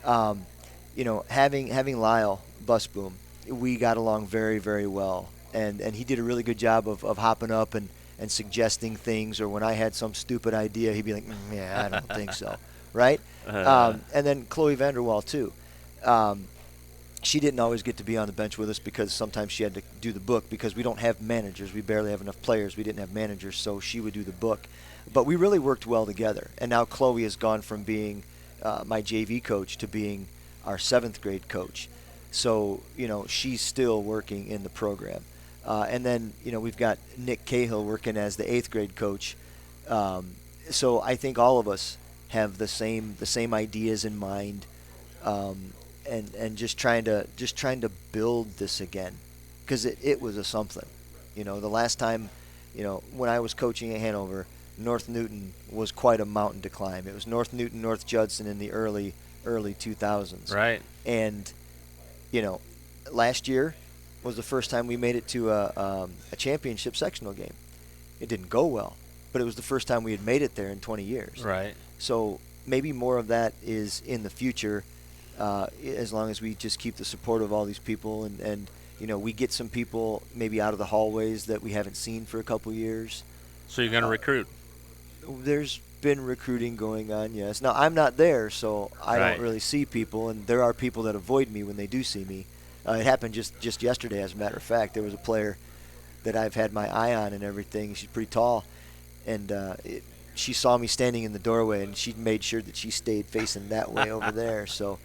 having Lyle Busboom, we got along very, very well, and he did a really good job of hopping up and suggesting things, or when I had some stupid idea, he'd be like, yeah, I don't think so, right? And then Chloe Vanderwall too. she didn't always get to be on the bench with us because sometimes she had to do the book because we don't have managers. We barely have enough players. We didn't have managers, so she would do the book. But we really worked well together. And now Chloe has gone from being my JV coach to being our 7th grade coach. So, she's still working in the program. And then, we've got Nick Cahill working as the 8th grade coach. So I think all of us have the same ideas in mind, and just trying to build this again, because it was a something. The last time, when I was coaching at Hanover, North Newton was quite a mountain to climb. It was North Newton, North Judson in the early 2000s. Right. And last year was the first time we made it to a championship sectional game. It didn't go well, but it was the first time we had made it there in 20 years. Right. So maybe more of that is in the future, as long as we just keep the support of all these people, and we get some people maybe out of the hallways that we haven't seen for a couple years. So you're going to recruit? There's been recruiting going on, yes. Now, I'm not there, so I don't really see people, and there are people that avoid me when they do see me. It happened just yesterday, as a matter of fact. There was a player that I've had my eye on and everything. She's pretty tall, and she saw me standing in the doorway, and she made sure that she stayed facing that way over there. So,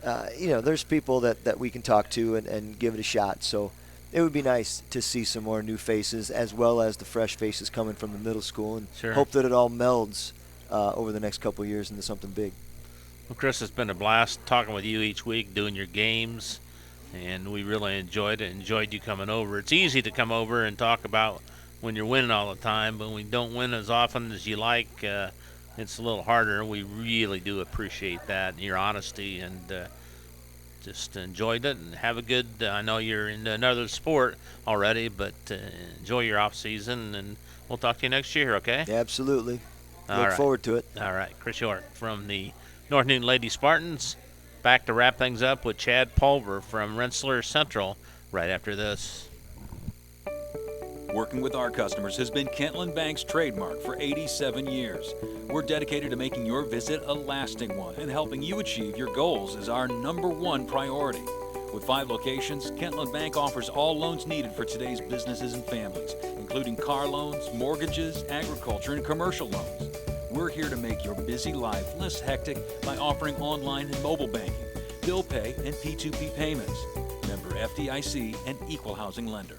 there's people that we can talk to and give it a shot. So it would be nice to see some more new faces, as well as the fresh faces coming from the middle school, and hope that it all melds over the next couple of years into something big. Well, Chris, it's been a blast talking with you each week, doing your games, and we really enjoyed it. Enjoyed you coming over. It's easy to come over and talk about when you're winning all the time, but when we don't win as often as you like, it's a little harder. We really do appreciate that and your honesty, and just enjoyed it, and have a good, I know you're into another sport already, but enjoy your off season, and we'll talk to you next year, okay? Yeah, absolutely. Look forward to it. All right. Chris York from the North Newton Lady Spartans. Back to wrap things up with Chad Pulver from Rensselaer Central right after this. Working with our customers has been Kentland Bank's trademark for 87 years. We're dedicated to making your visit a lasting one, and helping you achieve your goals is our #1 priority. With 5 locations, Kentland Bank offers all loans needed for today's businesses and families, including car loans, mortgages, agriculture, and commercial loans. We're here to make your busy life less hectic by offering online and mobile banking, bill pay, and P2P payments. Member FDIC and equal housing lender.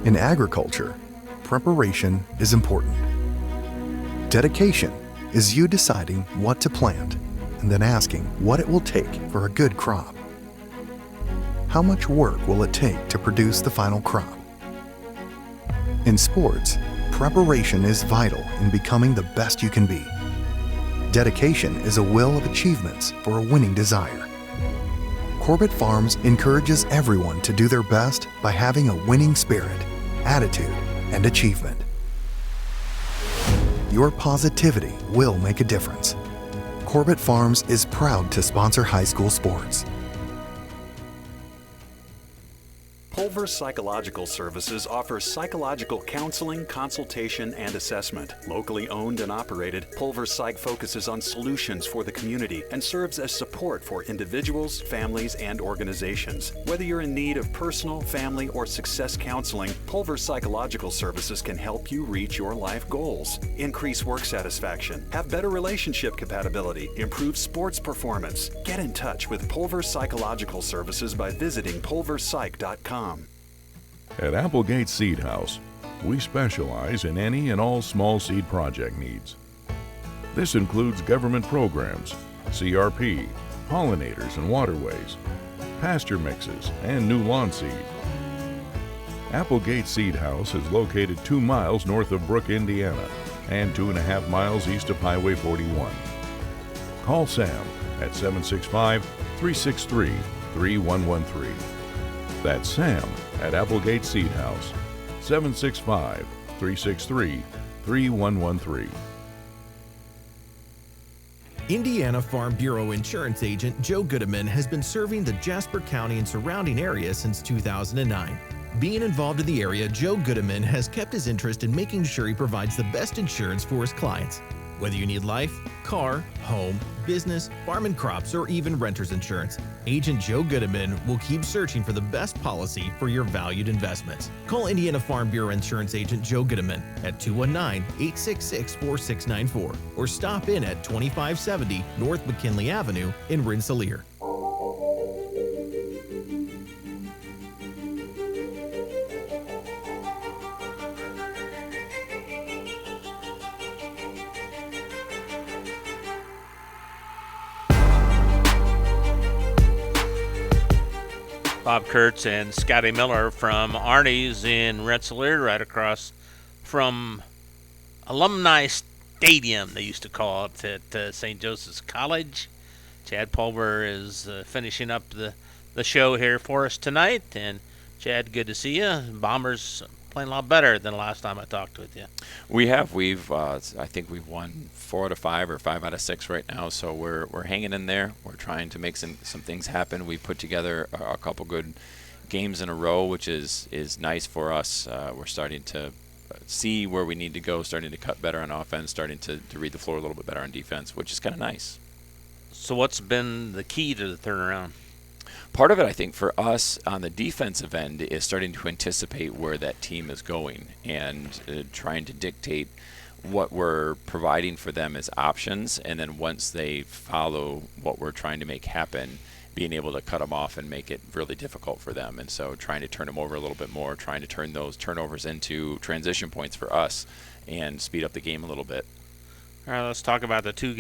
In agriculture, preparation is important. Dedication is you deciding what to plant and then asking what it will take for a good crop. How much work will it take to produce the final crop? In sports, preparation is vital in becoming the best you can be. Dedication is a will of achievements for a winning desire. Corbett Farms encourages everyone to do their best by having a winning spirit, attitude, and achievement. Your positivity will make a difference. Corbett Farms is proud to sponsor high school sports. Pulver Psychological Services offers psychological counseling, consultation, and assessment. Locally owned and operated, Pulver Psych focuses on solutions for the community and serves as support for individuals, families, and organizations. Whether you're in need of personal, family, or success counseling, Pulver Psychological Services can help you reach your life goals, increase work satisfaction, have better relationship compatibility, improve sports performance. Get in touch with Pulver Psychological Services by visiting pulverpsych.com. At Applegate Seed House, we specialize in any and all small seed project needs. This includes government programs, CRP, pollinators and waterways, pasture mixes, and new lawn seed. Applegate Seed House is located 2 miles north of Brook, Indiana, and 2.5 miles east of Highway 41. Call Sam at 765-363-3113. That's Sam at Applegate Seed House, 765-363-3113. Indiana Farm Bureau Insurance Agent Joe Goodeman has been serving the Jasper County and surrounding area since 2009. Being involved in the area, Joe Goodeman has kept his interest in making sure he provides the best insurance for his clients. Whether you need life, car, home, business, farm and crops, or even renter's insurance, Agent Joe Goodeman will keep searching for the best policy for your valued investments. Call Indiana Farm Bureau Insurance Agent Joe Goodeman at 219-866-4694 or stop in at 2570 North McKinley Avenue in Rensselaer. Bob Kurtz and Scotty Miller from Arnie's in Rensselaer, right across from Alumni Stadium, they used to call it, at St. Joseph's College. Chad Pulver is finishing up the show here for us tonight. And Chad, good to see you. Bombers playing a lot better than the last time I talked with you. We have. I think we've won 4 out of 5 or 5 out of 6 right now. So we're hanging in there. We're trying to make some things happen. We put together a couple good games in a row, which is nice for us. We're starting to see where we need to go, starting to cut better on offense, starting to read the floor a little bit better on defense, which is kind of nice. So what's been the key to the turnaround? Part of it, I think, for us on the defensive end is starting to anticipate where that team is going and trying to dictate what we're providing for them as options. And then once they follow what we're trying to make happen, being able to cut them off and make it really difficult for them. And so trying to turn them over a little bit more, trying to turn those turnovers into transition points for us and speed up the game a little bit. All right, let's talk about the 2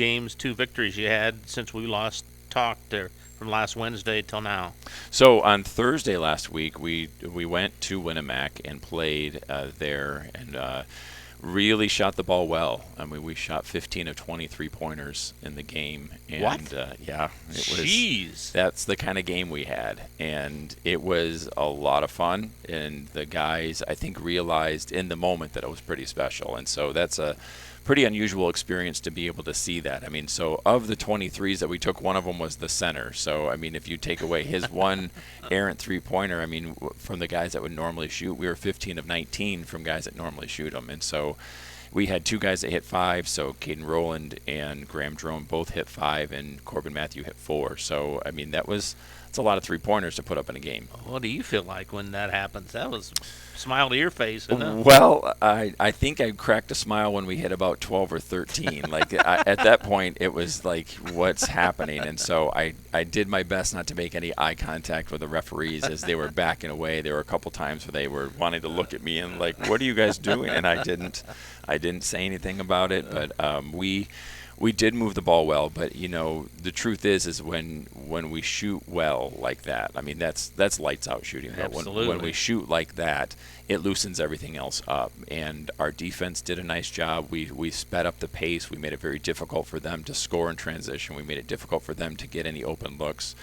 victories you had since we last talked there. From last Wednesday till now. So on Thursday last week, we went to Winnemac and played there and really shot the ball well. I mean, we shot 15 of 23 pointers in the game. And, what? Yeah. It Jeez. Was, that's the kind of game we had. And it was a lot of fun. And the guys, I think, realized in the moment that it was pretty special. And so that's a pretty unusual experience to be able to see that. I mean, so of the 23s that we took, one of them was the center. So, I mean, if you take away his one errant three-pointer, I mean, from the guys that would normally shoot, we were 15 of 19 from guys that normally shoot them. And so we had 2 guys that hit 5, so Caden Rowland and Graham Drone both hit 5, and Corbin Matthew hit 4. So, I mean, it's a lot of three-pointers to put up in a game. What do you feel like when that happens? That was a smile to your face, isn't it? Well, I think I cracked a smile when we hit about 12 or 13. Like at that point, it was like, what's happening? And so I did my best not to make any eye contact with the referees as they were backing away. There were a couple times where they were wanting to look at me and like, what are you guys doing? And I didn't say anything about it, but we did move the ball well, but you know the truth is when we shoot well like that, I mean that's lights out shooting. But when we shoot like that, it loosens everything else up. And our defense did a nice job. We sped up the pace. We made it very difficult for them to score in transition. We made it difficult for them to get any open looks.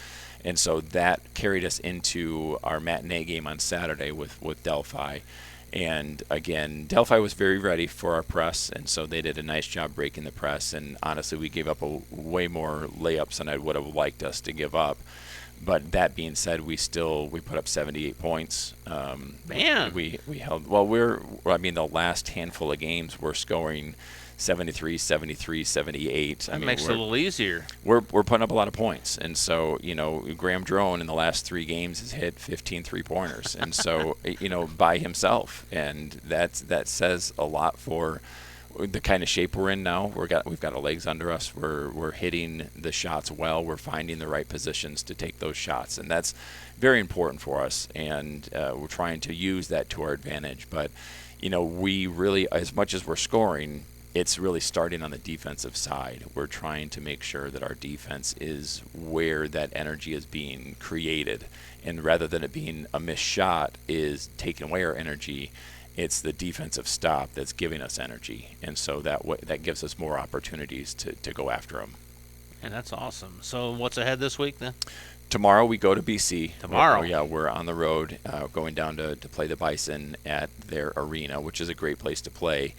And so that carried us into our matinee game on Saturday with Delphi. And again, Delphi was very ready for our press, and so they did a nice job breaking the press. And honestly, we gave up way more layups than I would have liked us to give up. But that being said, we put up 78 points. Man, we held well. The last handful of games we're scoring 73, 73, 78. That makes it a little easier. We're putting up a lot of points. And so, Graham Drone in the last 3 games has hit 15 three-pointers. And so, by himself. And that says a lot for the kind of shape we're in now. We've got our legs under us. We're hitting the shots well. We're finding the right positions to take those shots. And that's very important for us. And we're trying to use that to our advantage. But, we really, as much as we're scoring, it's really starting on the defensive side. We're trying to make sure that our defense is where that energy is being created. And rather than it being a missed shot is taking away our energy, it's the defensive stop that's giving us energy. And so that gives us more opportunities to go after them. And that's awesome. So what's ahead this week then? Tomorrow we go to BC. Tomorrow? We're on the road going down to play the Bison at their arena, which is a great place to play.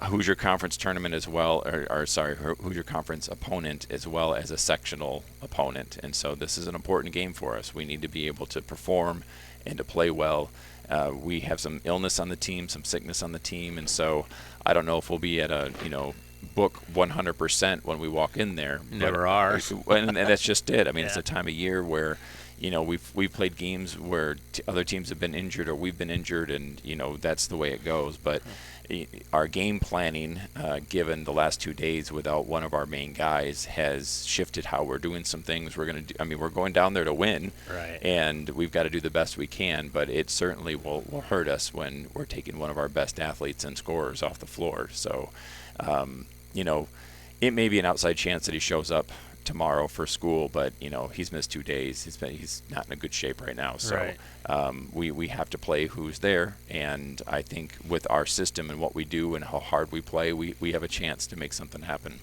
Hoosier Conference tournament as well, Hoosier Conference opponent as well as a sectional opponent. And so this is an important game for us. We need to be able to perform and to play well. We have some illness on the team, some sickness on the team, and so I don't know if we'll be at a book 100% when we walk in there. Never are. And that's just it. I mean, it's Yeah. a time of year where, we've played games where other teams have been injured or we've been injured, and that's the way it goes. But our game planning, given the last 2 days without one of our main guys, has shifted how we're doing some things. We're going to do. We're going down there to win, right? And we've got to do the best we can. But it certainly will hurt us when we're taking one of our best athletes and scorers off the floor. So, it may be an outside chance that he shows up tomorrow for school, but he's missed 2 days. He's not in a good shape right now. So Right. we have to play who's there, and I think with our system and what we do and how hard we play, we have a chance to make something happen.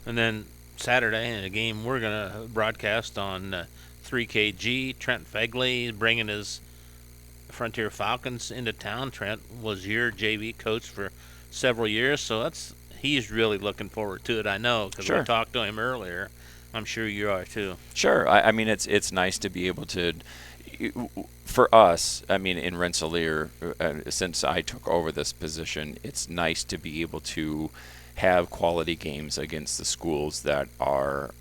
And then Saturday, in a game we're going to broadcast on 3KG, Trent Fegley bringing his Frontier Falcons into town. Trent was your JV coach for several years, so he's really looking forward to it, I know, because Sure. we talked to him earlier. I'm sure you are too. Sure. I mean, it's nice to be able to, for us, in Rensselaer, since I took over this position, it's nice to be able to have quality games against the schools that are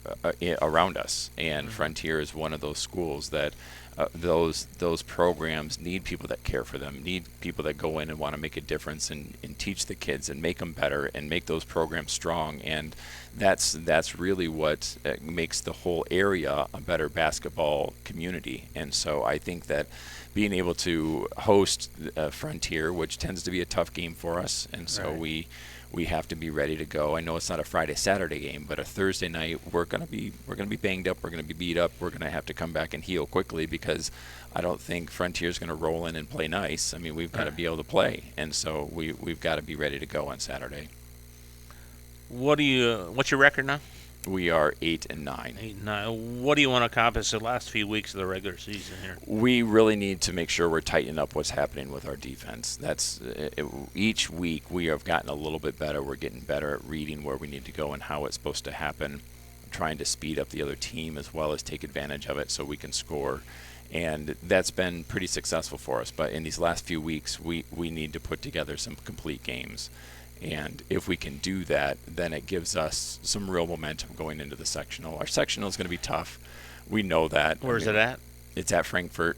around us. And Frontier is one of those schools that those programs need people that care for them, need people that go in and want to make a difference and teach the kids and make them better and make those programs strong. And that's really what makes the whole area a better basketball community. And so I think that being able to host Frontier, which tends to be a tough game for us, and so Right. we have to be ready to go. I know it's not a Friday-Saturday game, but a Thursday night we're gonna be banged up, we're gonna be beat up, we're gonna have to come back and heal quickly, because I don't think Frontier's gonna roll in and play nice. We've got to be able to play, and so we've got to be ready to go on Saturday. What's your record now? We are 8-9. 8-9. What do you want to accomplish the last few weeks of the regular season here? We really need to make sure we're tightening up what's happening with our defense. Each week we have gotten a little bit better. We're getting better at reading where we need to go and how it's supposed to happen, trying to speed up the other team as well as take advantage of it so we can score. And that's been pretty successful for us. But in these last few weeks, we need to put together some complete games. And if we can do that, then it gives us some real momentum going into the sectional. Our sectional is going to be tough. We know that. Where's it at? It's at Frankfort.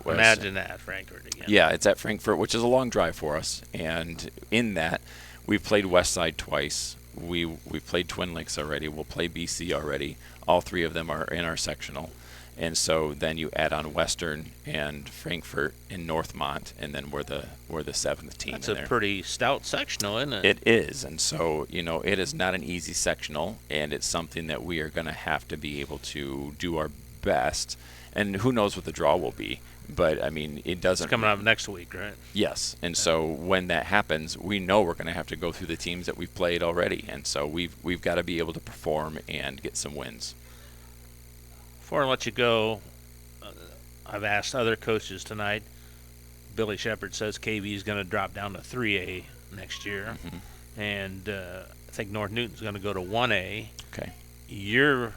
Imagine that, Frankfort again. Yeah, it's at Frankfort, which is a long drive for us. And in that, we've played Westside twice. We've played Twin Lakes already. We'll play BC already. All three of them are in our sectional. And so then you add on Western and Frankfort and Northmont, and then we're the seventh team. That's in a there. pretty stout sectional, isn't it? It is, and so it is not an easy sectional, and it's something that we are going to have to be able to do our best. And who knows what the draw will be? But it doesn't. It's coming up next week, right? Yes, and so when that happens, we know we're going to have to go through the teams that we've played already, and so we've got to be able to perform and get some wins. Before I let you go, I've asked other coaches tonight. Billy Shepard says KV is going to drop down to 3A next year, and I think North Newton's going to go to 1A. Okay. You're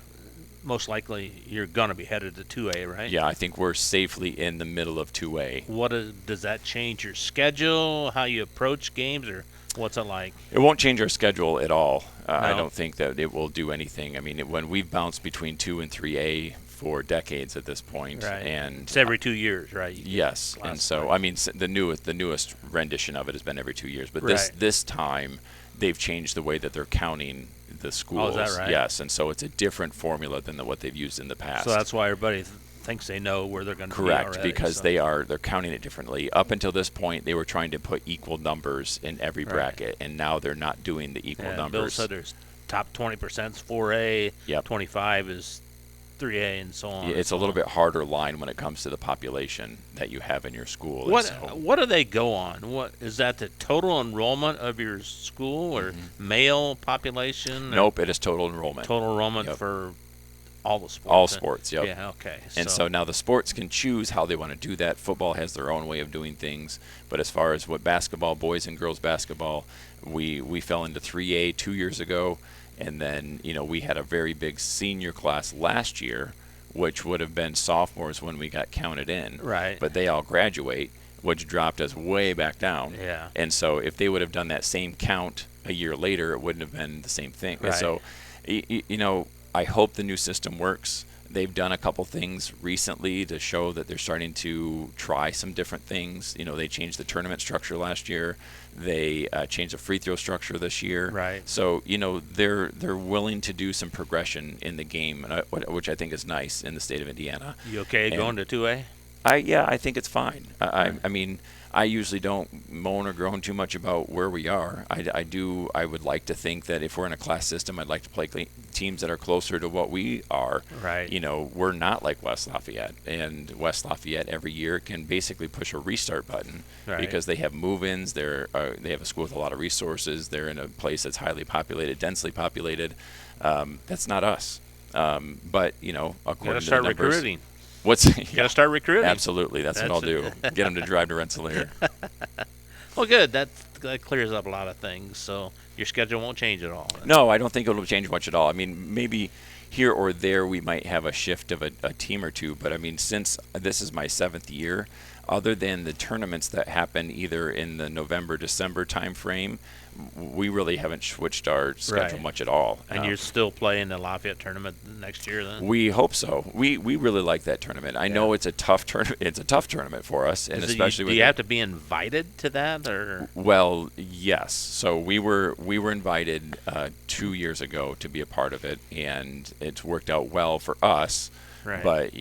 most likely going to be headed to 2A, right? Yeah, I think we're safely in the middle of 2A. Does that change your schedule, how you approach games, or what's it like? It won't change our schedule at all. I No? don't think that it will do anything. When we've bounced between 2 and 3A for decades at this point, Right. and It's every 2 years, right? yes, and so the newest rendition of it has been every 2 years, but Right. this time they've changed the way that they're counting the schools. Oh, is that right? Yes, and so it's a different formula than what they've used in the past. So that's why everybody thinks they know where they're going to be Correct, already, because so. they're counting it differently. Up until this point, they were trying to put equal numbers in every Right. bracket, and now they're not doing the equal numbers. Bill said there's top 20% is 4A, Yep. 25 is 3A, and so on. Yeah, it's a little bit harder line when it comes to the population that you have in your school. and What do they go on? What is that, the total enrollment of your school, or male population? Nope, it is total enrollment. Total enrollment Yep. for all the sports. All sports, yep. Yeah, okay. And so now the sports can choose how they want to do that. Football has their own way of doing things, but as far as what basketball, boys and girls basketball, we fell into 3A 2 years ago, and then we had a very big senior class last year, which would have been sophomores when we got counted in. Right. But they all graduate, which dropped us way back down. Yeah. And so if they would have done that same count a year later, it wouldn't have been the same thing. Right. So, I hope the new system works. They've done a couple things recently to show that they're starting to try some different things. They changed the tournament structure last year. They changed the free throw structure this year. Right. So they're willing to do some progression in the game, which I think is nice in the state of Indiana. You okay going to 2A? I think it's fine. I mean, I usually don't moan or groan too much about where we are. I would like to think that if we're in a class system, I'd like to play teams that are closer to what we are. Right. We're not like West Lafayette, and West Lafayette every year can basically push a restart button because they have move-ins. They have a school with a lot of resources. They're in a place that's highly populated, densely populated. That's not us. But according to the start numbers, recruiting. You got to start recruiting. Absolutely, that's what I'll do. Get them to drive to Rensselaer. Well, good. That clears up a lot of things. So your schedule won't change at all. No, I don't think it'll change much at all. I mean, maybe here or there we might have a shift of a team or two, but I mean, since this is my 7th year, other than the tournaments that happen either in the November-December time frame, we really haven't switched our schedule much at all. And you're still playing the Lafayette tournament next year then? We hope so. We really like that tournament. I know it's a tough tournament. It's a tough tournament for us, and especially do you have to be invited to that, or? Well, yes. So we were invited 2 years ago to be a part of it, and it's worked out well for us. Right. But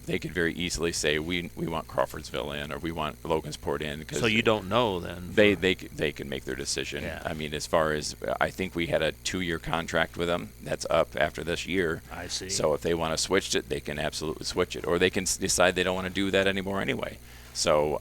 they could very easily say we want Crawfordsville in, or we want Logansport in. So you don't know then? They can make their decision. Yeah. I mean, as far as I think we had a 2-year contract with them that's up after this year. I see. So if they want to switch it, they can absolutely switch it, or they can decide they don't want to do that anymore anyway. So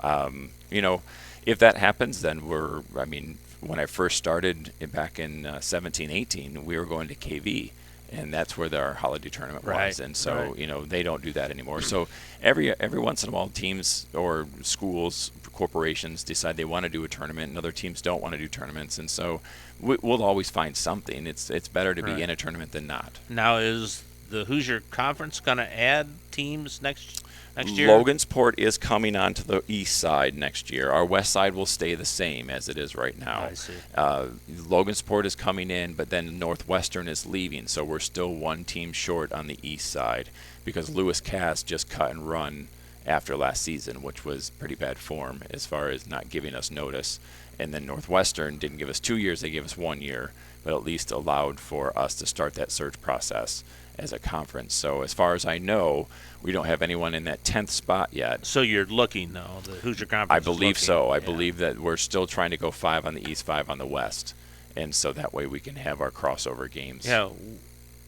if that happens, then when I first started back in 17-18, we were going to KV. And that's where our holiday tournament was, and so they don't do that anymore. So every once in a while, teams or schools, corporations decide they want to do a tournament, and other teams don't want to do tournaments, and so we'll always find something. It's better to be in a tournament than not. Now, is the Hoosier Conference going to add teams next year? Logansport is coming on to the east side next year. Our west side will stay the same as it is right now. I see. Logansport is coming in, but then Northwestern is leaving, so we're still one team short on the east side because Lewis Cass just cut and run after last season, which was pretty bad form as far as not giving us notice. And then Northwestern didn't give us 2 years, they gave us 1 year, but at least allowed for us to start that search process as a conference. So as far as I know, we don't have anyone in that 10th spot yet. So you're looking, though, the Hoosier Conference I believe is so. I looking, believe that we're still trying to go 5 on the east, 5 on the west. And so that way we can have our crossover games. Yeah.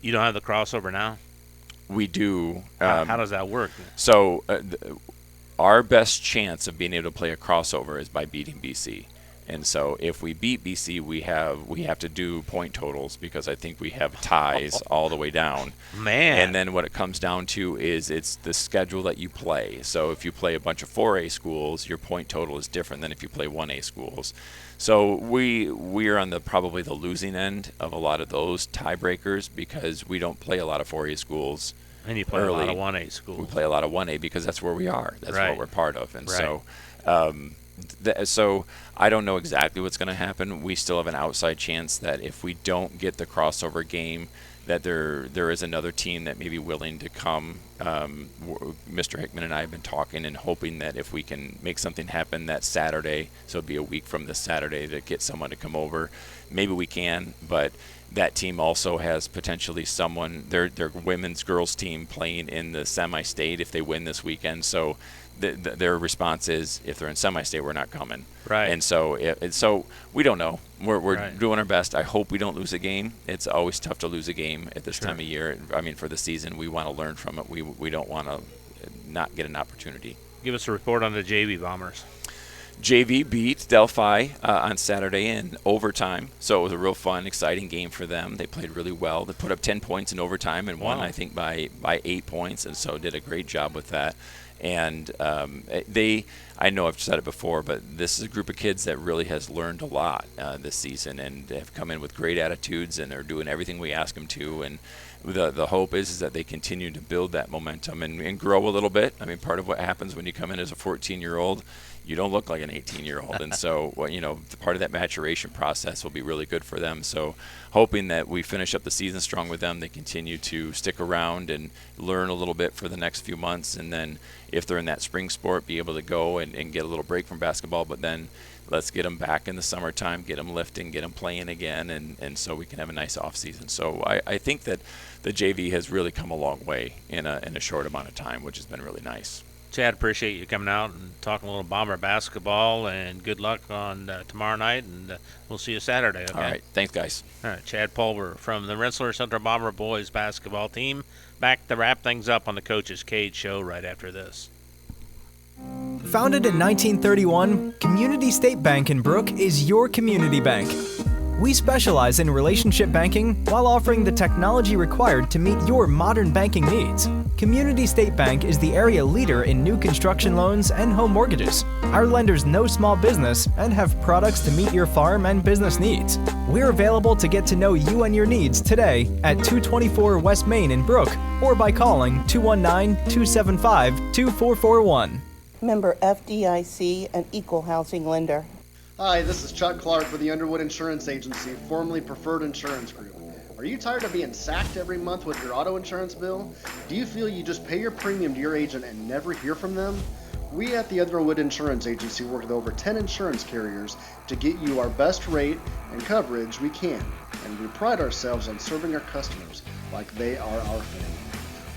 You don't have the crossover now? We do. How does that work? So our best chance of being able to play a crossover is by beating BC. And so if we beat BC, we have to do point totals because I think we have ties all the way down. Man. And then what it comes down to is it's the schedule that you play. So if you play a bunch of 4A schools, your point total is different than if you play 1A schools. So we are on probably the losing end of a lot of those tiebreakers because we don't play a lot of 4A schools. And you play early. a lot of 1A schools. We play a lot of 1A because that's where we are. That's what we're part of. And so I don't know exactly what's going to happen. We still have an outside chance that if we don't get the crossover game, that there is another team that may be willing to come. Mr. Hickman and I have been talking and hoping that if we can make something happen that Saturday, so it'll be a week from this Saturday, to get someone to come over. Maybe we can, but that team also has potentially someone, their women's girls team playing in the semi-state if they win this weekend. So their response is, if they're in semi-state, we're not coming. Right. And so so we don't know. We're doing our best. I hope we don't lose a game. It's always tough to lose a game at this time of year. I mean, for the season, we want to learn from it. We don't want to not get an opportunity. Give us a report on the JV Bombers. JV beat Delphi on Saturday in overtime, so it was a real fun, exciting game for them. They played really well. They put up 10 points in overtime and won, I think, by 8 points, and so did a great job with that. And I know I've said it before, but this is a group of kids that really has learned a lot this season and have come in with great attitudes and are doing everything we ask them to. And the hope is that they continue to build that momentum and grow a little bit. I mean, part of what happens when you come in as a 14-year-old, you don't look like an 18-year-old. And so, part of that maturation process will be really good for them. So hoping that we finish up the season strong with them, they continue to stick around and learn a little bit for the next few months. And then if they're in that spring sport, be able to go and get a little break from basketball. But then let's get them back in the summertime, get them lifting, get them playing again, and so we can have a nice off season. So I think that the JV has really come a long way in a short amount of time, which has been really nice. Chad, appreciate you coming out and talking a little Bomber basketball, and good luck on tomorrow night, and we'll see you Saturday. Okay? All right. Thanks, guys. All right. Chad Pulver from the Rensselaer Central Bomber boys basketball team. Back to wrap things up on the Coach's Cage show right after this. Founded in 1931, Community State Bank in Brook is your community bank. We specialize in relationship banking while offering the technology required to meet your modern banking needs. Community State Bank is the area leader in new construction loans and home mortgages. Our lenders know small business and have products to meet your farm and business needs. We're available to get to know you and your needs today at 224 West Main in Brook or by calling 219-275-2441. Member FDIC, an equal housing lender. Hi, this is Chuck Clark with the Underwood Insurance Agency, formerly Preferred Insurance Group. Are you tired of being sacked every month with your auto insurance bill? Do you feel you just pay your premium to your agent and never hear from them? We at the Underwood Insurance Agency work with over 10 insurance carriers to get you our best rate and coverage we can, and we pride ourselves on serving our customers like they are our family.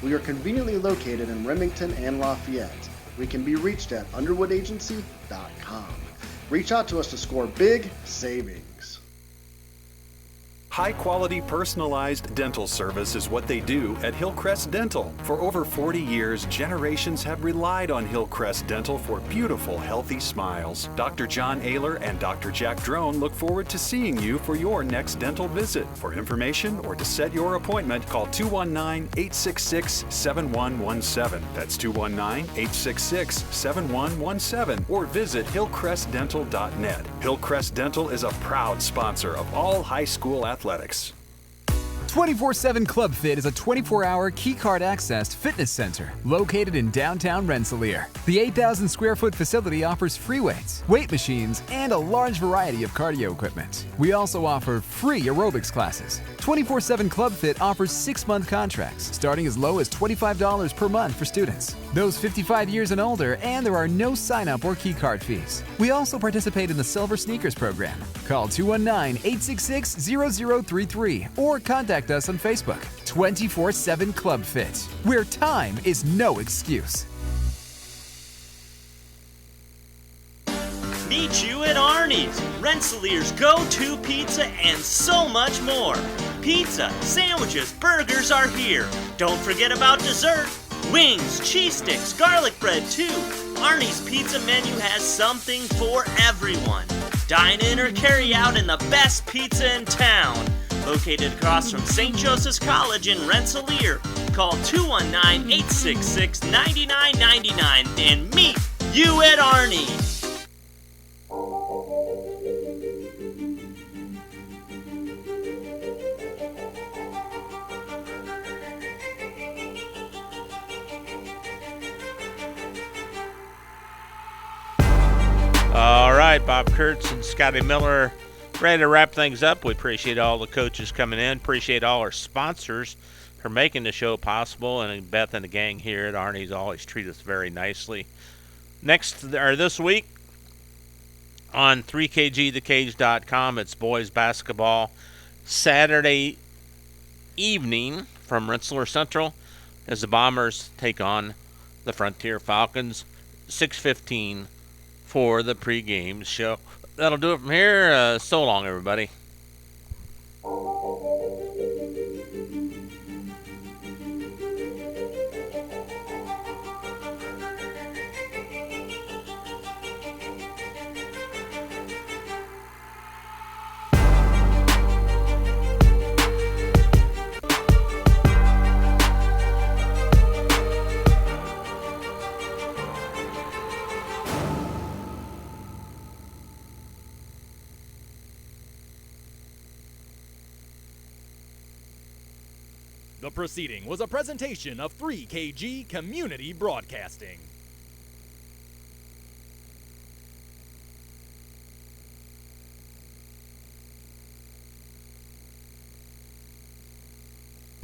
We are conveniently located in Remington and Lafayette. We can be reached at underwoodagency.com. Reach out to us to score big savings. High-quality personalized dental service is what they do at Hillcrest Dental. For over 40 years, generations have relied on Hillcrest Dental for beautiful, healthy smiles. Dr. John Ayler and Dr. Jack Drone look forward to seeing you for your next dental visit. For information or to set your appointment, call 219-866-7117. That's 219-866-7117, or visit hillcrestdental.net. Hillcrest Dental is a proud sponsor of all high school athletics. 24/7 Club Fit is a 24-hour keycard accessed fitness center located in downtown Rensselaer. The 8,000 square foot facility offers free weights, weight machines, and a large variety of cardio equipment. We also offer free aerobics classes. 24/7 Club Fit offers 6-month contracts starting as low as $25 per month for students, those 55 years and older, and there are no sign-up or keycard fees. We also participate in the Silver Sneakers program. Call 219-866-0033 or contact us on Facebook. 24/7 Club Fit, where time is no excuse. Meet you at Arnie's, Rensselaer's go-to pizza, and so much more. Pizza, sandwiches, burgers are here. Don't forget about dessert. Wings, cheese sticks, garlic bread too. Arnie's pizza menu has something for everyone. Dine in or carry out in the best pizza in town. Located across from St. Joseph's College in Rensselaer. Call 219-866-9999 and meet you at Arnie's. All right, Bob Kurtz and Scotty Miller ready to wrap things up. We appreciate all the coaches coming in. Appreciate all our sponsors for making the show possible. And Beth and the gang here at Arnie's always treat us very nicely. This week on 3kgthecage.com, it's boys basketball Saturday evening from Rensselaer Central as the Bombers take on the Frontier Falcons. 6:15 for the pregame show. That'll do it from here. So long, everybody. The proceeding was a presentation of 3KG Community Broadcasting.